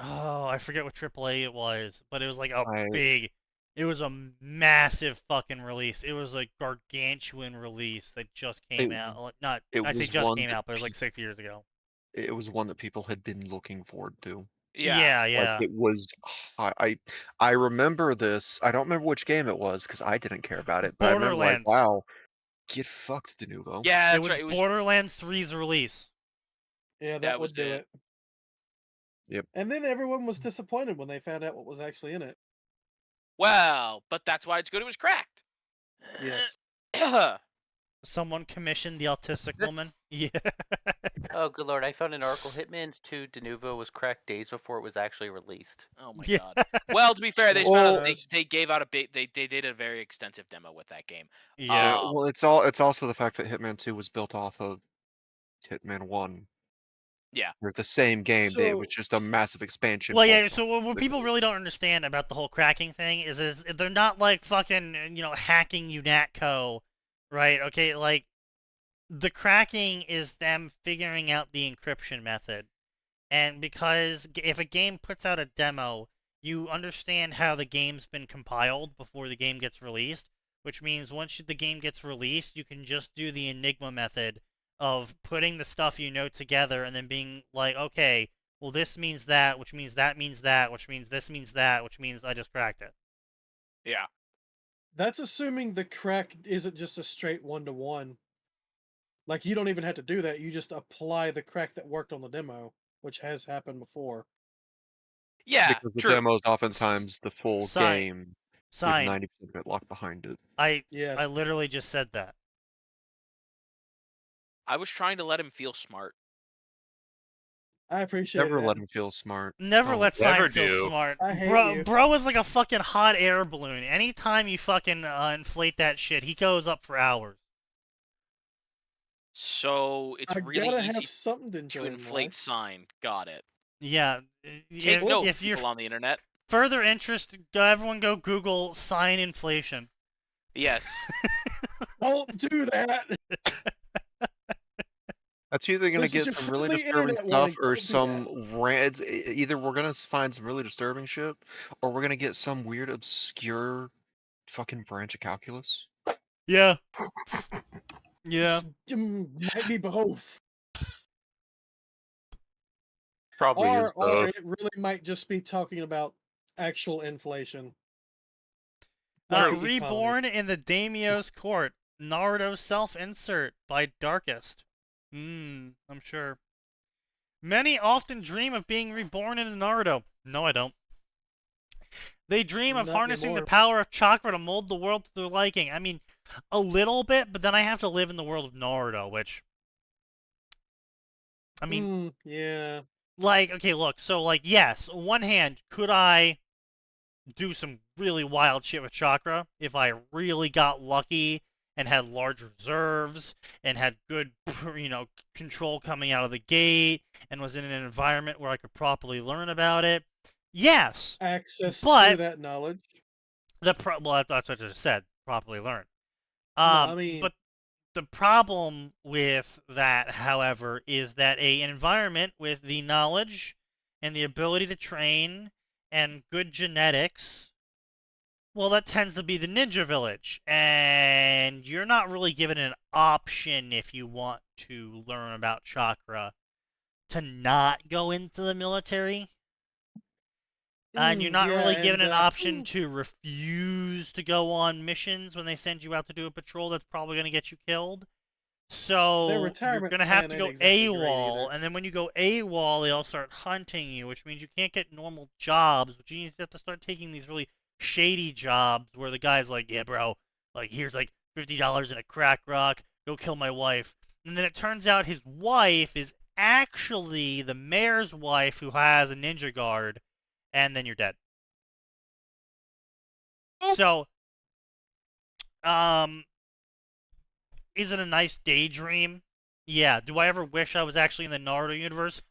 Oh, I forget what AAA it was, but it was like it was a massive fucking release. It was a gargantuan release that just came out. Like, I say was just one came that out, but it was like 6 years ago. It was one that people had been looking forward to. Yeah. Yeah. Like it was. I remember this. I don't remember which game it was because I didn't care about it. But I remember like, Borderlands. wow, get fucked, De Nouveau. Yeah, It that's was right. It was Borderlands 3's release. Yeah, That that was would do it. it. Yep. And then everyone was disappointed when they found out what was actually in it. well, but that's why it's good. It was cracked. Yes. Someone commissioned the autistic woman. Yeah. Oh, good lord! I found an article. Hitman's 2 De Nouveau was cracked days before it was actually released. Oh my Yeah. god. Well, to be fair, they Well, found out that's- they gave out a big they did a very extensive demo with that game. Yeah. Well, it's also the fact that Hitman 2 was built off of Hitman 1. Yeah. They're the same game. It was So- just a massive expansion. Well, yeah. bolt So on what the people game. really don't understand about the whole cracking thing is they're not like fucking hacking UNATCO, right? Okay, like the cracking is them figuring out the encryption method, and because if a game puts out a demo, you understand how the game's been compiled before the game gets released, which means once the game gets released, you can just do the Enigma method of putting the stuff you know together and then being like, okay, well, this means that, which means that means that, which means this means that, which means I just cracked it. Yeah. That's assuming the crack isn't just a straight 1-to-1. Like, you don't even have to do that. You just apply the crack that worked on the demo, which has happened before. Yeah. Because the true. demo is oftentimes the full Sign. game with Sign. 90% of it locked behind it. Yes. I literally just said that. I was trying to let him feel smart. I appreciate Never that. let him feel smart. Never Oh, let never Sign feel do. smart. I hate bro, you. bro is like a fucking hot air balloon. Anytime you fucking inflate that shit, he goes up for hours. So it's I really gotta easy have something to enjoy to in inflate life. sign. Got it. Yeah. Take note, if you're people on the internet. further interest, everyone go Google sign inflation. Yes. Don't do that. That's either going to This is get your some really friendly disturbing internet stuff warning, or don't do some rant. Either we're going to find some really disturbing shit or we're going to get some weird, obscure fucking branch of calculus. Yeah. Yeah. Might be both. Probably is Or both. it really might just be talking about actual inflation. True. the economy. Reborn in the Daimyo's court. Naruto self-insert by Darkest. I'm sure. Many often dream of being reborn in Naruto. No, I don't. They dream of Not harnessing the anymore. power of chakra to mold the world to their liking. I mean, a little bit, but then I have to live in the world of Naruto, which... I mean, yeah. like, okay, look, so, like, yes, on one hand, could I do some really wild shit with chakra if I really got lucky and had large reserves and had good, control coming out of the gate and was in an environment where I could properly learn about it? Yes. Access But- to that knowledge. Well, that's what I just said. Properly learn. I mean- But the problem with that, however, is that an environment with the knowledge and the ability to train and good genetics, well, that tends to be the ninja village. And you're not really given an option if you want to learn about chakra to not go into the military. And you're not really given an option to refuse to go on missions when they send you out to do a patrol that's probably going to get you killed. So you're retirement going to have to plan go ain't exactly great AWOL, either. and then when you go AWOL, they'll start hunting you, which means you can't get normal jobs, which means you have to start taking these really shady jobs where the guy's like, yeah, bro, like, here's like $50 in a crack rock, go kill my wife. And then it turns out his wife is actually the mayor's wife who has a ninja guard, and then you're dead. So, is it a nice daydream? Yeah. Do I ever wish I was actually in the Naruto universe?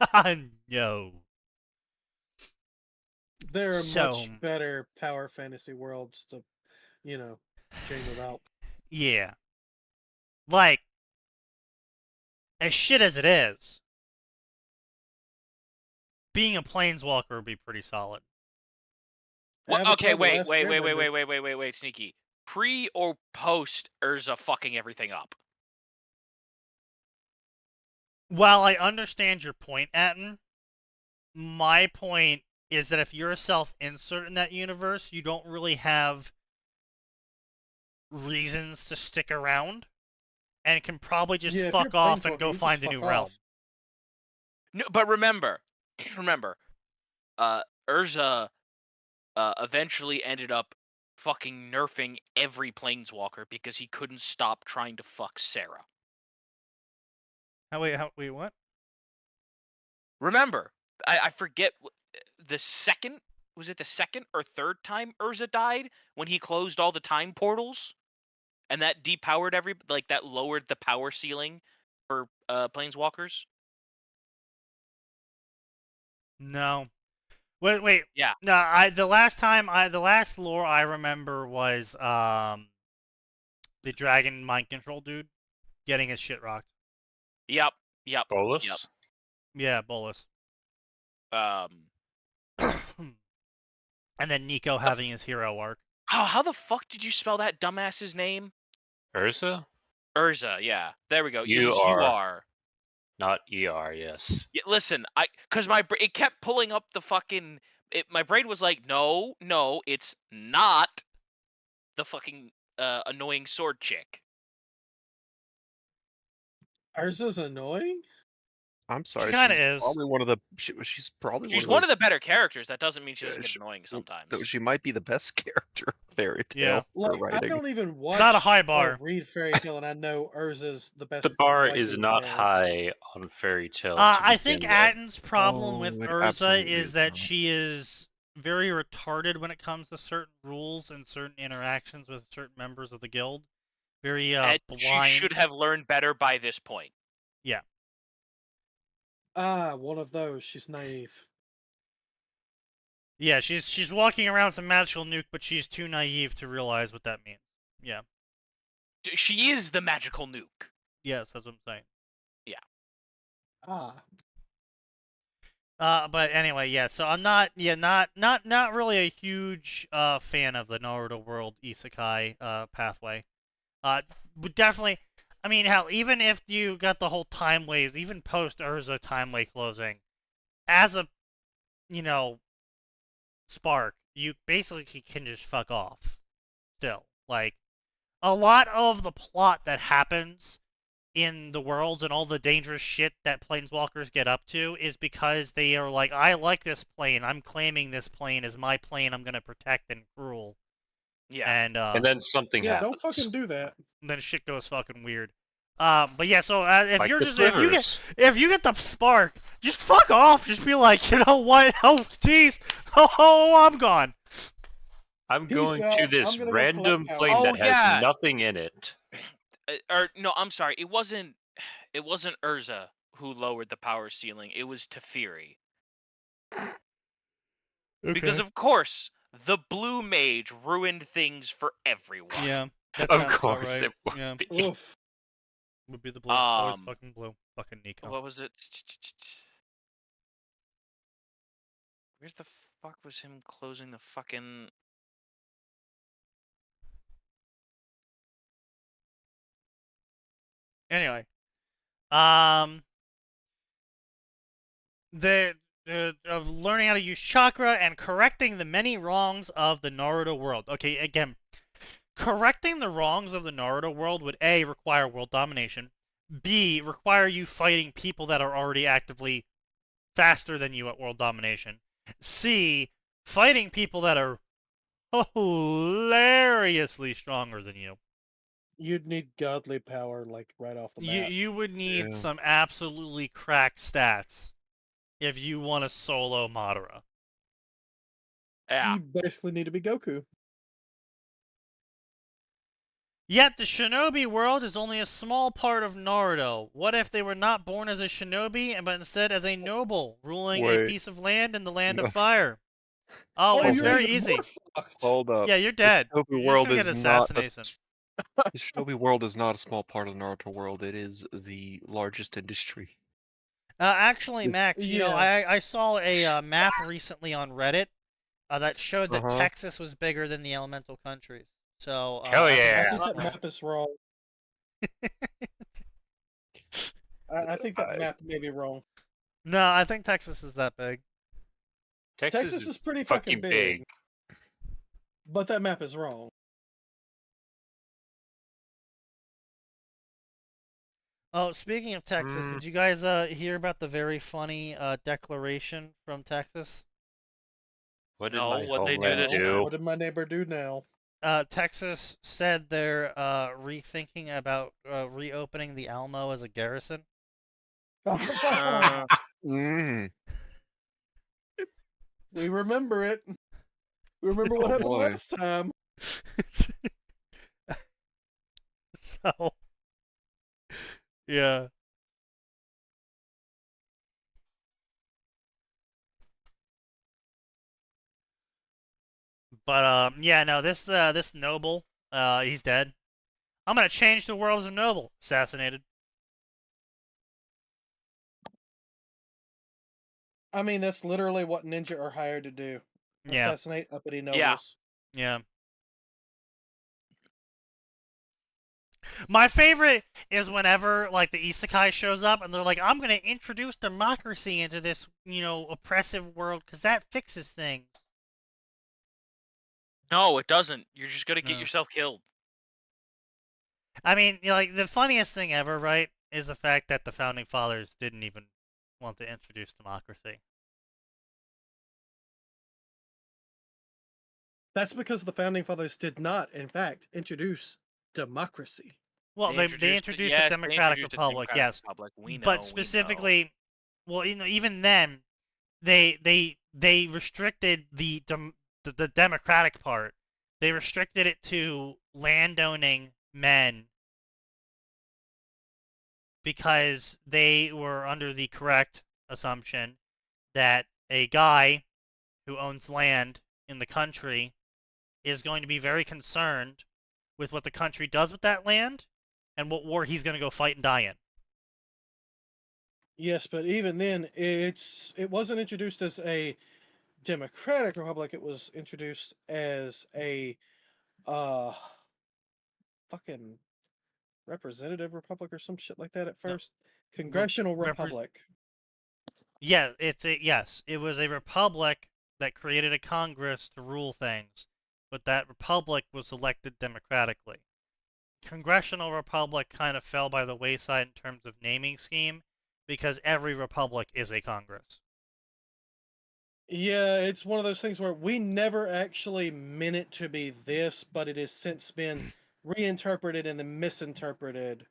No. There are So- much better power fantasy worlds to, dream about. Yeah. Like, as shit as it is, being a planeswalker would be pretty solid. Well, Avatar: okay, The wait, Last wait, wait, wait, Airbender. wait, wait, wait, wait, wait, Sneaky. Pre or post Urza fucking everything up? While I understand your point, Atin, my point is that if you're a self-insert in that universe, you don't really have reasons to stick around, and can probably just Yeah, if fuck you're off and Planeswalker, go you just find a fuck new realm. off. No, but remember, Urza eventually ended up fucking nerfing every planeswalker because he couldn't stop trying to fuck Sarah. Wait, what? Remember, I forget the second, was it the second or third time Urza died when he closed all the time portals, and that depowered that lowered the power ceiling for planeswalkers. No. Wait. Yeah. No, the last lore I remember was the dragon mind control dude getting his shit rocked. Yep. Bolus? Yep. Yeah, Bolus. Um. And then Nico having his hero arc. How the fuck did you spell that dumbass's name? Urza? Urza. Yeah. There we go. It was U-R. Not ER, yes. Yeah, listen, because it kept pulling up the fucking. My brain was like, no, it's not the fucking annoying sword chick. Urza's annoying? I'm sorry. kinda she's is. Probably one of the. She's probably She's one one of the better characters. That doesn't mean she doesn't get she- annoying well, sometimes. She might be the best character of Fairy Tail Yeah. for Like, I writing. don't even watch Not a high or bar. read Fairy Tail, and I know Urza's the best. The bar waifu is not there. high on Fairy Tail. I think Atin's problem Oh, with it Urza absolutely is is that not. she is very retarded when it comes to certain rules and certain interactions with certain members of the guild. Very And blind. she should have learned better by this point. Yeah. One of those. She's naive. Yeah, she's walking around with a magical nuke, but she's too naive to realize what that means. Yeah. She is the magical nuke. Yes, that's what I'm saying. But anyway, yeah. So I'm not really a huge fan of the Naruto World Isekai pathway. But definitely, I mean, hell, even if you got the whole time waves, even post Urza timeway closing, as a spark, you basically can just fuck off. Still, like, a lot of the plot that happens in the worlds and all the dangerous shit that planeswalkers get up to is because they are like, I like this plane, I'm claiming this plane as my plane, I'm gonna protect and rule. Yeah. And then something Yeah, happens. don't fucking do that. and then shit goes fucking weird. But yeah, so if Like you're the just slivers. if you get the spark, just fuck off. Just be like, you know what? Oh, jeez. Oh, I'm gone. I'm Peace going out. to I'm this gonna go random collect plane power. that Oh, has yeah. nothing in it. Or no, I'm sorry. It wasn't Urza who lowered the power ceiling. It was Teferi. Because of course, the blue mage ruined things for everyone. Yeah. That Of sounds about course right. it would Yeah. be. Oof. Would be the blue. Always Um, fucking blue. Fucking Nico. What was it? Where the fuck was him closing the fucking? Anyway, the of learning how to use chakra and correcting the many wrongs of the Naruto world. Okay, again, correcting the wrongs of the Naruto world would A, require world domination, B, require you fighting people that are already actively faster than you at world domination, C, fighting people that are hilariously stronger than you. You'd need godly power, like, right off the bat. You would need Yeah. some absolutely cracked stats if you want to solo Madara. Yeah. You basically need to be Goku. Yet the shinobi world is only a small part of Naruto. What if they were not born as a shinobi, but instead as a noble, ruling a Wait. piece of land in the land No. of fire? Oh, it's you're very even easy. more fucked. Hold up. Yeah, you're dead. The Shinobi You're just world gonna is get not assassinated. the Shinobi world is not a small part of the Naruto world. It is the largest industry. Actually, Max, you know, Yeah. I saw a map recently on Reddit that showed that Uh-huh. Texas was bigger than the elemental countries. So, Hell I think yeah. I that's think that wrong. map is wrong. I think that map may be wrong. No, I think Texas is that big. Texas is pretty fucking fucking big, but that map is wrong. Oh, speaking of Texas, did you guys hear about the very funny declaration from Texas? What did No, my what'd they do homeland this do? time? What did my neighbor do now? Texas said they're rethinking about reopening the Alamo as a garrison. Mm. We remember it. We remember what Oh, happened boy. last time. So, yeah. But yeah, no, this noble, he's dead. I'm gonna change the world as a noble. Assassinated. I mean, that's literally what ninja are hired to do. Yeah, Assassinate uppity nobles. Yeah. yeah. My favorite is whenever like the isekai shows up and they're like, "I'm gonna introduce democracy into this, oppressive world because that fixes things." No, it doesn't. You're just gonna get No. yourself killed. I mean, like the funniest thing ever, right, is the fact that the founding fathers didn't even want to introduce democracy. That's because the founding fathers did not, in fact, introduce democracy. Well, they introduced yes, a they democratic introduced a republic, democratic yes, republic. We know. but specifically, well, even then, they restricted the democratic part. They restricted it to landowning men because they were under the correct assumption that a guy who owns land in the country is going to be very concerned with what the country does with that land and what war he's going to go fight and die in. Yes, but even then, it wasn't introduced as a democratic republic. It was introduced as a fucking representative republic or some shit like that at first. Congressional republic. Yeah, yes, it was a republic that created a Congress to rule things, but that republic was elected democratically. Congressional republic kind of fell by the wayside in terms of naming scheme because every republic is a Congress. Yeah, it's one of those things where we never actually meant it to be this, but it has since been reinterpreted and then misinterpreted.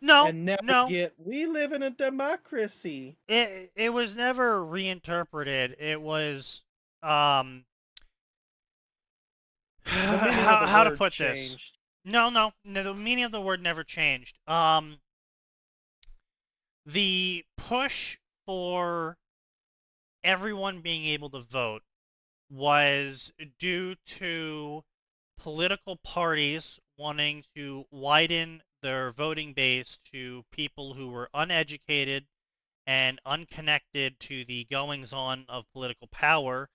No, And now we live in a democracy. It was never reinterpreted. It was how to put changed. this? No, the meaning of the word never changed. The push for everyone being able to vote was due to political parties wanting to widen their voting base to people who were uneducated and unconnected to the goings-on of political power,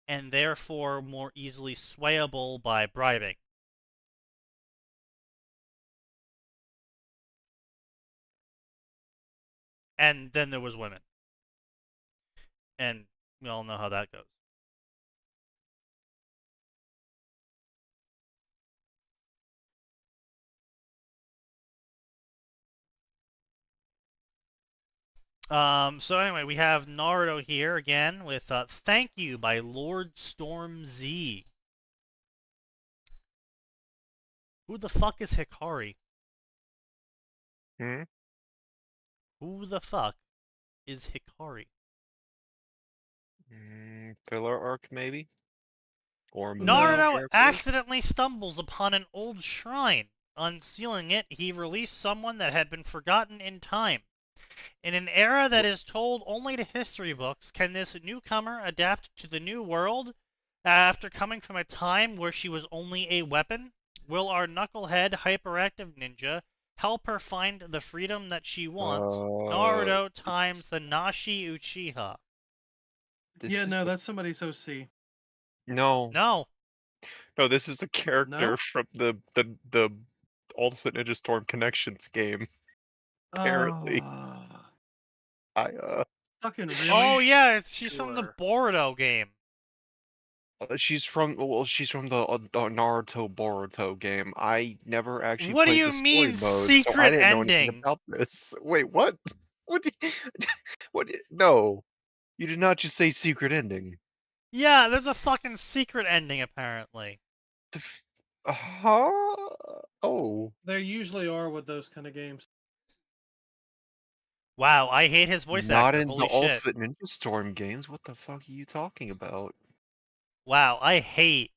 and therefore more easily swayable by bribing. And then there was women. And we all know how that goes. So anyway, we have Naruto here again with Thank You by Lord Storm Z. Who the fuck is Hikari? Hmm? Who the fuck is Hikari? Filler arc, maybe? Or a movie No. Naruto character? accidentally stumbles upon an old shrine. Unsealing it, he released someone that had been forgotten in time. In an era that is told only to history books, can this newcomer adapt to the new world after coming from a time where she was only a weapon? Will our knucklehead hyperactive ninja help her find the freedom that she wants? Naruto times the Nashi Uchiha. Yeah, no, the- that's somebody's OC. No, No. this is the character No? from the Ultimate Ninja Storm Connections game. Apparently. I Fucking really? Oh yeah, she's from the Sure. Boruto game. she's from the Naruto Boruto game. I never actually What do played you the story mean, mode, so I secret didn't know anything ending? about this. Wait, what? What? No, you did not just say secret ending. Yeah, there's a fucking secret ending apparently. Huh? Oh. There usually are with those kind of games. Wow, I hate his voice Not actor. in the Holy shit. Ultimate Ninja Storm games. What the fuck are you talking about? Wow, I hate.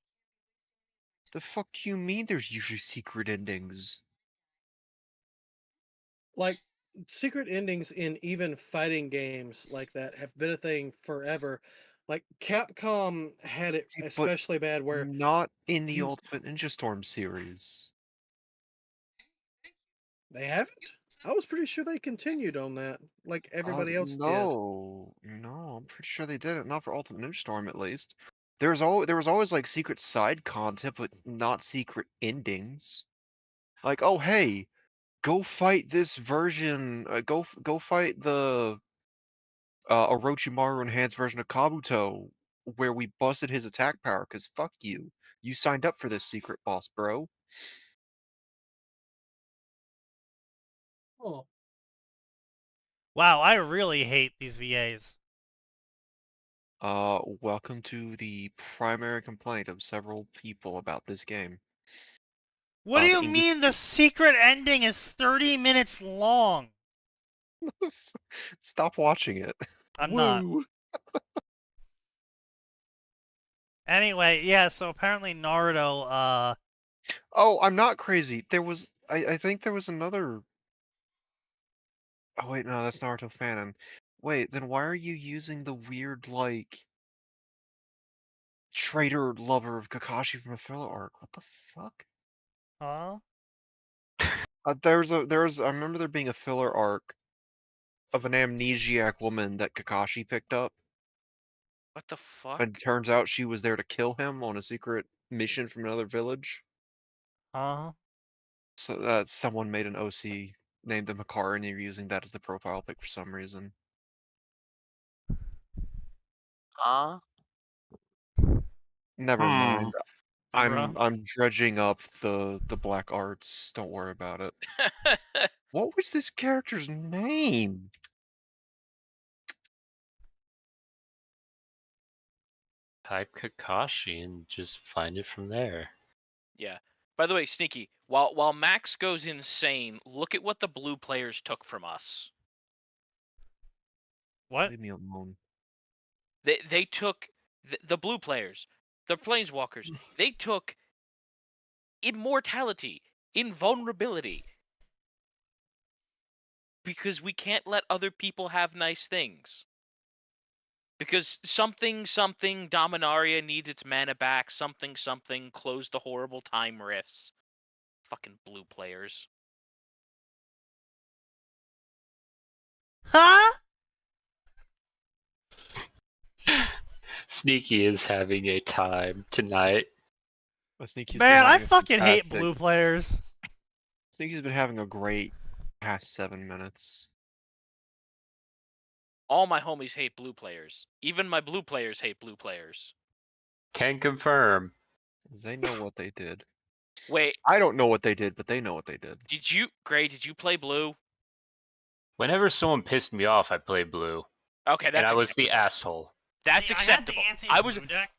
The fuck do you mean there's usually secret endings? Like, secret endings in even fighting games like that have been a thing forever. Like, Capcom had it Okay, but especially bad where not in the you. Ultimate Ninja Storm series. They haven't? I was pretty sure they continued on that, like everybody else did. No, I'm pretty sure they didn't. Not for Ultimate Ninja Storm, at least. There was always like secret side content, but not secret endings. Like, oh hey, go fight this version. Go fight the Orochimaru enhanced version of Kabuto, where we busted his attack power. Cause fuck you, you signed up for this secret boss, bro. Oh, Wow, I really hate these VAs. Welcome to the primary complaint of several people about this game. What do The you English mean the secret ending is 30 minutes long? Stop watching it. I'm not. woo! Anyway, yeah, so apparently Naruto, Oh, I'm not crazy. I think there was another. Oh wait, no, that's Naruto Fanon. Wait, then why are you using the weird like traitor lover of Kakashi from a filler arc? What the fuck? huh? I remember there being a filler arc of an amnesiac woman that Kakashi picked up, What the fuck? and it turns out she was there to kill him on a secret mission from another village. Huh? So that someone made an OC named him Hikari, and you're using that as the profile pic for some reason. Huh? Never mind. Bruh. I'm dredging up the black arts. Don't worry about it. What was this character's name? Type Kakashi and just find it from there. Yeah. By the way, Sneaky, while Max goes insane, look at what the blue players took from us. What? Leave me alone. They took the blue players, the planeswalkers. They took immortality, invulnerability. Because we can't let other people have nice things. Because something Dominaria needs its mana back. Something close the horrible time rifts. Fucking blue players. Huh? Sneaky is having a time tonight. But Sneaky's been Man, I having a fucking hate fantastic- blue players. Sneaky's been having a great past 7 minutes. All my homies hate blue players. Even my blue players hate blue players. Can confirm. They know what they did. Wait, I don't know what they did, but they know what they did. Gray, did you play blue? Whenever someone pissed me off, I played blue. Okay, And that's I was the acceptable. asshole. That's See, acceptable. I had the I was anti-blue deck.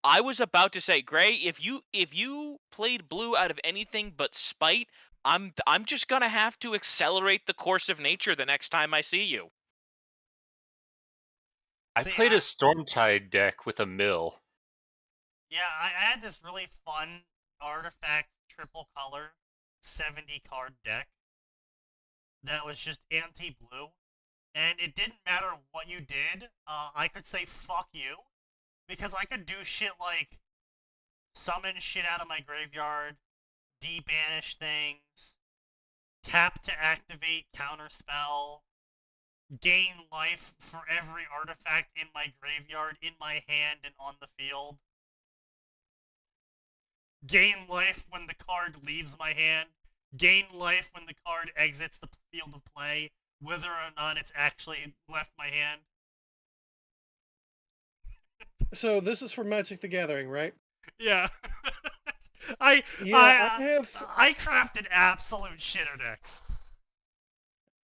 I was about to say, Gray, if you played blue out of anything but spite, I'm just gonna have to accelerate the course of nature the next time I see you. I See, played a Stormtide deck with a mill. Yeah, I had this really fun artifact triple color 70 card deck that was just anti-blue, and it didn't matter what you did. I could say fuck you because I could do shit like summon shit out of my graveyard, debanish things, tap to activate counterspell, gain life for every artifact in my graveyard, in my hand, and on the field. Gain life when the card leaves my hand. Gain life when the card exits the field of play, whether or not it's actually left my hand. So this is for Magic the Gathering, right? Yeah. Yeah, I crafted absolute shitter decks.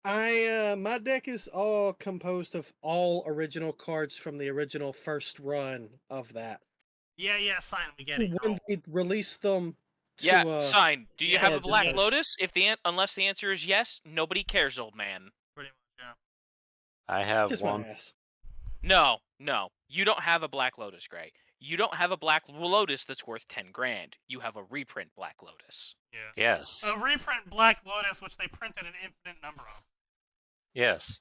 My deck is all composed of all original cards from the original first run of that. Yeah, sign. We get it. When they released them to, Yeah, sign. Do you yeah, have a just Black finish. Lotus? Unless the answer is yes, nobody cares, old man. Pretty much, yeah. I have kiss one. my ass. No, you don't have a Black Lotus, Gray. You don't have a Black Lotus that's worth 10 grand. You have a reprint Black Lotus. Yeah. Yes. A reprint Black Lotus, which they printed an infinite number of. Yes.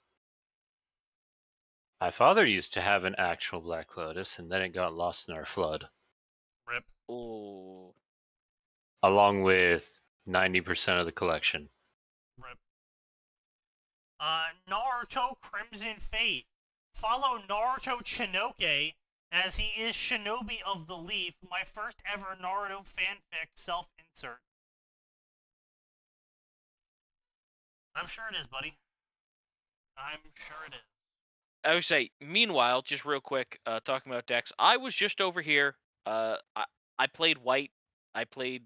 My father used to have an actual Black Lotus, and then it got lost in our flood. Rip. Ooh. Along with 90% of the collection. Rip. Naruto Crimson Fate. Follow Naruto Chinoke as he is Shinobi of the Leaf, my first ever Naruto fanfic self-insert. I'm sure it is, buddy. I'm sure it is. I would say, meanwhile, just real quick, talking about decks, I was just over here. I played white. I played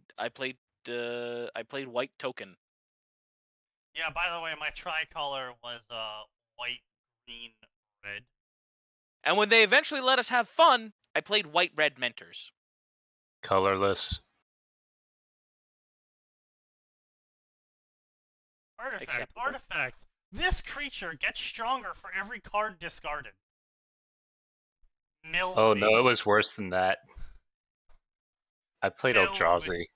white token. Yeah, by the way, my tricolor was white, green, red. And when they eventually let us have fun, I played white red mentors. Colorless. Artifact. This creature gets stronger for every card discarded. Mill. Oh no, it was worse than that. I played No. Eldrazi.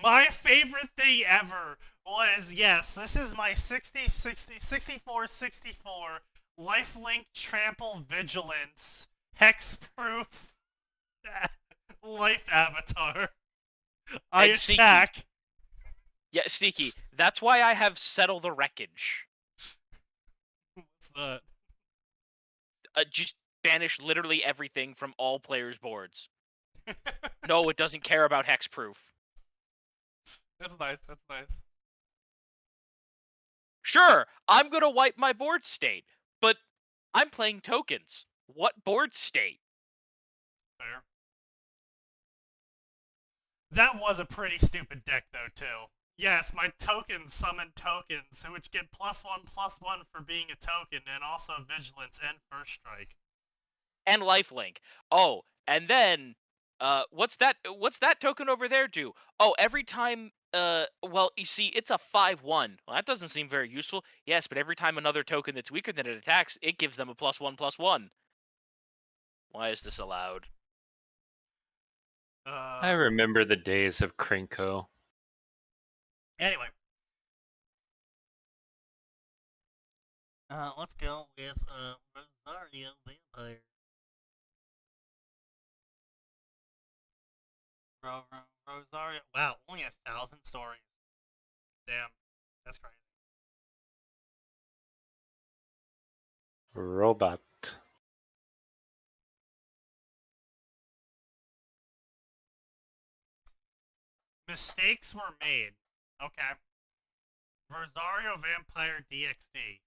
My favorite thing ever was, yes, this is my 64 lifelink trample vigilance hexproof life avatar. I And Sneaky. attack. Yeah, Sneaky. That's why I have Settle the Wreckage. What's that? Just banish literally everything from all players' boards. No, it doesn't care about hexproof. That's nice. Sure, I'm gonna wipe my board state, but I'm playing tokens. What board state? Fair. That was a pretty stupid deck, though, too. Yes, my tokens summon tokens, which get +1/+1 for being a token, and also vigilance and first strike. And lifelink. Oh, and then, what's that token over there do? Oh, every time, well, you see, it's a 5/1. Well, that doesn't seem very useful. Yes, but every time another token that's weaker than it attacks, it gives them a +1/+1. Why is this allowed? I remember the days of Krinko. Anyway. Let's go with Rosario Vampire. Rosario. Wow, only 1,000 stories. Damn, that's crazy. Robot. Mistakes were made. Okay. Rosario Vampire DXD.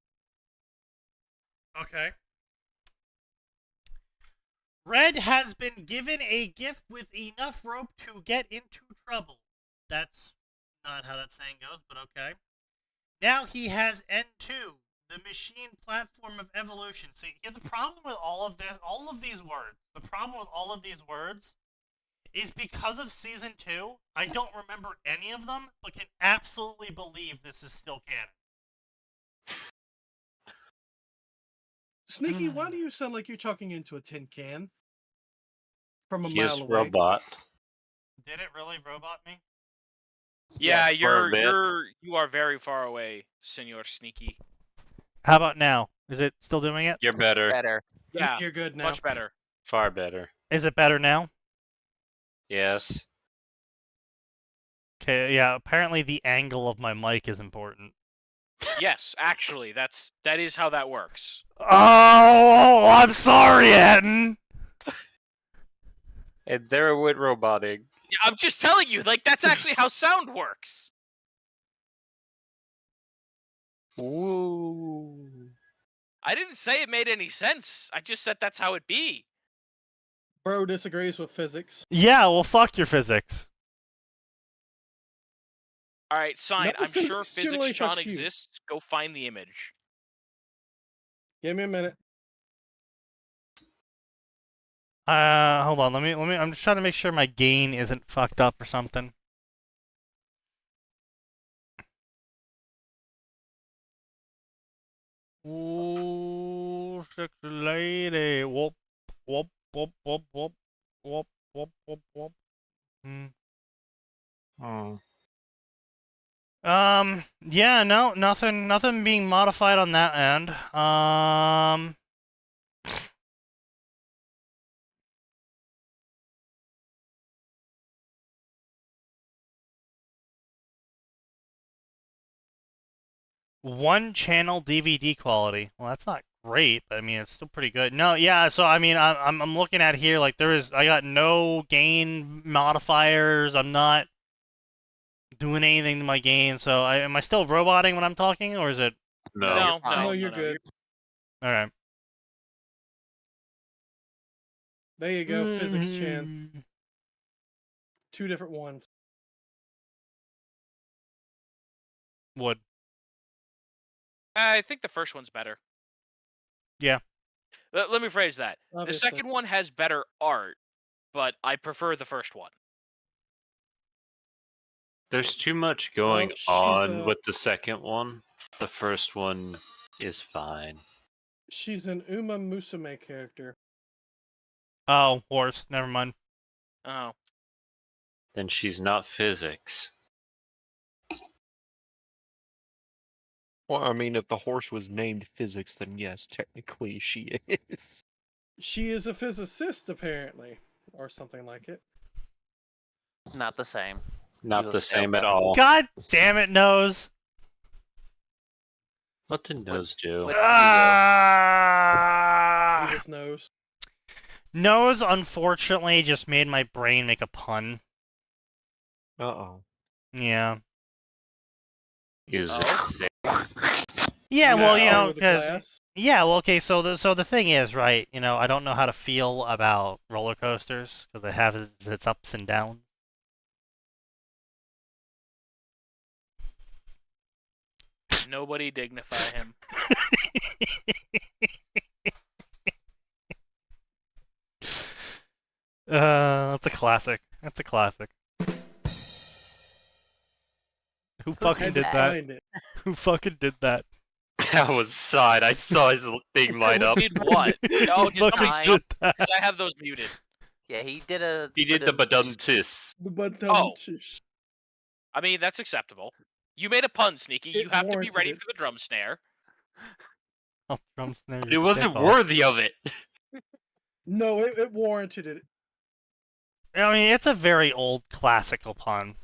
Okay. Red has been given a gift with enough rope to get into trouble. That's not how that saying goes, but okay. Now he has N2, the machine platform of evolution. So you the problem with all of this, all of these words, the problem with all of these words is because of Season 2, I don't remember any of them, but can absolutely believe this is still canon. Sneaky, why do you sound like you're talking into a tin can? From a He mile is away. robot. Did it really robot me? Yeah, for a bit. you are very far away, Senor Sneaky. How about now? Is it still doing it? You're better. Better. Yeah, You're good now. much better. Far better. Is it better now? Yes. Okay, yeah, apparently the angle of my mic is important. Yes, actually, that is how that works. Oh, I'm sorry, Atin. And there it went robotic. Yeah, I'm just telling you, like that's actually how sound works. Ooh. I didn't say it made any sense. I just said that's how it be. Bro disagrees with physics. Yeah, well, fuck your physics. All right, sign. No, I'm sure physics generally Physics Sean fucks you. exists. Go find the image. Give me a minute. Hold on. Let me. I'm just trying to make sure my gain isn't fucked up or something. Ooh, sexy lady. Whoop, whoop, whoop, whoop, whoop, whoop, whoop, whoop, whoop. Oh. Yeah, no, nothing being modified on that end. One channel DVD quality. Well, that's not great, but I mean it's still pretty good. No, yeah. So I mean, I'm looking at here like I got no gain modifiers. I'm not doing anything to my gain. So am I still roboting when I'm talking, or is it? No. No, you're good. All right. There you go, Physics Chan. Two different ones. Wood. I think the first one's better. Yeah. Let me phrase that. Obviously. The second one has better art, but I prefer the first one. There's too much going she's, on with the second one. The first one is fine. She's an Uma Musume character. Oh, horse. Never mind. Oh. Then she's not physics. Well, I mean, if the horse was named Physics, then yes, technically she is. She is a physicist, apparently. Or something like it. Not the same. Not You the have same failed at that. all. God damn it, Nose. What did Nose do? What- He just knows. Nose, unfortunately, just made my brain make a pun. Uh-oh. Yeah. Is Yeah, well, you know, Over the because glass. yeah, well, okay. So the thing is, right? You know, I don't know how to feel about roller coasters because they have its ups and downs. Nobody dignify him. That's a classic. That's a classic. Who fucking Had did to that? find it. Who fucking did that? That was side. I saw his thing light up. Did what? Oh, Who just fucking somebody did stop, that? 'cause I have those muted. Yeah, he did a. He did the badum-tis. The button. Oh. I mean, that's acceptable. You made a pun, Sneaky. It You have to be warranted ready it. for the drum snare. I'll drum snare your It wasn't dick off. worthy of it. No, it warranted it. I mean, it's a very old classical pun.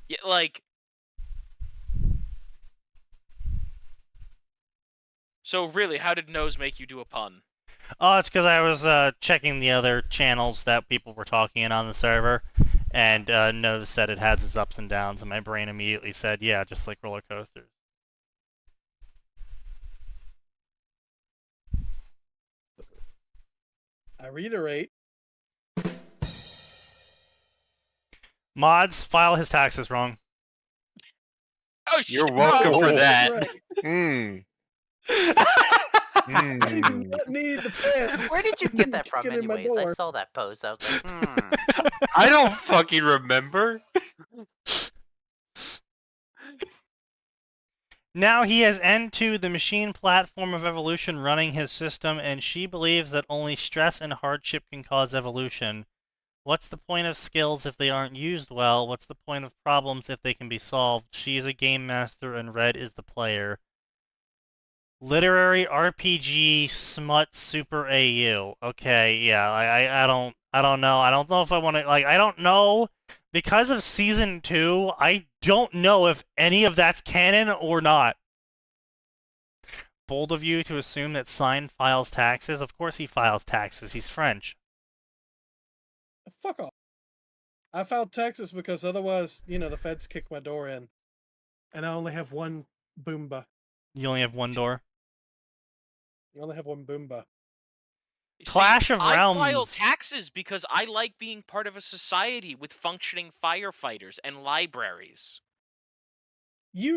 Yeah, like. So really, how did Nose make you do a pun? Oh, it's because I was checking the other channels that people were talking in on the server, and Nose said it has its ups and downs, and my brain immediately said, yeah, just like roller coasters. I reiterate. Mods, file his taxes wrong. Oh shit! You're welcome for no! that. Right. Mm. I do Mm. not need the feds. Where did you get that from, kicking in my anyways? I door. saw that post. I was like, I don't fucking remember. Now he has N2, the machine platform of evolution, running his system, and she believes that only stress and hardship can cause evolution. What's the point of skills if they aren't used well? What's the point of problems if they can be solved? She is a game master and Red is the player. Literary RPG smut super AU. Okay, yeah, I don't know. I don't know if I want to, like, I don't know. Because of Season 2, I don't know if any of that's canon or not. Bold of you to assume that Sign files taxes. Of course he files taxes. He's French. Fuck off. I filed taxes because otherwise, the feds kick my door in. And I only have one Boomba. You only have one door. You only have one Boomba. Clash of I file Realms. taxes because I like being part of a society with functioning firefighters and libraries. No.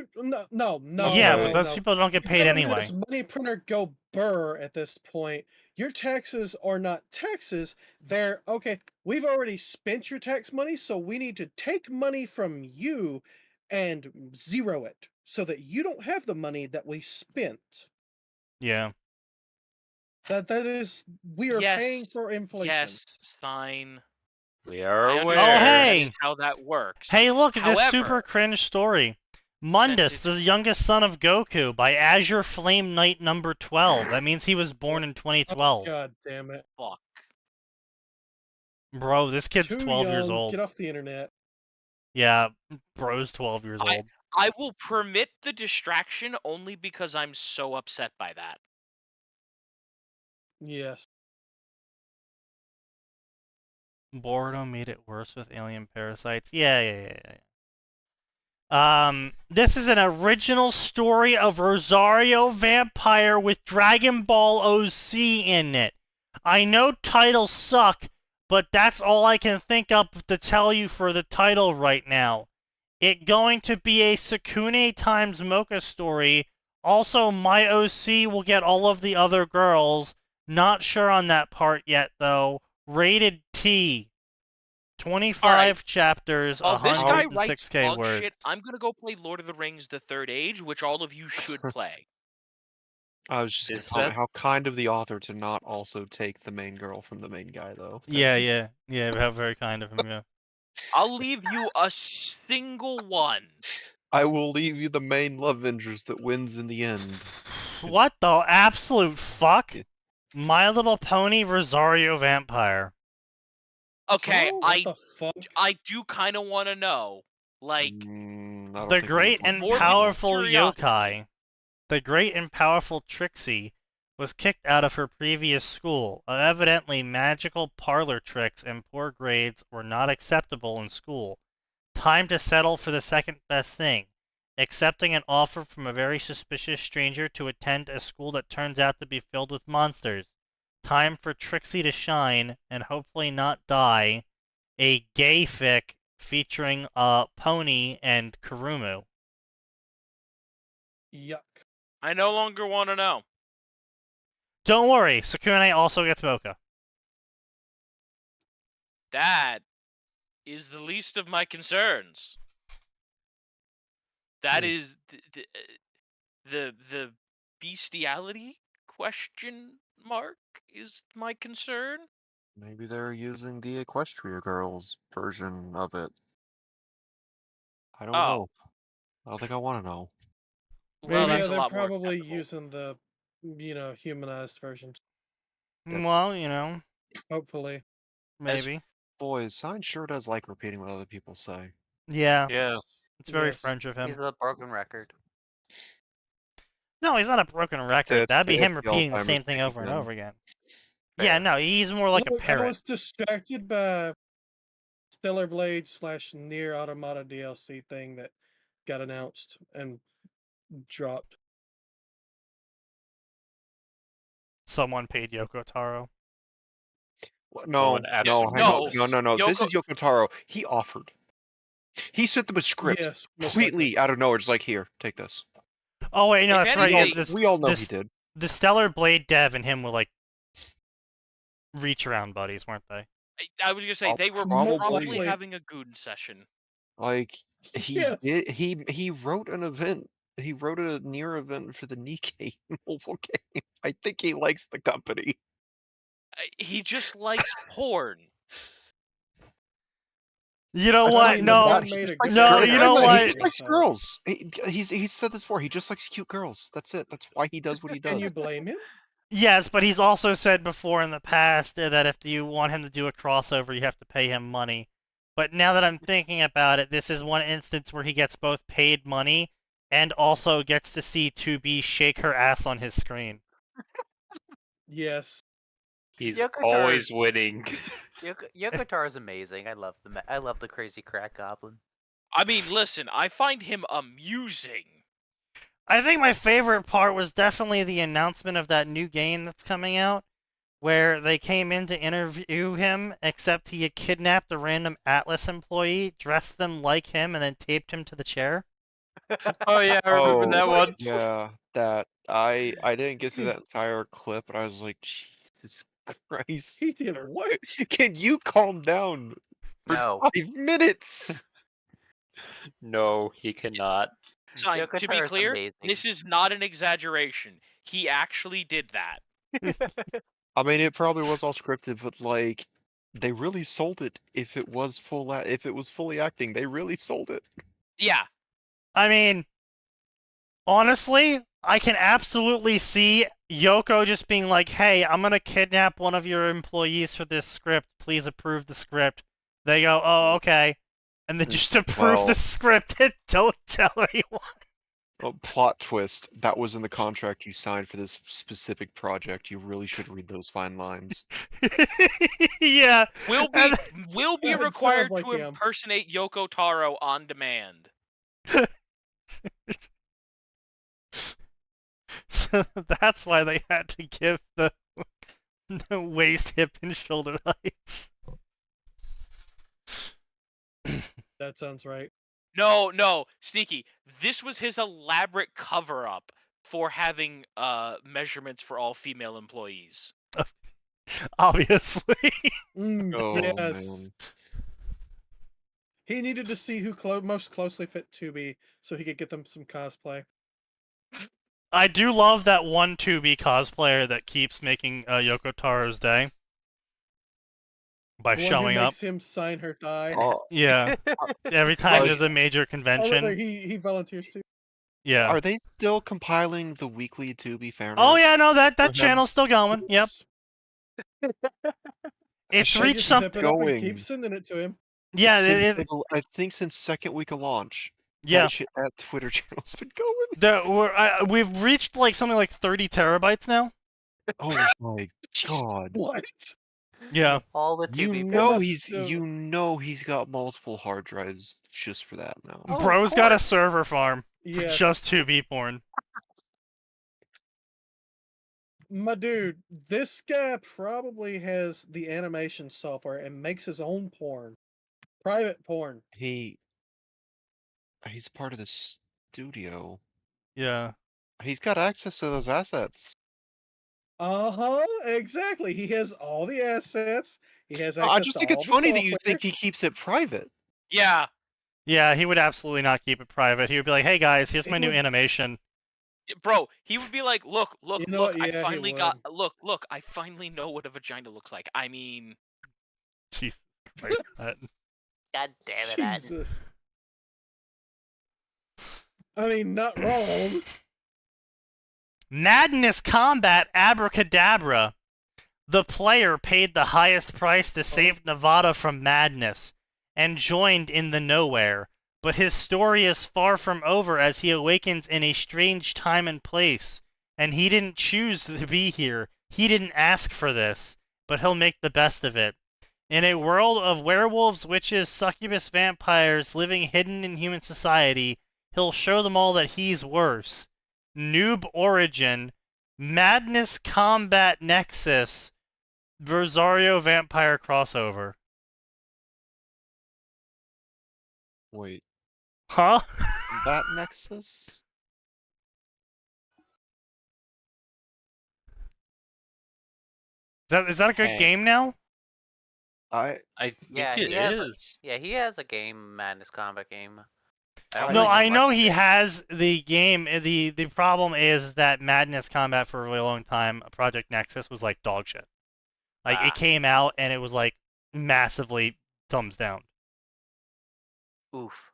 Yeah, but those no. people don't get You paid gotta let anyway. this money printer go burr at this point. Your taxes are not taxes. They're okay. We've already spent your tax money, so we need to take money from you and zero it so that you don't have the money that we spent. Yeah. That is, we are paying Yes, for inflation. Yes, fine. We are I aware. understand Oh, that hey! is how that works. Hey, look at this However, super cringe story. Mundus, it's- the youngest son of Goku, by Azure Flame Knight number 12. That means he was born in Oh, 2012. God damn it. Fuck. Bro, this kid's Too 12 years young. old. Get off the internet. Yeah, bro's 12 years old. I will permit the distraction only because I'm so upset by that. Yes. Boredom made it worse with alien parasites. Yeah. This is an original story of Rosario Vampire with Dragon Ball OC in it. I know titles suck, but that's all I can think of to tell you for the title right now. It going to be a Sukune times Mocha story. Also, my OC will get all of the other girls. Not sure on that part yet, though. Rated T. 25 chapters, While this guy writes 106k bug words. shit, I'm gonna go play Lord of the Rings: The Third Age, which all of you should play. I was just Is gonna comment that- how kind of the author to not also take the main girl from the main guy, though. Yeah, very kind of him, yeah. I'll leave you a single one. I will leave you the main love interest that wins in the end. What the absolute fuck? Yeah. My Little Pony Rosario Vampire. Okay, Oh, what the fuck? I do kind of want to know, like, I don't The think we great want and more powerful curiosity. yokai. The great and powerful Trixie was kicked out of her previous school. Evidently, magical parlor tricks and poor grades were not acceptable in school. Time to settle for the second best thing. Accepting an offer from a very suspicious stranger to attend a school that turns out to be filled with monsters. Time for Trixie to shine and hopefully not die. A gay fic featuring Pony and Kurumu. Yuck. I no longer want to know. Don't worry, Sukune also gets Mocha. That is the least of my concerns. That is the bestiality question mark is my concern. Maybe they're using the Equestria Girls version of it. I don't know. I don't think I want to know. Well, Maybe that's a they're lot more probably acceptable. using the humanized versions. That's- Well, you know, Hopefully. maybe. Boys, Sign sure does like repeating what other people say. Yeah, Yes. it's very Yes. French of He's him. a broken record. No, he's not a broken record. It's That'd be the him repeating the Alzheimer's same thing kicking over and in. over again. Fair. Yeah, no, he's more like a Look, I parrot. was distracted by Stellar Blade / Near Automata DLC thing that got announced and dropped. Someone paid Yoko Taro. No, Someone no, absolutely hang on. no, No. This Yoko- is Yoko Taro. He offered. He sent them a script Yes, most likely. completely out of nowhere. Just like, here, take this. Oh wait, no, If that's right. anything- Yeah, this, We all know this, he did. the Stellar Blade dev and him were like reach around buddies, weren't they? I was gonna say Oh, they were most probably likely. having a goon session. Like he Yes. did, he wrote an event. He wrote a near event for the Nikkei mobile game. I think he likes the company. He just likes porn. You know I what? mean, No, the man He made just a likes No, girls. you know He what? just likes So, girls. He's said this before. He just likes cute girls. That's it. That's why he does what he Can does. you blame him? yes, but he's also said before in the past that if you want him to do a crossover, you have to pay him money. But now that I'm thinking about it, this is one instance where he gets both paid money and also gets to see 2B shake her ass on his screen. Yes. He's Yoko Taro- always winning. Yoko Taro is amazing. I love the crazy crack goblin. I mean, listen, I find him amusing. I think my favorite part was definitely the announcement of that new game that's coming out, where they came in to interview him, except he had kidnapped a random Atlas employee, dressed them like him, and then taped him to the chair. Oh yeah, I remember that what? one. Yeah, that I didn't get to that entire clip, but I was like, Jesus Christ. He did what? Can you calm down for No. 5 minutes? No, he cannot. Sign, Yoko to be Taro's clear, amazing. this is not an exaggeration. He actually did that. I mean, it probably was all scripted, but like, they really sold it. If it was fully acting, they really sold it. Yeah. I mean, honestly, I can absolutely see Yoko just being like, hey, I'm gonna kidnap one of your employees for this script. Please approve the script. They go, oh, okay. And then just approve the Well- script and don't tell anyone. Oh, plot twist. That was in the contract you signed for this specific project. You really should read those fine lines. Yeah. Will be And- will be It sounds required like to him. impersonate Yoko Taro on demand. So that's why they had to give the waist, hip, and shoulder heights. That sounds right. No, Sneaky. This was his elaborate cover up for having measurements for all female employees. Obviously. Oh, Yes. man. He needed to see who most closely fit 2B so he could get them some cosplay. I do love that one 2B cosplayer that keeps making Yoko Taro's day by The one showing who up. makes him sign her thigh. Oh, Yeah, every time Like- there's a major Oh, convention. rather, he volunteers to. Yeah. are they still compiling the weekly 2B fan Oh art? yeah, no, that him? channel's still going. Yep, Yes. it's should They reached just some. zip it up and going. keep sending it to him. Yeah, I think since second week of launch. yeah. That Twitter channel's been going. We've reached like something like 30 terabytes now. Oh my god. What? Yeah. All the You 2B know must he's have- you know he's got multiple hard drives just for that now. Oh, of Bro's got a course. server farm for Yeah. just 2B porn. My dude, this guy probably has the animation software and makes his own porn. Private porn. He's part of the studio. Yeah. He's got access to those assets. Uh-huh, exactly. He has all the assets. He has access I just to think all it's the funny that you software. think he keeps it private. Yeah. Yeah, he would absolutely not keep it private. He would be like, "Hey guys, here's my He new would- animation." Bro, he would be like, look, You know what? I Yeah, he finally got would. look, I finally know what a vagina looks like. I mean, Jesus Christ. That- God damn it, Atin. Jesus. I mean, not wrong. Madness Combat Abracadabra. The player paid the highest price to save Nevada from madness and joined in the nowhere. But his story is far from over as he awakens in a strange time and place. And he didn't choose to be here. He didn't ask for this, but he'll make the best of it. In a world of werewolves, witches, succubus, vampires living hidden in human society, he'll show them all that he's worse. Noob Origin, Madness Combat Nexus, Rosario Vampire crossover. Wait, Huh? that Nexus? Is that a good Hey. game now? I think Yeah, it he has a- is. Yeah, he has a game, Madness Combat game. I don't No, No, really I know much he of it. has the game. The problem is that Madness Combat for a really long time, Project Nexus, was like dog shit. Like Ah. it came out and it was like massively thumbs down. Oof.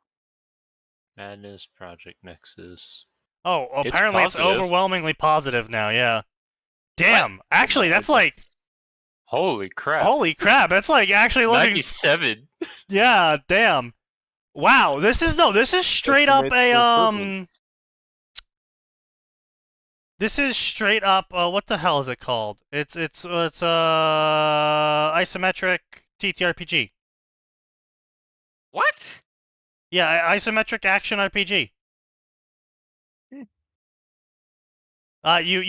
Madness Project Nexus. Oh, It's apparently it's positive. overwhelmingly positive now. Yeah. Damn. Actually, that's like Holy crap. holy crap. That's like actually looking. 97. Yeah. Damn. Wow. This is straight up Estimates a for improvements. This is straight up. What the hell is it called? It's isometric TTRPG. What? Yeah, isometric action RPG. You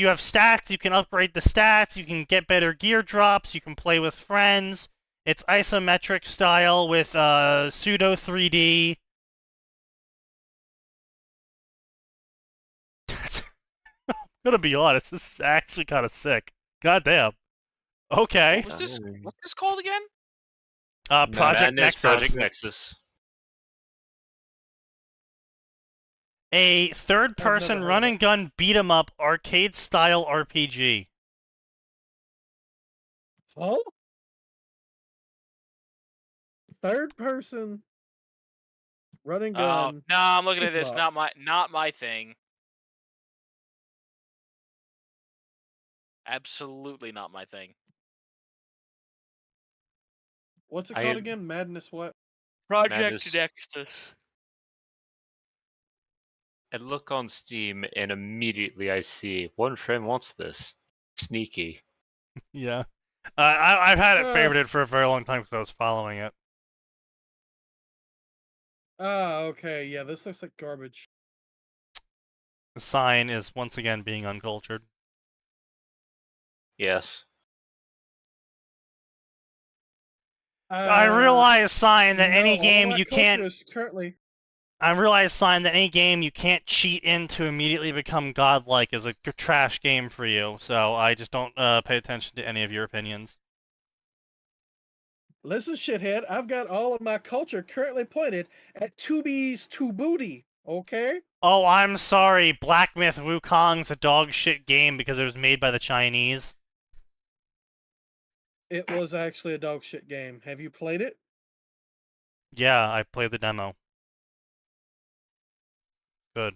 have stats. You can upgrade the stats. You can get better gear drops. You can play with friends. It's isometric style with pseudo 3D. I'm gonna be honest. This is actually kind of sick. Goddamn. Okay. What's this called again? Project Madness Nexus. Project Nexus. A third-person heard of run it. and gun beat 'em up arcade style RPG. Oh? Third person running gun. No, I'm looking at beat 'em this. up. Not my thing. Absolutely not my thing. What's it I- called again? Madness what? Project Madness- Nexus. I look on Steam and immediately I see one friend wants this. Sneaky. Yeah. I've had it Uh. favorited for a very long time because I was following it. Ah, okay. Yeah, this looks like garbage. The sign is once again being uncultured. Yes. I realize, sign, that any no, game all you that culture can't. is currently. I realize, sign, that any game you can't cheat in to immediately become godlike is a trash game for you. So I just don't pay attention to any of your opinions. Listen, shithead, I've got all of my culture currently pointed at Tubi's Booty. Okay? Oh, I'm sorry. Black Myth Wukong's a dog shit game because it was made by the Chinese. It was actually a dog shit game. Have you played it? Yeah, I played the demo. Good.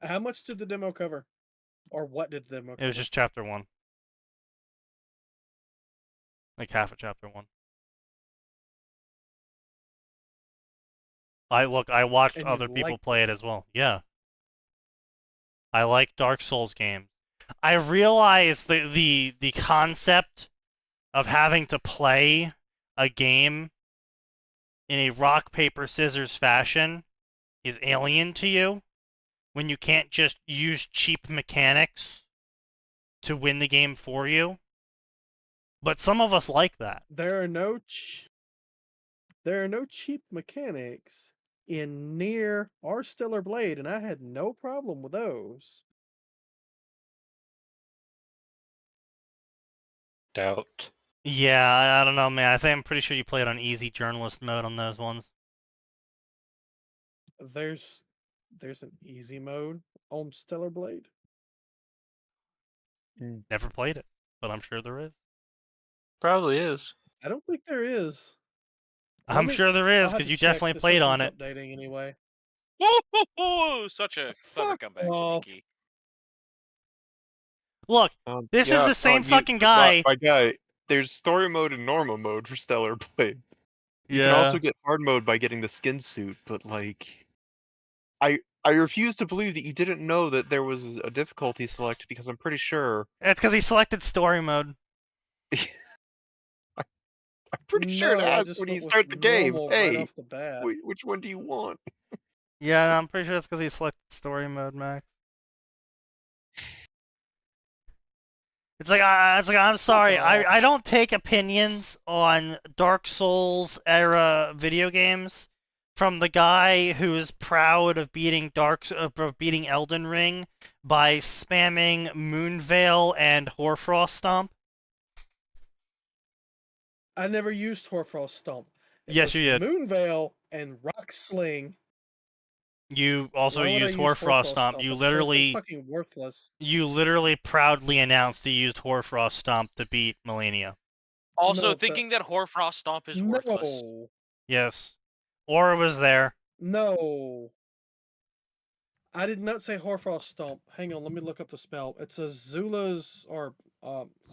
How much did the demo cover? Or what did the demo cover? It was just chapter 1. Like half of chapter 1. I watched And you other people liked play it as well. Yeah. I like Dark Souls games. I realize the concept of having to play a game in a rock, paper, scissors fashion is alien to you when you can't just use cheap mechanics to win the game for you. But some of us like that. There are no cheap mechanics in Nier or Stellar Blade, and I had no problem with those. Doubt. Yeah, I don't know, man. I'm pretty sure you played on easy journalist mode on those ones. There's an easy mode on Stellar Blade. Never played it, but I'm sure there is. Probably is. I don't think there is. I'm sure there is I'll have because to you check. definitely The played on it. system's updating anyway. Such a clever Fuck comeback, off. Sneaky. Look, this is the same fucking guy. My guy, there's story mode and normal mode for Stellar Blade. You can Yeah. also get hard mode by getting the skin suit, but like, I refuse to believe that you didn't know that there was a difficulty select because I'm pretty sure. It's because he selected story mode. I'm pretty sure it No, I asks just when went you with start the game. normal Hey, right off the bat. which one do you want? Yeah, I'm pretty sure it's because he selected story mode, Max. It's like I'm sorry, off. I don't take opinions on Dark Souls era video games from the guy who is proud of beating Elden Ring by spamming Moonveil and Hoarfrost Stomp. I never used Hoarfrost Stomp. It Yes, was you did. Moonveil and Rock Sling. You also Why would I used use Hoarfrost Stomp. It's You literally fucking worthless. proudly announced you used Hoarfrost Stomp to beat Melania. Also, No, thinking that Hoarfrost Stomp is worthless. No, Yes. Aura was there. no. I did not say Hoarfrost Stomp. Hang on, let me look up the spell. It's a Zula's or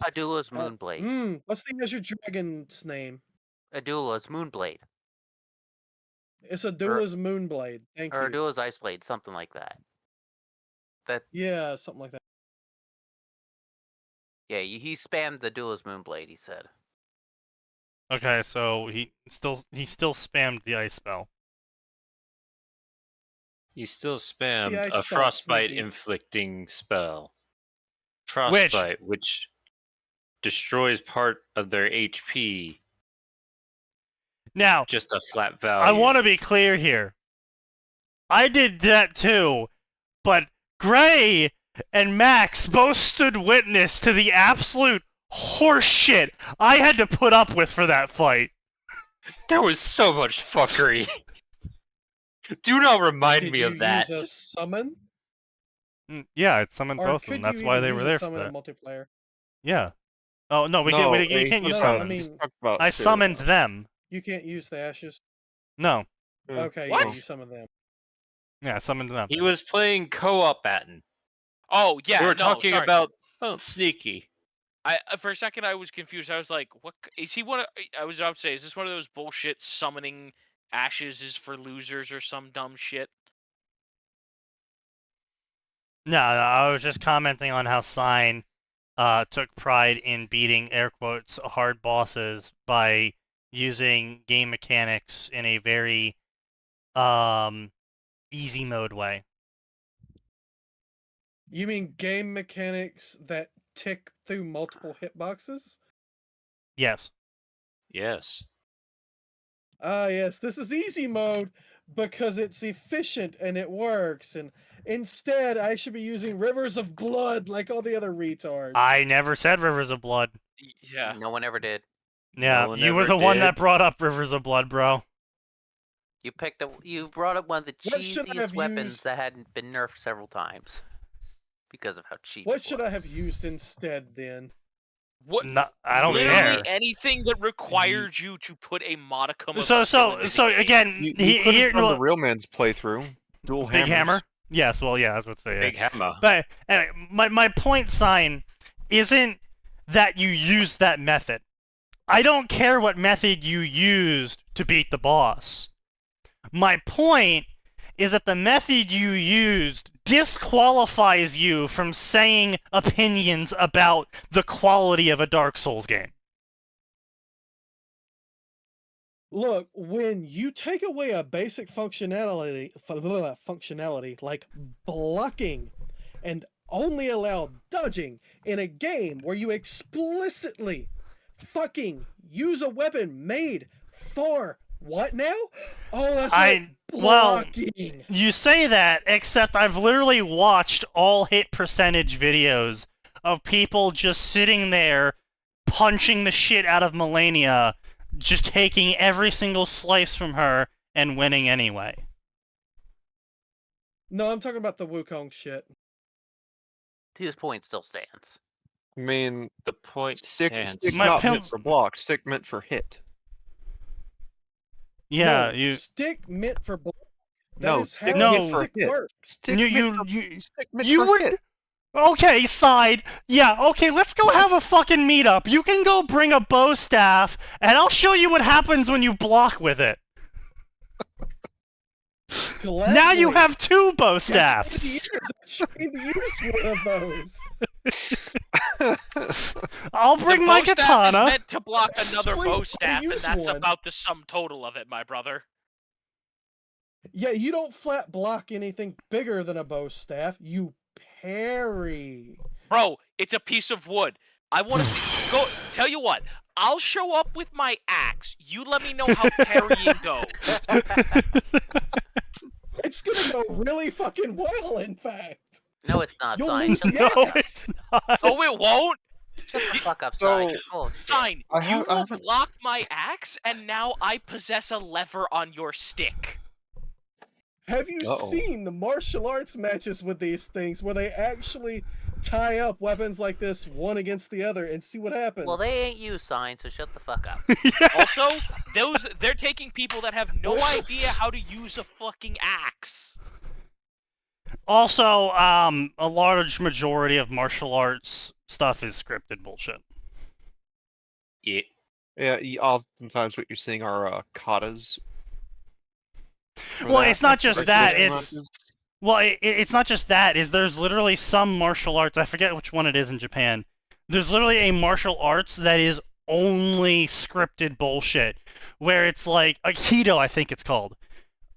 Adula's Moonblade. What's the Azure Dragon's name? Adula's Moonblade. It's a Dula's Moonblade. Thank Or you. Adula's Ice Blade, something like that. Yeah, something like that. Yeah, he spammed the Adula's Moonblade, he said. Okay, so he still spammed the ice spell. You still spammed ice a spell, frostbite Sneaky. inflicting spell. Frostbite, which destroys part of their HP. Now, Just a flat value. I want to be clear here. I did that too, but Gray and Max both stood witness to the absolute horseshit I had to put up with for that fight. There was so much fuckery. Do not remind Did me you of that. use a summon? Yeah, it summoned Or both of could them. That's you why even they use were a there for summon in that. multiplayer? Yeah. Oh no, you can't use no, summons. I mean, I summoned them. You can't use the ashes. No. Okay, What? yeah, you summon them. Yeah, I summoned them. He was playing co-op Atin. Oh yeah, We were no, talking sorry. about Sneaky. For a second I was confused. I was like, "What is he? One? I was about to say, is this one of those bullshit summoning ashes is for losers or some dumb shit?" No, I was just commenting on how Sign took pride in beating air quotes hard bosses by using game mechanics in a very easy mode way. You mean game mechanics that tick through multiple hitboxes? Yes. Yes. Yes, this is easy mode because it's efficient and it works. And instead, I should be using Rivers of Blood like all the other retards. I never said Rivers of Blood. Yeah. No one ever did. Yeah, one you were ever the one did. that brought up Rivers of Blood, bro. You brought up one of the What should I cheesiest have weapons used? that hadn't been nerfed several times. Because of how cheap What it should I was. have used instead then? What? No, I don't Literally care. anything that required you to put a modicum of So skill into the game. again, You could here have done the real man's playthrough. Dual Big hammers. Hammer. Yes, well, yeah, I was about to say. Big hammer. But anyway, my point, Sign, isn't that you used that method. I don't care what method you used to beat the boss. My point is that the method you used disqualifies you from saying opinions about the quality of a Dark Souls game. Look, when you take away a basic functionality like blocking and only allow dodging in a game where you explicitly fucking use a weapon made for what now? Oh, that's right, blocking. You say that, except I've literally watched all hit percentage videos of people just sitting there punching the shit out of Melania, just taking every single slice from her and winning anyway. No, I'm talking about the Wukong shit. His point still stands. I mean, The point stick stands. My not pimp- meant for block, stick meant for hit. Yeah, No, stick meant for block. No, is stick how mid the for stick hit. works. Stick You- mid you- for- you- stick mid you for would- hit. Okay, side. Yeah, okay, let's go have a fucking meetup. You can go bring a bow staff, and I'll show you what happens when you block with it. Now you Gladly. have 2 bow Yes, staffs. I trained to use one of those. I'll bring the my bow staff katana. is meant to block another Sweet, bow I'll staff, and use that's one. about the sum total of it, my brother. Yeah, you don't flat block anything bigger than a bow staff. You parry. Bro, it's a piece of wood. I want to see. Go. Tell you what. I'll show up with my axe. You let me know how parrying goes. It's gonna go really fucking well, in fact. No, it's not, You'll Sign. lose Shut the the No, fuck up. it's not. Oh, it won't. Shut the fuck up, So- Sign. You're full of shit. Sign. I You will haven't- block my axe, and now I possess a lever on your stick. Have you Uh-oh. seen the martial arts matches with these things where they actually tie up weapons like this one against the other and see what happens? Well, they ain't you, Sign, so shut the fuck up. Also, they're taking people that have no idea how to use a fucking axe. Also, a large majority of martial arts stuff is scripted bullshit. Yeah. Yeah, oftentimes what you're seeing are katas. for Well, that, it's not like, just regular that, it's- matches. Well, it's not just that. There's literally some martial arts. I forget which one it is in Japan. There's literally a martial arts that is only scripted bullshit, where it's like Aikido, I think it's called,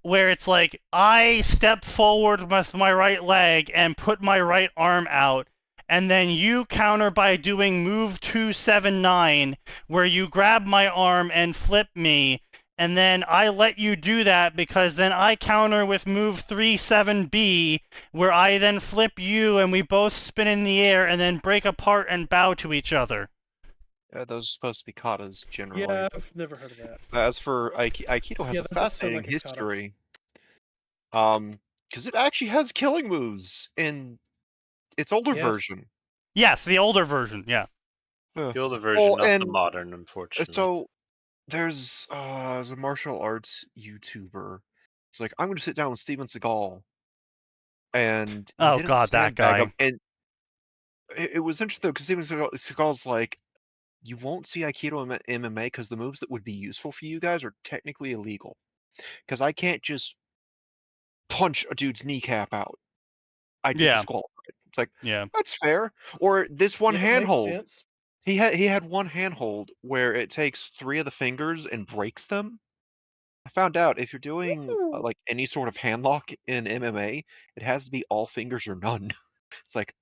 where it's like I step forward with my right leg and put my right arm out, and then you counter by doing move 279, where you grab my arm and flip me. And then I let you do that because then I counter with move 37B, where I then flip you and we both spin in the air and then break apart and bow to each other. Yeah, those are supposed to be katas generally. yeah, I've never heard of that. As for Aikido has Yeah, a that does sound fascinating like a kata. history. Because it actually has killing moves in its older Yes. version. Yes, the older version, yeah. The older version, Well, not the and- modern, unfortunately. So there's a martial arts YouTuber. It's like, I'm going to sit down with Steven Seagal, and he Oh, didn't God, that sandbag guy. him. And it was interesting though, because Steven Seagal's like, you won't see Aikido and MMA because the moves that would be useful for you guys are technically illegal. Because I can't just punch a dude's kneecap out. I'd get Yeah. disqualified. It's like, Yeah. that's fair. Or this one Yeah, it makes handhold. sense. He had one handhold where it takes 3 of the fingers and breaks them. I found out if you're doing Ooh. like any sort of hand lock in MMA, it has to be all fingers or none. It's like,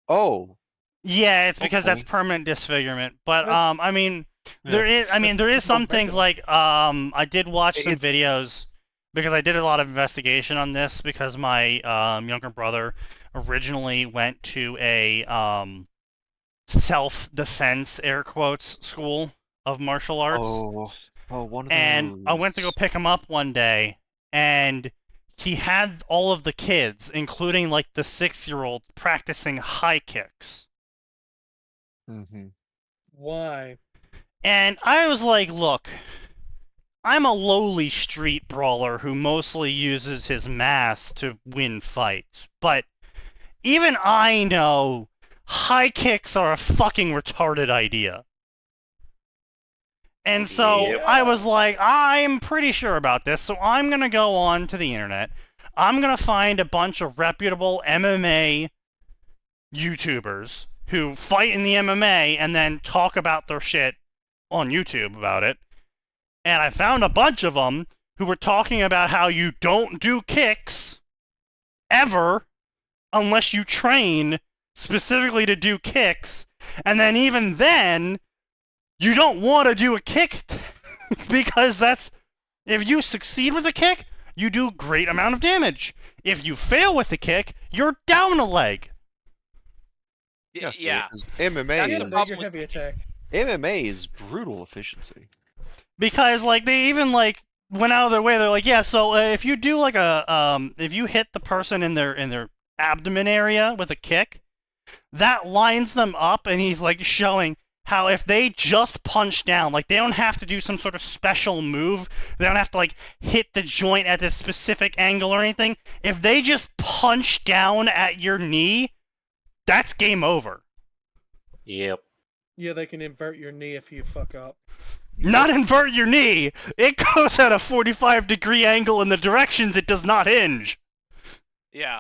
oh, Yeah, it's because that's Okay. permanent disfigurement. But That's- I mean, Yeah. there is That's some breaking things them. like I did watch some It's- videos because I did a lot of investigation on this because my younger brother originally went to a self-defense air quotes school of martial arts. one of And I went to go those. pick him up one day, and he had all of the kids, including like the 6-year-old, practicing high kicks. Mhm. Why? And I was like, look, I'm a lowly street brawler who mostly uses his mask to win fights, but even I know high kicks are a fucking retarded idea. And so Yep. I was like, I'm pretty sure about this, so I'm gonna go on to the internet. I'm gonna find a bunch of reputable MMA YouTubers who fight in the MMA and then talk about their shit on YouTube about it. And I found a bunch of them who were talking about how you don't do kicks ever unless you train specifically to do kicks. And then even then, you don't want to do a kick because that's, if you succeed with a kick, you do a great amount of damage. If you fail with the kick, you're down a leg. Yeah. because MMA That's Yeah, the is, there's your problem with- heavy attack. MMA is brutal efficiency. Because like they even like went out of their way. They're like, yeah, so if you do like a if you hit the person in their abdomen area with a kick, that lines them up, and he's like showing how if they just punch down, like they don't have to do some sort of special move, they don't have to like hit the joint at a specific angle or anything. If they just punch down at your knee, that's game over. Yep. Yeah, they can invert your knee if you fuck up. Not invert your knee. It goes at a 45-degree angle in the directions it does not hinge. Yeah.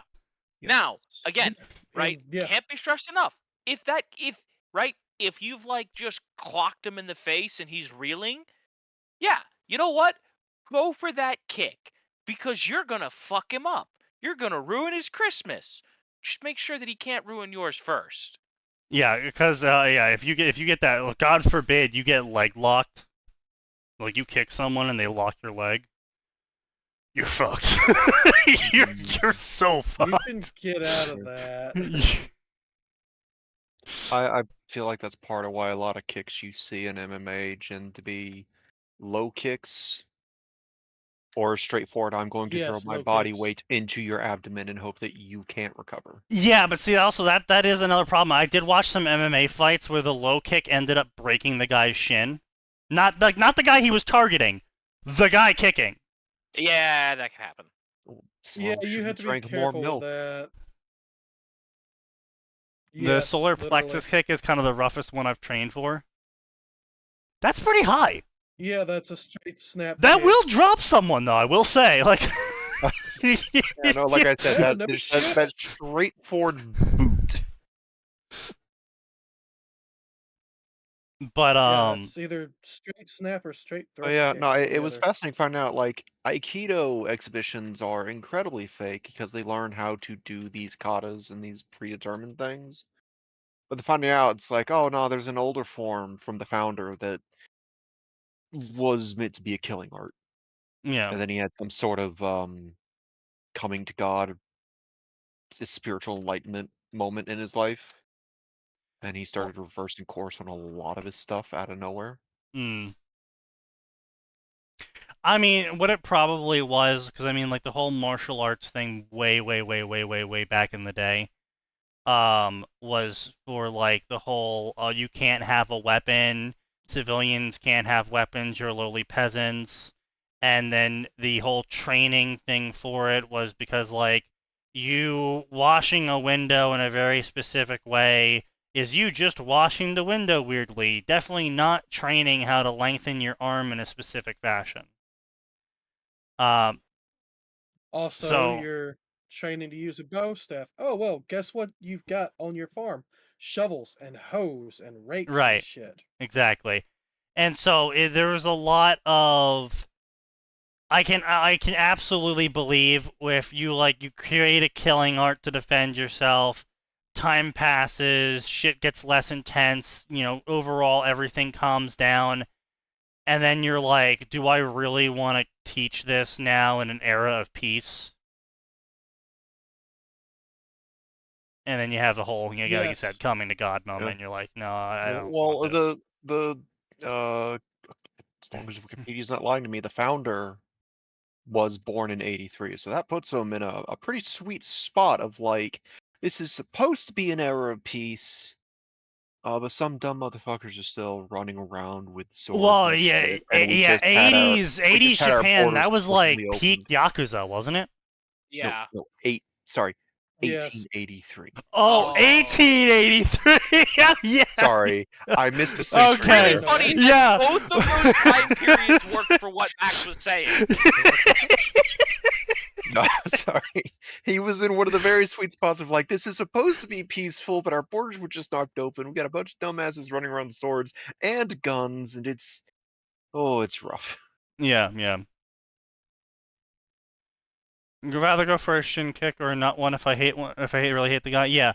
Yeah. Now, again, right? yeah. Can't be stressed enough. If you've like just clocked him in the face and he's reeling, yeah, you know what? Go for that kick because you're gonna fuck him up. You're gonna ruin his Christmas. Just make sure that he can't ruin yours first. Yeah, because if you get that, God forbid, you get leg locked, like you kick someone and they lock your leg, you're fucked. you're so fucked. You can get out of that. I feel like that's part of why a lot of kicks you see in MMA tend to be low kicks or straightforward. I'm going to throw Yes, my low body kicks. weight into your abdomen and hope that you can't recover. Yeah, but see, also that is another problem. I did watch some MMA fights where the low kick ended up breaking the guy's shin. Not the guy he was targeting, the guy kicking. Yeah, that can happen. Yeah, Sloan you should've have to be drank more careful with milk. that. The Yes, solar literally. plexus kick is kind of the roughest one I've trained for. That's pretty high. Yeah, that's a straight snap. That kick. will drop someone, though. I will say, like. Yeah, no, like I said, Yeah, that, no is- shit. that straightforward boot. But Yeah, it's either straight snap or straight Oh thrust yeah, kick, no, one or it the was other. fascinating finding out like Aikido exhibitions are incredibly fake because they learn how to do these katas and these predetermined things. But then finding out it's like, oh no, there's an older form from the founder that was meant to be a killing art. yeah. And then he had some sort of coming to God, spiritual enlightenment moment in his life. And he started reversing course on a lot of his stuff out of nowhere. Hmm. I mean, what it probably was, because I mean, like the whole martial arts thing, way back in the day, was for like the whole, you can't have a weapon, civilians can't have weapons, you're lowly peasants, and then the whole training thing for it was because like you washing a window in a very specific way is you just washing the window weirdly, definitely not training how to lengthen your arm in a specific fashion. Also, So you're training to use a bow staff. Oh well, guess what you've got on your farm? Shovels and hoes and rakes and right, shit. exactly, and so there was a lot of. I can absolutely believe if you like you create a killing art to defend yourself, time passes, shit gets less intense, you know, overall everything calms down, and then you're like, do I really want to teach this now in an era of peace? And then you have the whole, you know, like you Yes. said, coming to God moment. And you're like, no, I don't. Well, want to. as long as Wikipedia's not lying to me, the founder was born in '83, so that puts him in a pretty sweet spot of like, this is supposed to be an era of peace, but some dumb motherfuckers are still running around with swords Well, and yeah, shit, and we yeah, just had our 80s, we just had our Japan. borders That was like supposedly peak opened. Yakuza, wasn't it? Yeah. No, Yes. 1883. Oh, Oh. 1883. Yeah. Sorry, I missed a century Okay. there. Funny that Yeah. both of those time periods work for what Max was saying. No, sorry. He was in one of the very sweet spots of like, this is supposed to be peaceful, but our borders were just knocked open. We got a bunch of dumbasses running around with swords and guns, and it's rough. Yeah. You'd rather go for a shin kick or not one if I really hate the guy. Yeah.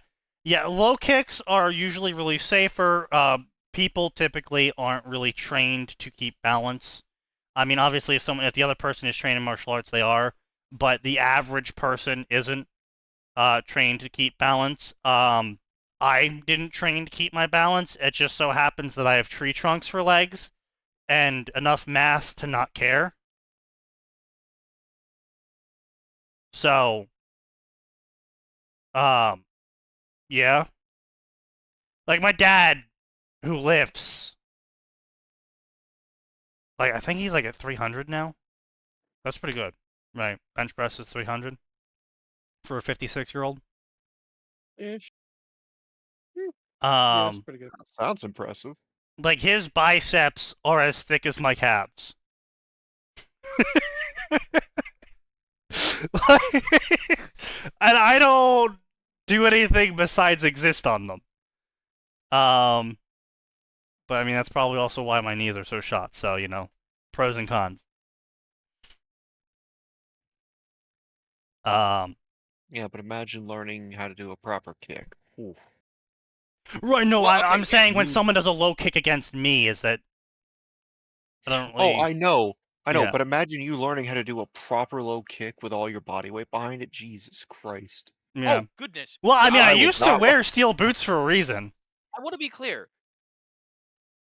Low kicks are usually really safer. People typically aren't really trained to keep balance. I mean, obviously, if the other person is trained in martial arts, they are. But the average person isn't trained to keep balance. I didn't train to keep my balance. It just so happens that I have tree trunks for legs and enough mass to not care. So, yeah. Like my dad who lifts, like, I think he's like at 300 now. That's pretty good, right? Bench press is 300 for a 56-year-old. Ish. Yeah, that's Um, pretty good. That sounds impressive. like his biceps are as thick as my calves. And I don't do anything besides exist on them. But I mean that's probably also why my knees are so shot. So you know, pros and cons. Yeah, but imagine learning how to do a proper kick. Oof. Right? No, Well, okay, I'm saying when you- someone does a low kick against me, is that I don't really. Oh, I know. Yeah. But imagine you learning how to do a proper low kick with all your body weight behind it. Jesus Christ. Yeah. Oh goodness. Well, I mean, I I would used to not wear steel boots for a reason. I want to be clear.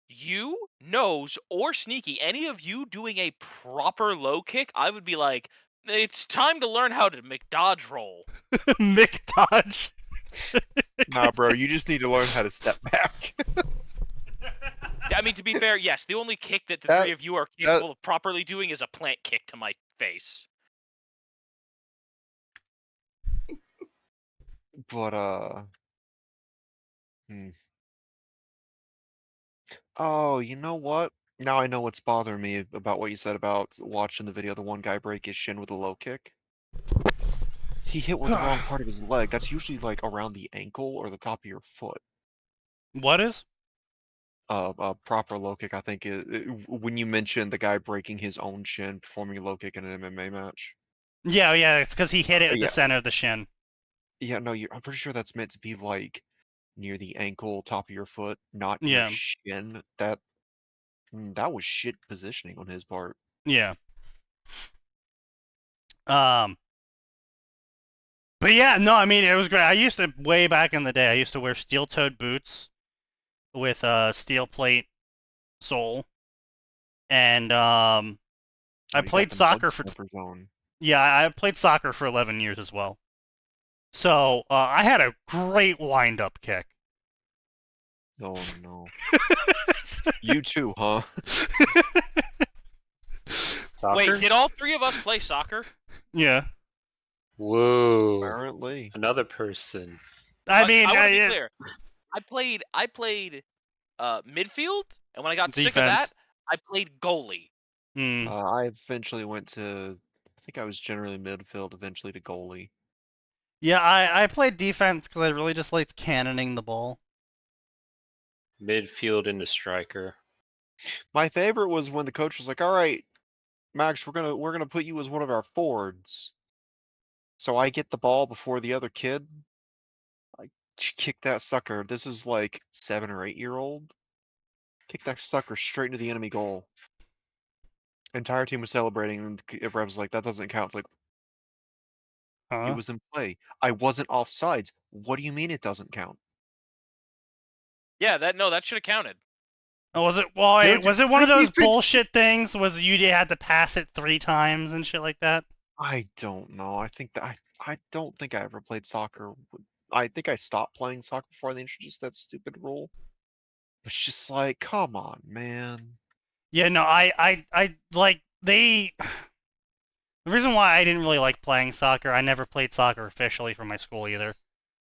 You, Nose, or Sneaky, any of you doing a proper low kick, I would be like, it's time to learn how to McDodge roll. Mick Dodge. Nah, bro, you just need to learn how to step back. I mean, to be fair, yes, the only kick that the That- three of you are capable of properly doing is a plant kick to my face. But, Oh, you know what? Now I know what's bothering me about what you said about watching the video of the one guy break his shin with a low kick. He hit with the wrong part of his leg. That's usually like around the ankle or the top of your foot. What is? A proper low kick, I think, when you mentioned the guy breaking his own shin performing a low kick in an MMA match. Yeah, it's because he hit it at Yeah. the center of the shin. Yeah, no, I'm pretty sure that's meant to be like near the ankle, top of your foot, not Yeah. your shin. That was shit positioning on his part. Yeah. But yeah, no, I mean it was great. I used to way back in the day. I used to wear steel-toed boots with a steel plate sole, and I Oh, you got played the soccer mud for stompers on. yeah, I played soccer for 11 years as well. So I had a great wind-up kick. Oh no. You too, huh? Soccer? Wait, did all three of us play soccer? Yeah, Whoa. Apparently. Another person. I mean, I want to be yeah, clear. I played midfield, and when I got sick of Defense. that, I played goalie. hmm. I eventually went to, I think I was generally midfield, eventually to goalie. Yeah, I played defense because I really just liked cannoning the ball. Midfield into striker. My favorite was when the coach was like, "All right, Max, we're gonna put you as one of our forwards." So I get the ball before the other kid. I kick that sucker. This is like 7 or 8-year-old. Kick that sucker straight into the enemy goal. Entire team was celebrating, and Rev was like, "That doesn't count." It's like, Huh? it was in play. I wasn't offsides. What do you mean it doesn't count? Yeah, that should have counted. Oh, was it? Well, Dude, was it one of you those think- bullshit things? Was you had to pass it 3 times and shit like that? I don't know. I think that I don't think I ever played soccer. I think I stopped playing soccer before they introduced that stupid rule. It's just like, come on, man. Yeah, no, I like they. The reason why I didn't really like playing soccer, I never played soccer officially for my school either.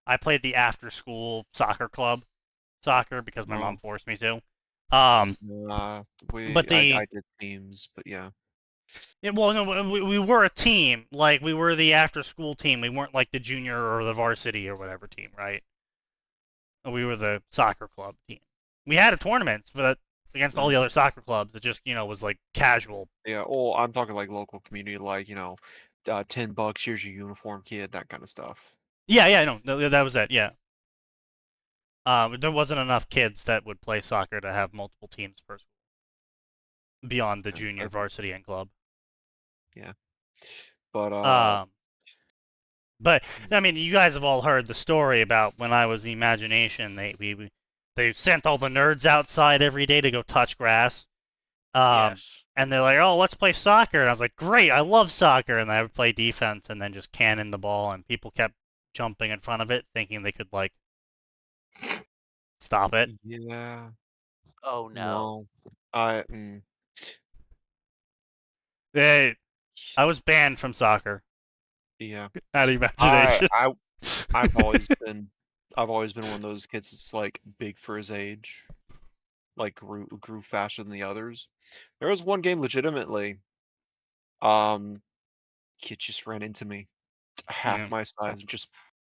I played the after-school soccer club soccer because my mom forced me to. I the- did teams, but yeah. Yeah, well, no, we were a team. Like, we were the after-school team. We weren't, like, the junior or the varsity or whatever team, right? We were the soccer club team. We had a tournament against all the other soccer clubs. It just, was, like, casual. Yeah, oh, I'm talking like local community, like, $10, here's your uniform, kid, that kind of stuff. Yeah, no, that was it, yeah. There wasn't enough kids that would play soccer to have multiple teams per school. Beyond the Yeah, junior, varsity, and club. Yeah. But, But I mean, you guys have all heard the story about when I was the Imagination. They sent all the nerds outside every day to go touch grass. Yes. And they're like, "Oh, let's play soccer." And I was like, "Great, I love soccer." And I would play defense and then just cannon the ball, and people kept jumping in front of it, thinking they could like stop it. yeah. Oh no. No. Hey, I was banned from soccer. Yeah. Out of imagination. I've always been one of those kids that's like big for his age. Like grew faster than the others. There was one game legitimately, kid just ran into me. Half Yeah. my size, just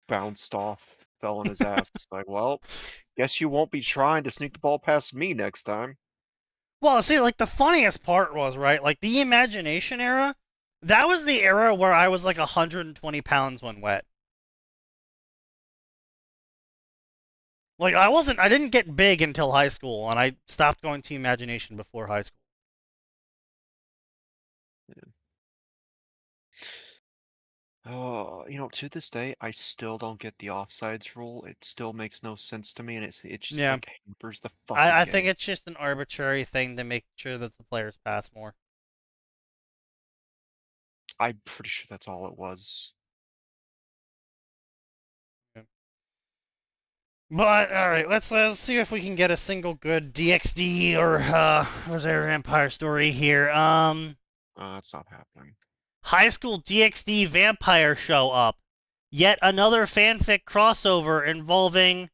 bounced off, fell on his ass. It's like, well, guess you won't be trying to sneak the ball past me next time. Well, see, like the funniest part was, right, like the imagination era, that was the era where I was like 120 pounds when wet. Like I didn't get big until high school, and I stopped going to imagination before high school. Oh, to this day, I still don't get the offsides rule. It still makes no sense to me, and it just Yeah. like hampers the fucking I game. think it's just an arbitrary thing to make sure that the players pass more. I'm pretty sure that's all it was. But all right, let's see if we can get a single good DXD or Reserve Vampire story here. It's not happening. High school DXD vampire show up. Yet another fanfic crossover involving.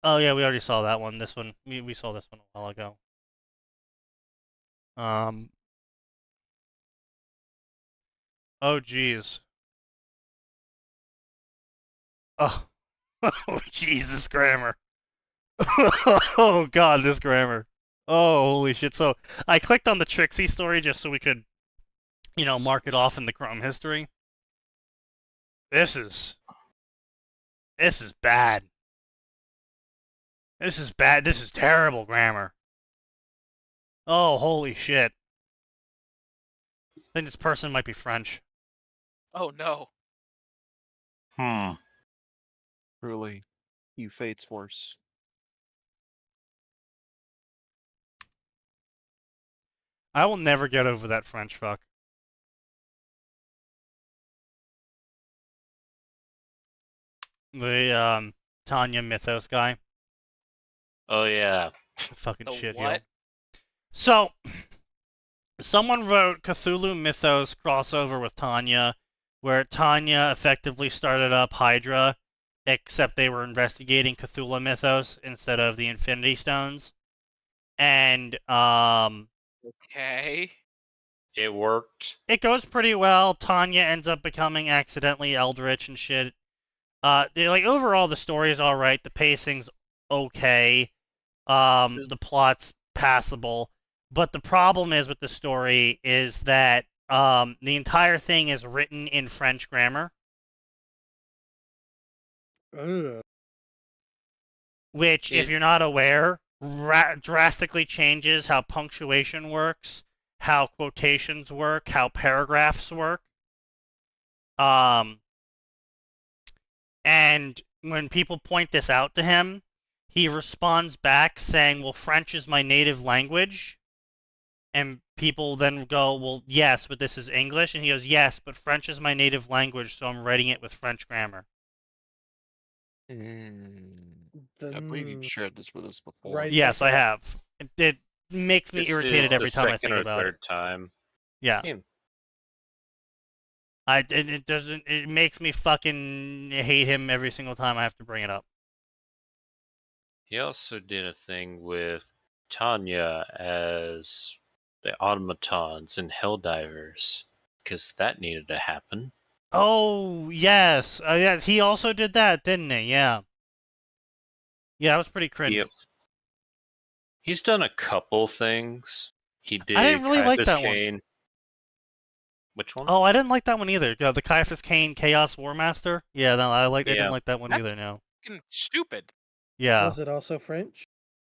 Oh yeah, we already saw that one. This one we saw this one a while ago. Oh jeez. Oh. Oh jeez, this grammar. Oh god, this grammar. Oh holy shit. So I clicked on the Trixie story just so we could, mark it off in the Chrome history. This is bad. This is bad. This is terrible grammar. Oh, holy shit. I think this person might be French. Oh no. Truly, you fate's worse. I will never get over that French fuck. The, Tanya Mythos guy. Oh yeah. Fucking The shit what? So, someone wrote Cthulhu Mythos crossover with Tanya, where Tanya effectively started up Hydra, except they were investigating Cthulhu Mythos instead of the Infinity Stones. And, Okay. It worked. it goes pretty well. Tanya ends up becoming accidentally Eldritch and shit. Overall the story is alright, the pacing's okay. The plot's passable. But the problem is with the story is that the entire thing is written in French grammar. Ugh. Which, if you're not aware, drastically changes how punctuation works, how quotations work, how paragraphs work. And when people point this out to him, he responds back saying, well, French is my native language. And people then go, well, yes, but this is English. And he goes, yes, but French is my native language, so I'm writing it with French grammar. I believe you've shared this with us before. Right. Yes, I have. It makes me This irritated is every the time I second think or about it. third time. Yeah. Yeah. It makes me fucking hate him every single time I have to bring it up. He also did a thing with Tanya as the automatons and Helldivers, because that needed to happen. Oh, yes. Yeah, he also did that, didn't he? Yeah. Yeah, that was pretty cringe. Yep. He's done a couple things. He did I didn't really like Caiaphas that one. Cain. Which one? Oh, I didn't like that one either. The Caiaphas Cain Chaos War Master. Yeah, no, I Yeah. didn't like that one That's- either. No. Fucking stupid. Yeah. Was it also French?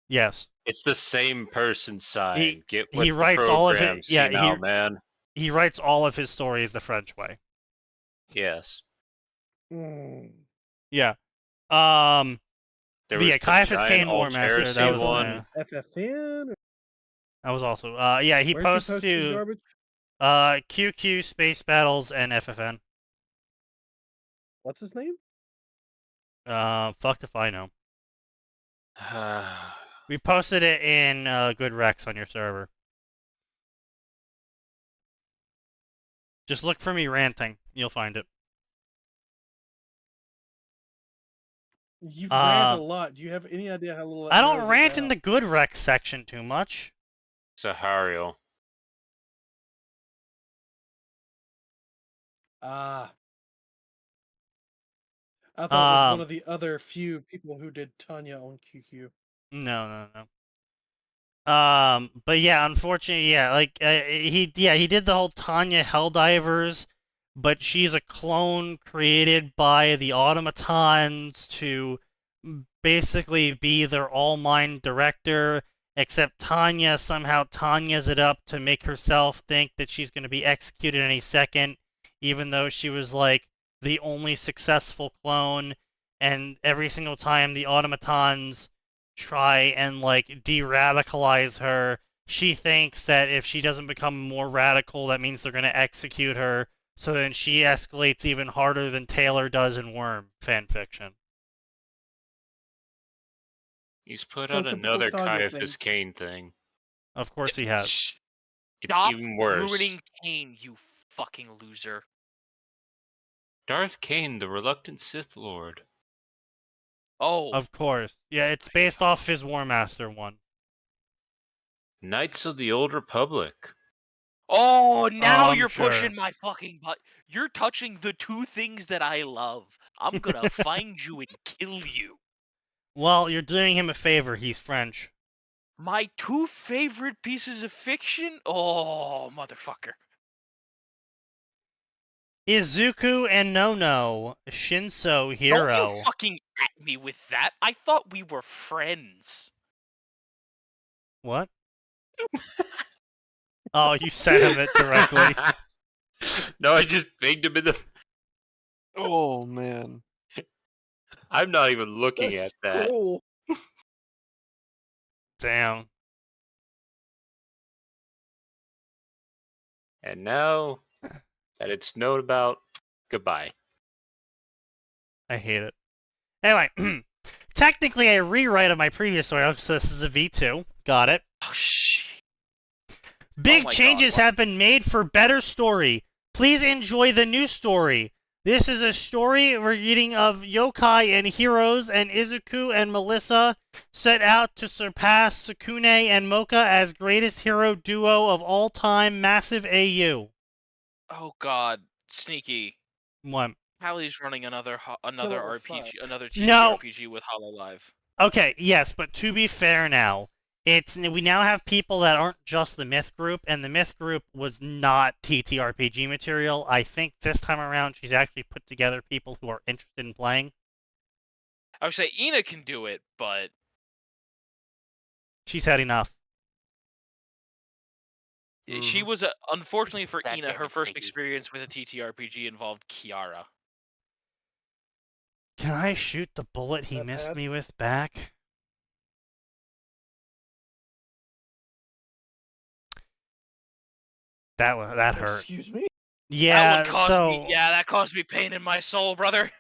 Yes. It's the same person sign. Get with he the writes all of it- program, yeah, senile man. He writes all of his stories the French way. Yes. Mm. Yeah. There But yeah, was the Caiaphas giant Cain War alt Master. heresy That was one. FFN? Or that was also. Yeah, he where's posts he post his to garbage? QQ Space Battles and FFN. What's his name? Fuck if I know. We posted it in Good Rex on your server. Just look for me ranting. You'll find it. You rant a lot. Do you have any idea how little that I don't narrows it rant in down? the Good Rex section too much. Sahariel. Ah. I thought it was one Um, of the other few people who did Tanya on QQ. No. But yeah, unfortunately, yeah, like he did the whole Tanya Helldivers, but she's a clone created by the automatons to basically be their all-mind director, except Tanya somehow Tanya's it up to make herself think that she's going to be executed any second, even though she was like the only successful clone, and every single time the automatons try and like de-radicalize her, she thinks that if she doesn't become more radical, that means they're going to execute her. So then she escalates even harder than Taylor does in Worm fanfiction. He's put So out typical another Tanya Caiaphas things. Cain thing. Of course he has. It's Stop even worse. ruining Kane, you fucking loser. Darth Cain, the reluctant Sith Lord. Oh, Of course. Yeah, it's based off his War Master one. Knights of the Old Republic. oh, now I'm you're sure. pushing my fucking butt. You're touching the two things that I love. I'm gonna find you and kill you. Well, you're doing him a favor. He's French. My two favorite pieces of fiction? Oh, motherfucker. Izuku and Nono, Shinso Don't you Hero. fucking at me with that. I thought we were friends. What? Oh, you sent him it directly. No, I just pinged him in the. Oh man. I'm not even looking This at is that. cruel. Damn. And now that it's known about, goodbye. I hate it. Anyway, technically a rewrite of my previous story, so this is a V2. Got it. Oh, shit. Big my God, changes what? have been made for better story. Please enjoy the new story. This is a story reading of yokai and heroes, and Izuku and Melissa set out to surpass Sukune and Mocha as greatest hero duo of all time. Massive AU. Oh god, Sneaky. What? Hallie's running another Killer five. RPG, another No. TTRPG with HoloLive. Okay, yes, but to be fair now, we now have people that aren't just the Myth group, and the Myth group was not TTRPG material. I think this time around she's actually put together people who are interested in playing. I would say Ina can do it, but She's had enough. she was unfortunately for God Ina, damn her it, first Sneaky. experience with a TTRPG involved Kiara. Can I shoot the bullet he That missed bad? me with back? That hurt. Excuse me? Yeah, That one caused so me. Yeah, that caused me pain in my soul, brother.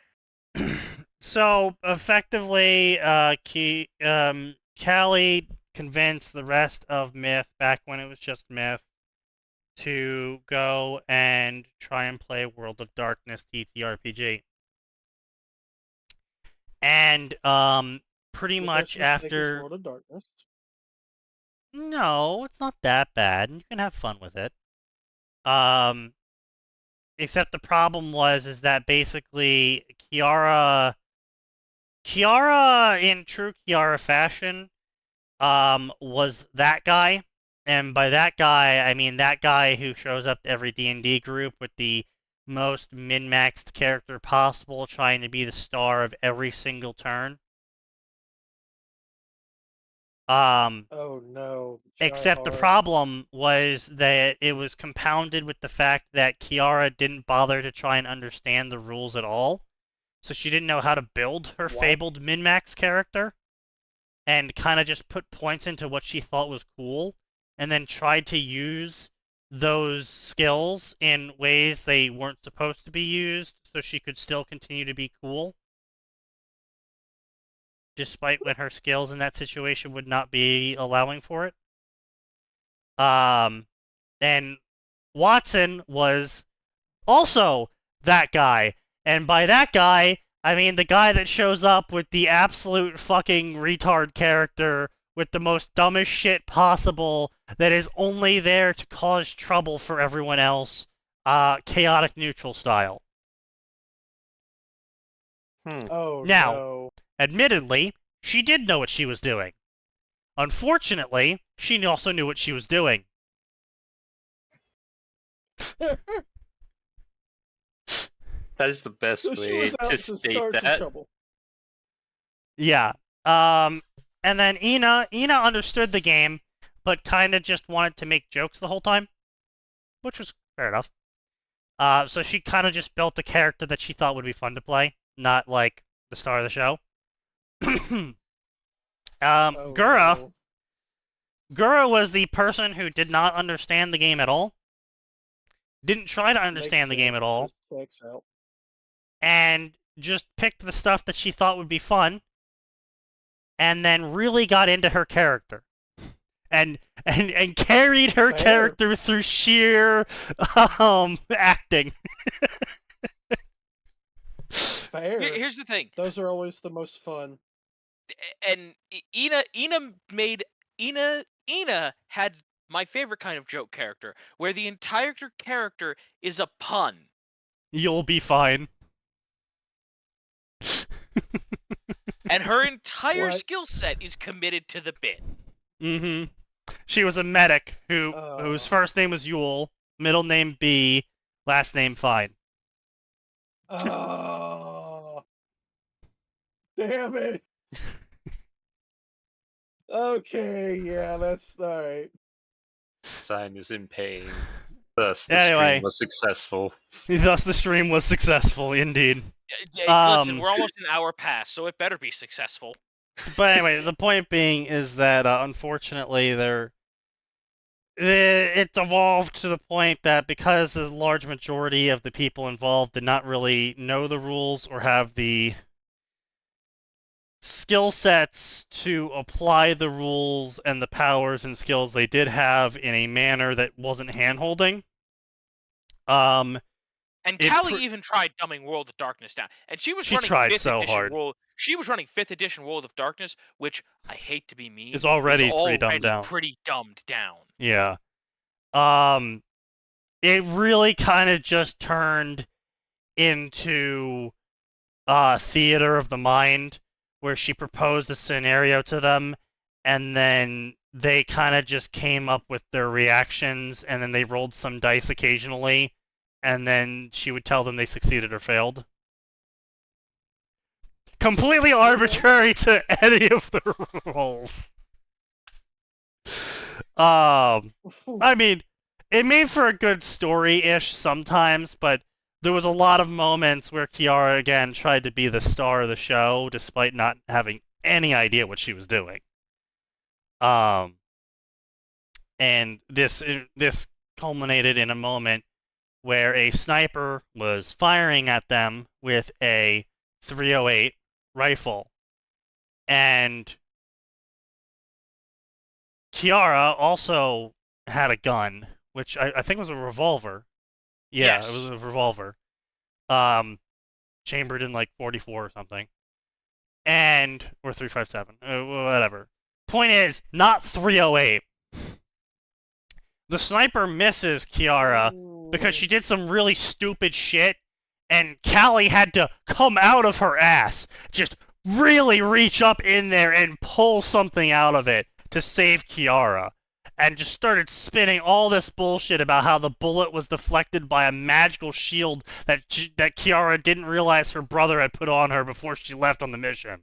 so effectively, Callie convinced the rest of Myth back when it was just Myth to go and try and play World of Darkness TTRPG. And pretty Your much best mistake is after World of Darkness. no, it's not that bad. You can have fun with it. Except the problem is that basically Kiara in true Kiara fashion was that guy. And by that guy, I mean that guy who shows up to every D&D group with the most min-maxed character possible, trying to be the star of every single turn. Oh no. Except the tryhard. problem was that it was compounded with the fact that Kiara didn't bother to try and understand the rules at all. So she didn't know how to build her What? fabled min-max character, and kind of just put points into what she thought was cool, and then tried to use those skills in ways they weren't supposed to be used, so she could still continue to be cool. despite when her skills in that situation would not be allowing for it. And Watson was also that guy. And by that guy, I mean the guy that shows up with the absolute fucking retard character with the most dumbest shit possible that is only there to cause trouble for everyone else. Chaotic neutral style. Oh, Now, no. admittedly, she did know what she was doing. Unfortunately, she also knew what she was doing. That is the best So she way was out to to state start some that. trouble. Yeah. And then Ina understood the game, but kind of just wanted to make jokes the whole time, which was fair enough. So she kind of just built a character that she thought would be fun to play, not like the star of the show. Oh, Gura no. Gura was the person who did not understand the game at all, didn't try to understand the Makes game at sense. all, This checks out. and just picked the stuff that she thought would be fun, and then really got into her character. And carried her Fair. character through sheer acting. Fair. Here's the thing. Those are always the most fun. And Ina had my favorite kind of joke character, where the entire character is a pun. You'll be fine. And her entire What? skill set is committed to the bit. Mm-hmm. She was a medic whose first name was Yule, middle name B, last name Fine. Oh. Damn it. Okay, yeah, that's alright. Sign is in pain. Thus, the Anyway. stream was successful. Thus, the stream was successful, indeed. Listen, we're almost an hour past, so it better be successful. But anyway, the point being is that unfortunately, it evolved to the point that because a large majority of the people involved did not really know the rules or have the skill sets to apply the rules and the powers and skills they did have in a manner that wasn't hand-holding. And Callie even tried dumbing World of Darkness down, and she was running tried 5th so edition hard. She was running 5th edition World of Darkness, which I hate to be mean, It's already pretty dumbed down. Yeah. It really kind of just turned into theater of the mind, where she proposed a scenario to them, and then they kind of just came up with their reactions, and then they rolled some dice occasionally, and then she would tell them they succeeded or failed. Completely arbitrary to any of the rolls. I mean, it made for a good story-ish sometimes, but there was a lot of moments where Kiara, again, tried to be the star of the show, despite not having any idea what she was doing. And this culminated in a moment where a sniper was firing at them with a .308 rifle, and Kiara also had a gun, which I think was a revolver. Yeah, Yes. It was a revolver. Chambered in like 44 or something. Or 357. Whatever. Point is, not 308. The sniper misses Kiara because she did some really stupid shit, and Callie had to come out of her ass, just really reach up in there and pull something out of it to save Kiara, and just started spinning all this bullshit about how the bullet was deflected by a magical shield that Kiara didn't realize her brother had put on her before she left on the mission.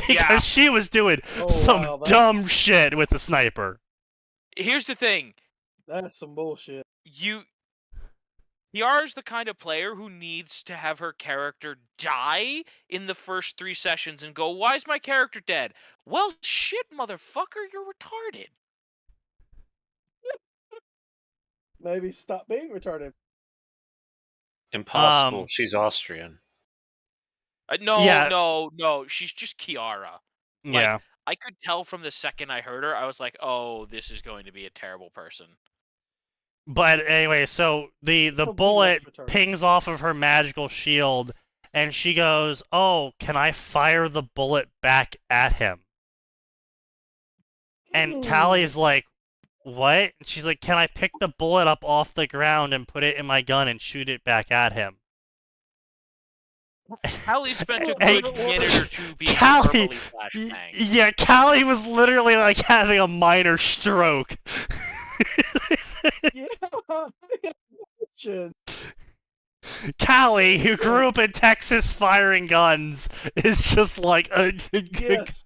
Because she was doing some dumb shit with the sniper. Here's the thing. That's some bullshit. Kiara's the kind of player who needs to have her character die in the first 3 sessions and go, why is my character dead? Well, shit, motherfucker, you're retarded. Maybe stop being retarded. Impossible. She's Austrian. No, Yeah. no. She's just Kiara. Like, Yeah. I could tell from the second I heard her, I was like, oh, this is going to be a terrible person. But anyway, so the Probably bullet less retarded. pings off of her magical shield, and she goes, "Oh, can I fire the bullet back at him?" And Callie's like, "What?" And she's like, "Can I pick the bullet up off the ground and put it in my gun and shoot it back at him?" Callie spent a Hey, good minute or two being Callie, verbally flashbanged. yeah, Callie was literally like having a minor stroke. Yeah. Imagine. Callie, who Jesus. grew up in Texas firing guns, is just like Yes.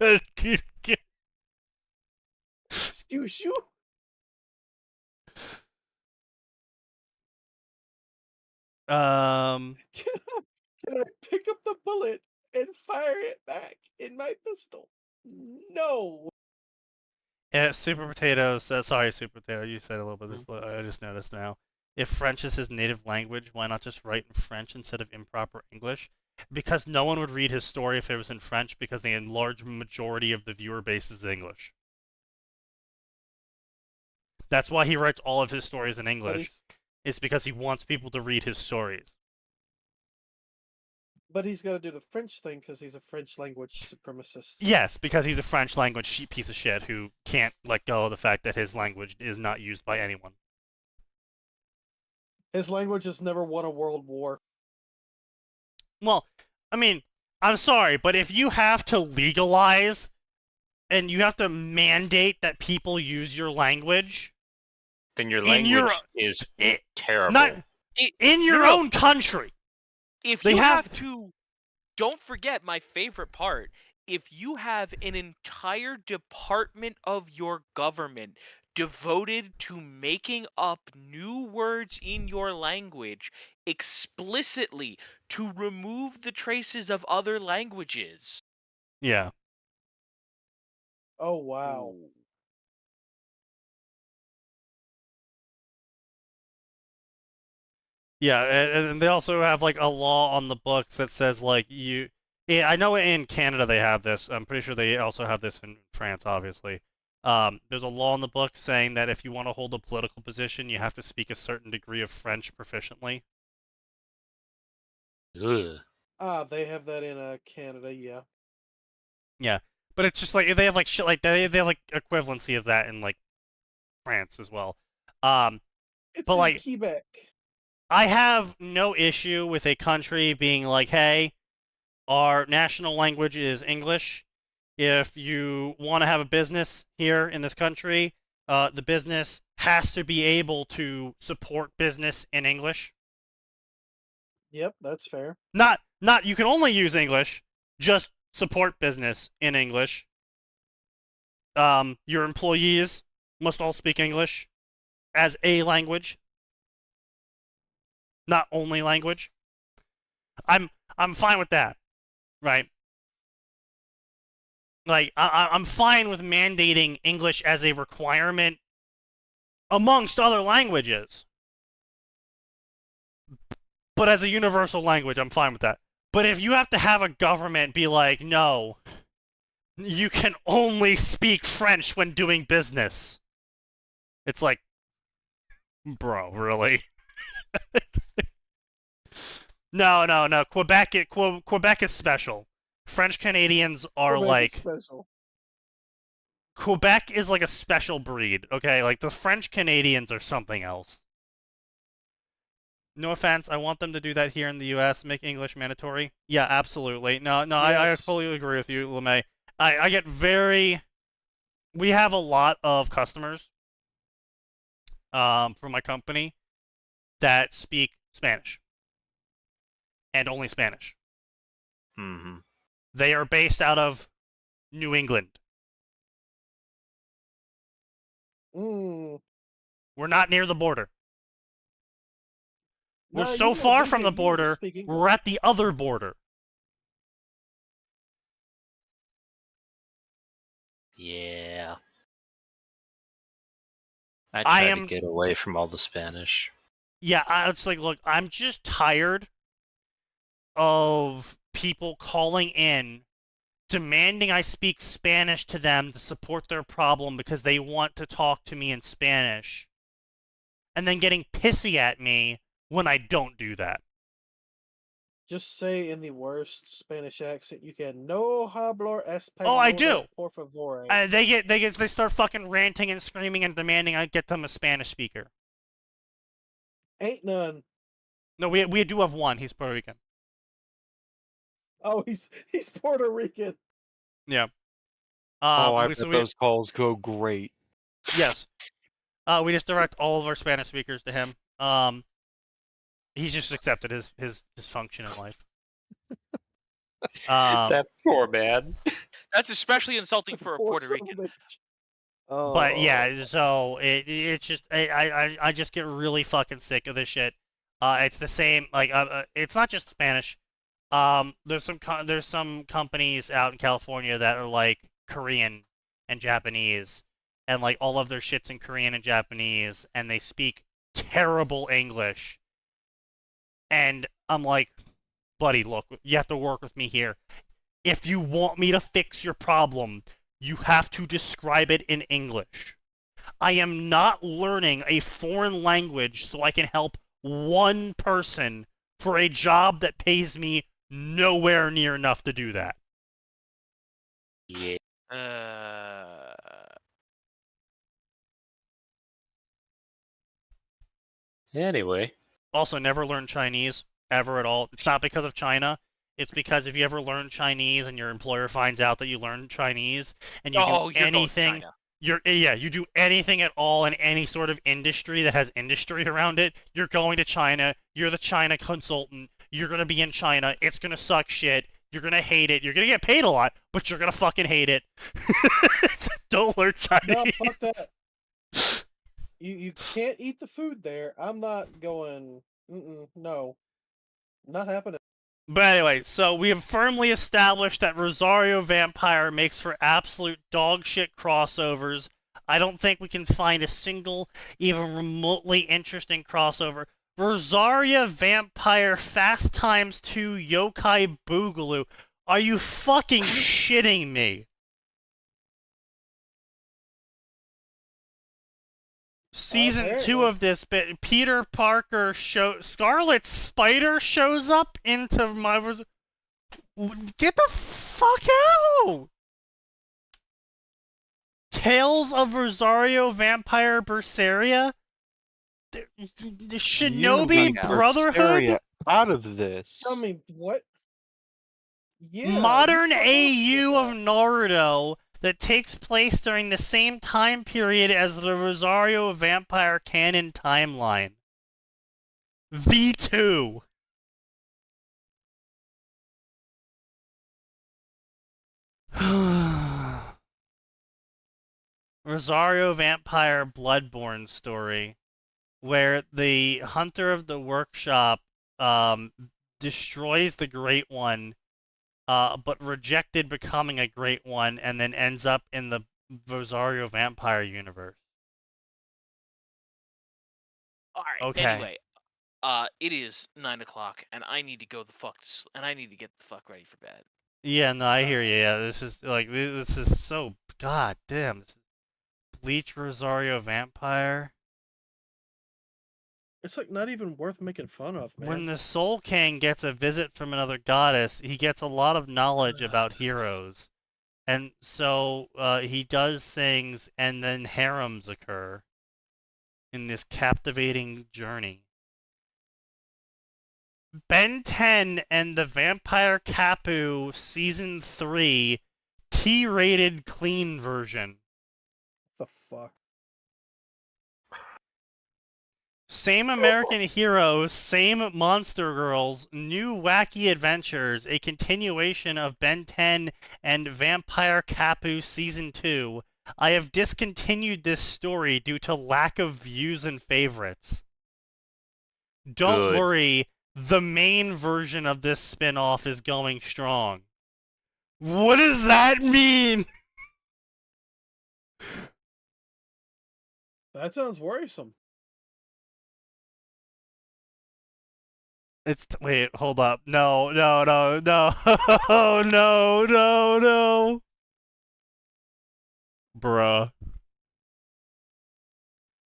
Excuse you? Can I pick up the bullet and fire it back in my pistol? No. Yeah, Super Potato says, sorry, Super Potato, you said a little bit of this, I just noticed now. If French is his native language, why not just write in French instead of improper English? Because no one would read his story if it was in French, because the large majority of the viewer base is English. That's why he writes all of his stories in English. It's because he wants people to read his stories. But he's got to do the French thing because he's a French language supremacist. Yes, because he's a French language piece of shit who can't let go of the fact that his language is not used by anyone. His language has never won a world war. Well, I mean, I'm sorry, but if you have to legalize and you have to mandate that people use your language, then your language is terrible. Not in your own country. If you have to, don't forget my favorite part. If you have an entire department of your government devoted to making up new words in your language explicitly to remove the traces of other languages. Yeah. Oh, wow. Ooh. Yeah, and they also have like a law on the books that says like I know in Canada they have this. I'm pretty sure they also have this in France, obviously. There's a law in the book saying that if you want to hold a political position, you have to speak a certain degree of French proficiently. Ugh. They have that in Canada, yeah. Yeah, but it's just like they have like shit like they have like equivalency of that in like France as well. It's but in like Quebec. I have no issue with a country being like, hey, our national language is English. If you want to have a business here in this country, the business has to be able to support business in English. Yep, that's fair. Not you can only use English, just support business in English. Your employees must all speak English as a language. Not only language. I'm fine with that, right? Like I'm fine with mandating English as a requirement amongst other languages. But as a universal language, I'm fine with that. But if you have to have a government be like, no, you can only speak French when doing business. It's like, bro, really? No. Quebec is special. French Canadians are Quebec like is special. Quebec is like a special breed, okay? Like the French Canadians are something else. No offense, I want them to do that here in the US, make English mandatory. Yeah, absolutely. No, Yes. I fully agree with you, LeMay. I get we have a lot of customers from my company that speak Spanish. And only Spanish. Mm-hmm. They are based out of New England. Mm. We're not near the border. We're No, so you far know, from the you border, speak English. we're at the other border. Yeah. I try to get away from all the Spanish. Yeah, it's like, look, I'm just tired of people calling in, demanding I speak Spanish to them to support their problem because they want to talk to me in Spanish, and then getting pissy at me when I don't do that. Just say in the worst Spanish accent you can, "No hablo español, Oh, I do. por favor." They start fucking ranting and screaming and demanding I get them a Spanish speaker. Ain't none. No, we do have one. He's Puerto Rican. Oh, he's Puerto Rican. Yeah. I bet those calls go great. Yes. We just direct all of our Spanish speakers to him. He's just accepted his function in life. That poor man. That's especially insulting for a Poor Puerto son of Rican. a bitch. But yeah, so it's just I just get really fucking sick of this shit. It's the same like it's not just Spanish. There's some companies out in California that are like Korean and Japanese, and like all of their shit's in Korean and Japanese, and they speak terrible English. And I'm like, buddy, look, you have to work with me here. If you want me to fix your problem, you have to describe it in English. I am not learning a foreign language so I can help one person for a job that pays me nowhere near enough to do that. Yeah. Anyway. Also, never learn Chinese, ever at all. It's not because of China. It's because if you ever learn Chinese and your employer finds out that you learned Chinese and you do anything, you do anything at all in any sort of industry that has industry around it, you're going to China, you're the China consultant, you're going to be in China, it's going to suck shit, you're going to hate it, you're going to get paid a lot, but you're going to fucking hate it. Don't learn Chinese. No, fuck that. You can't eat the food there. I'm not going. No, not happening. But anyway, so we have firmly established that Rosario Vampire makes for absolute dog shit crossovers. I don't think we can find a single, even remotely interesting crossover. Rosario Vampire Fast Times 2 Yokai Boogaloo. Are you fucking shitting me? Season 2 of this bit, Peter Parker Scarlet Spider shows up into my... Get the fuck out! Tales of Rosario Vampire Berseria? The Shinobi Brotherhood? Out of this. Tell me what? Yeah, Modern AU of Naruto that takes place during the same time period as the Rosario Vampire canon timeline. V2. Rosario Vampire Bloodborne story, where the Hunter of the Workshop destroys the Great One, but rejected becoming a Great One, and then ends up in the Rosario Vampire universe. All right. Okay. Anyway, it is 9 o'clock, and I need to go and I need to get the fuck ready for bed. Yeah, no, I hear you. Yeah, this is so goddamn. Bleach Rosario Vampire. It's like not even worth making fun of, man. When the Soul King gets a visit from another goddess, he gets a lot of knowledge about heroes. And so he does things, and then harems occur in this captivating journey. Ben 10 and the Vampire Kapu Season 3 T-rated clean version. What the fuck? Same American heroes, same monster girls, new wacky adventures, a continuation of Ben 10 and Vampire Kapu Season 2. I have discontinued this story due to lack of views and favorites. Don't worry, the main version of this spin-off is going strong. What does that mean? That sounds worrisome. Wait, hold up. No, no, no, no. Oh, no, no, no. Bruh.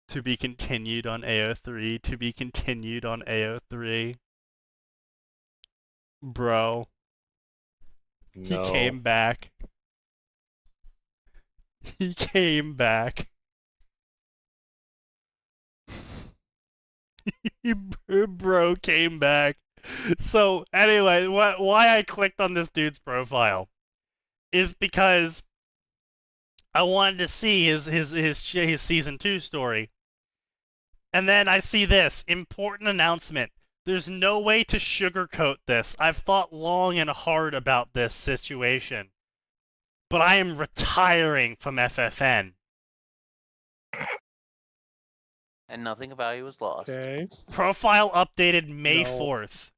To be continued on AO3. To be continued on AO3. Bro. He No. came back. He came back. Bro came back. So anyway, why I clicked on this dude's profile is because I wanted to see his season 2 story. And then I see this important announcement. There's no way to sugarcoat this. I've thought long and hard about this situation. But I am retiring from FFN. And nothing of value was lost. Okay. Profile updated May No. 4th.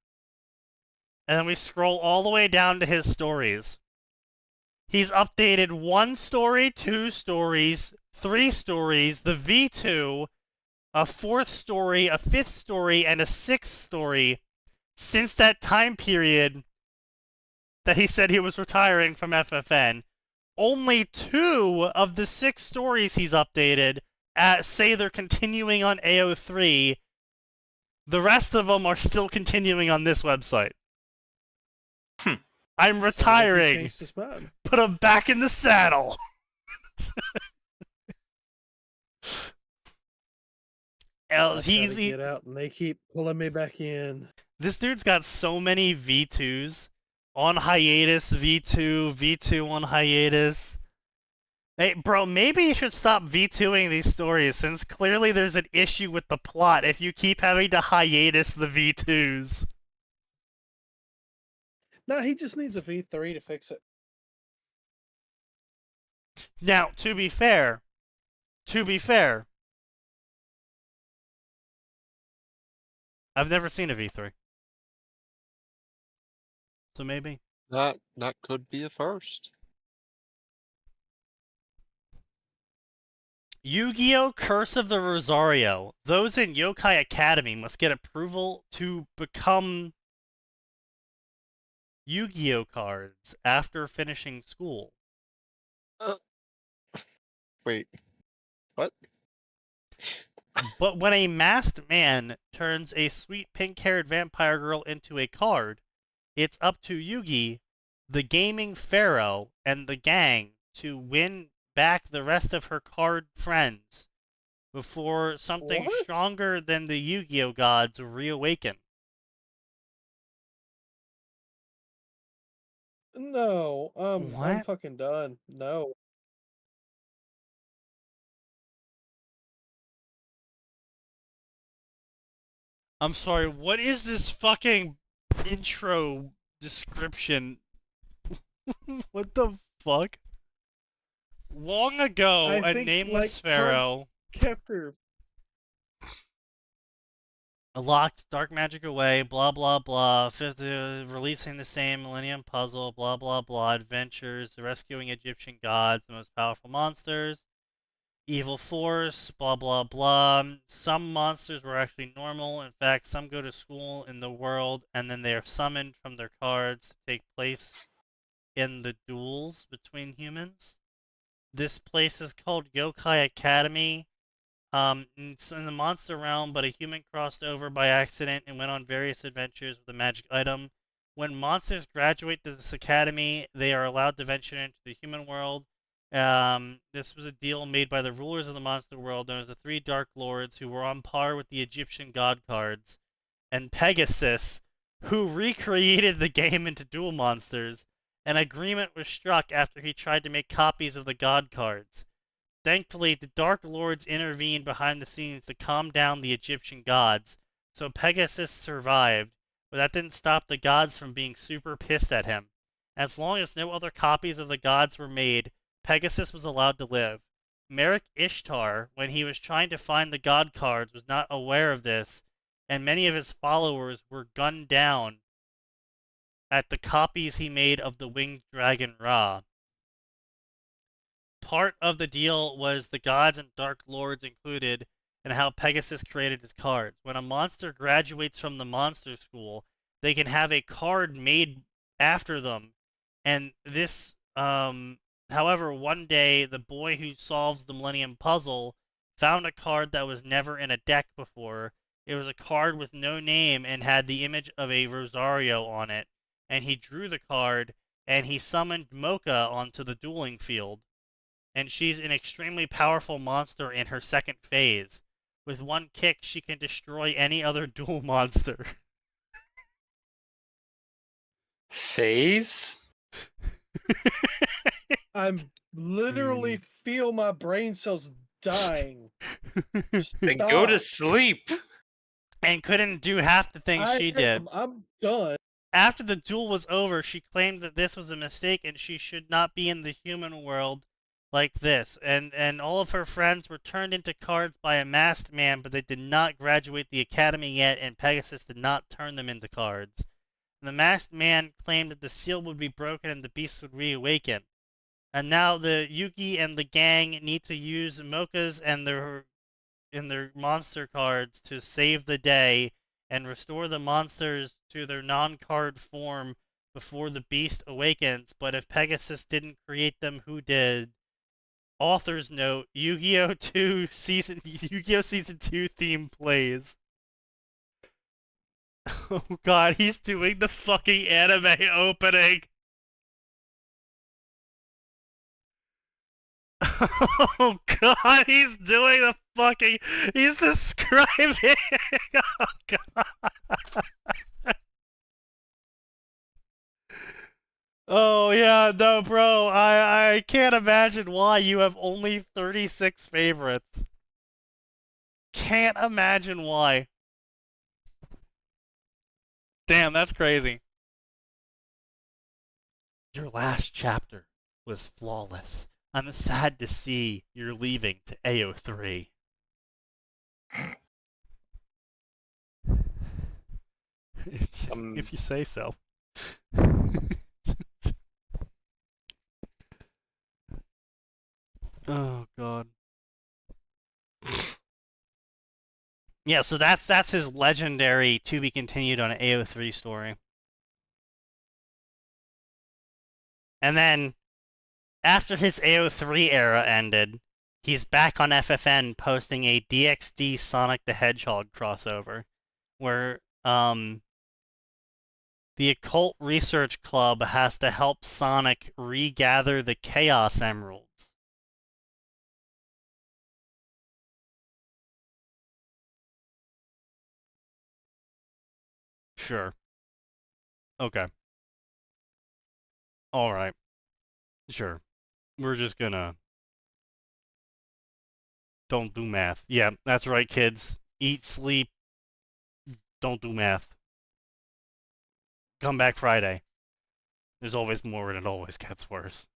And then we scroll all the way down to his stories. He's updated 1 story, 2 stories, 3 stories, the V2, a 4th story, a 5th story, and a 6th story since that time period that he said he was retiring from FFN. Only 2 of the 6 stories he's updated say they're continuing on AO3. The rest of them are still continuing on this website. I'm retiring. Changed his mind. Put him back in the saddle. I try to get out, and they keep pulling me back in. This dude's got so many V2s on hiatus. V2 on hiatus. Hey, bro, maybe you should stop V2ing these stories, since clearly there's an issue with the plot if you keep having to hiatus the V2s. No, he just needs a V3 to fix it. Now, to be fair, I've never seen a V3. So maybe. That could be a first. Yu-Gi-Oh! Curse of the Rosario. Those in Yokai Academy must get approval to become Yu-Gi-Oh! Cards after finishing school. Wait. What? But when a masked man turns a sweet pink-haired vampire girl into a card, it's up to Yugi, the gaming pharaoh, and the gang to win back the rest of her card friends before something What? stronger than the Yu-Gi-Oh! Gods reawaken. No, I'm What? fucking done. No. I'm sorry, what is this fucking intro description? What the fuck? Long ago, I a think, nameless like, pharaoh Chapter. locked dark magic away, blah blah blah, releasing the same Millennium Puzzle, blah blah blah, adventures, rescuing Egyptian gods, the most powerful monsters, evil force, blah blah blah. Some monsters were actually normal. In fact, some go to school in the world and then they are summoned from their cards to take place in the duels between humans. This place is called Yokai Academy. It's in the monster realm, but a human crossed over by accident and went on various adventures with a magic item. When monsters graduate to this academy, they are allowed to venture into the human world. This was a deal made by the rulers of the monster world, known as the Three Dark Lords, who were on par with the Egyptian god cards, and Pegasus, who recreated the game into duel monsters. An agreement was struck after he tried to make copies of the god cards. Thankfully, the Dark Lords intervened behind the scenes to calm down the Egyptian gods, so Pegasus survived, but that didn't stop the gods from being super pissed at him. As long as no other copies of the gods were made, Pegasus was allowed to live. Merrick Ishtar, when he was trying to find the god cards, was not aware of this, and many of his followers were gunned down at the copies he made of the winged dragon Ra. Part of the deal was the gods and dark lords included, and how Pegasus created his cards. When a monster graduates from the monster school, they can have a card made after them. And this, however, one day the boy who solves the Millennium Puzzle found a card that was never in a deck before. It was a card with no name and had the image of a Rosario on it. And he drew the card and he summoned Mocha onto the dueling field. And she's an extremely powerful monster in her second phase. With one kick, she can destroy any other duel monster. Phase? I'm literally feel my brain cells dying. Then go to Stop. sleep. And couldn't do half the things she did. I'm done. After the duel was over, she claimed that this was a mistake and she should not be in the human world like this. And all of her friends were turned into cards by a masked man, but they did not graduate the academy yet, and Pegasus did not turn them into cards. And the masked man claimed that the seal would be broken and the beast would reawaken. And now the Yuki and the gang need to use Mochas and their monster cards to save the day and restore the monsters to their non-card form before the beast awakens. But if Pegasus didn't create them, who did? Author's note: Yu-Gi-Oh! Season 2 theme plays. Oh god, he's doing the fucking anime opening. Oh god, he's doing the fucking... He's describing... Oh god. Oh yeah, no bro, I can't imagine why you have only 36 favorites. Can't imagine why. Damn, that's crazy. Your last chapter was flawless. I'm sad to see you're leaving to AO3. If you say so. Oh god. Yeah, so that's his legendary to be continued on an AO3 story. And then after his AO3 era ended, he's back on FFN posting a DXD Sonic the Hedgehog crossover where the Occult Research Club has to help Sonic regather the Chaos Emeralds. Sure. Okay. Alright. Sure. We're just gonna... Don't do math. Yeah, that's right, kids. Eat, sleep, don't do math. Come back Friday. There's always more and it always gets worse.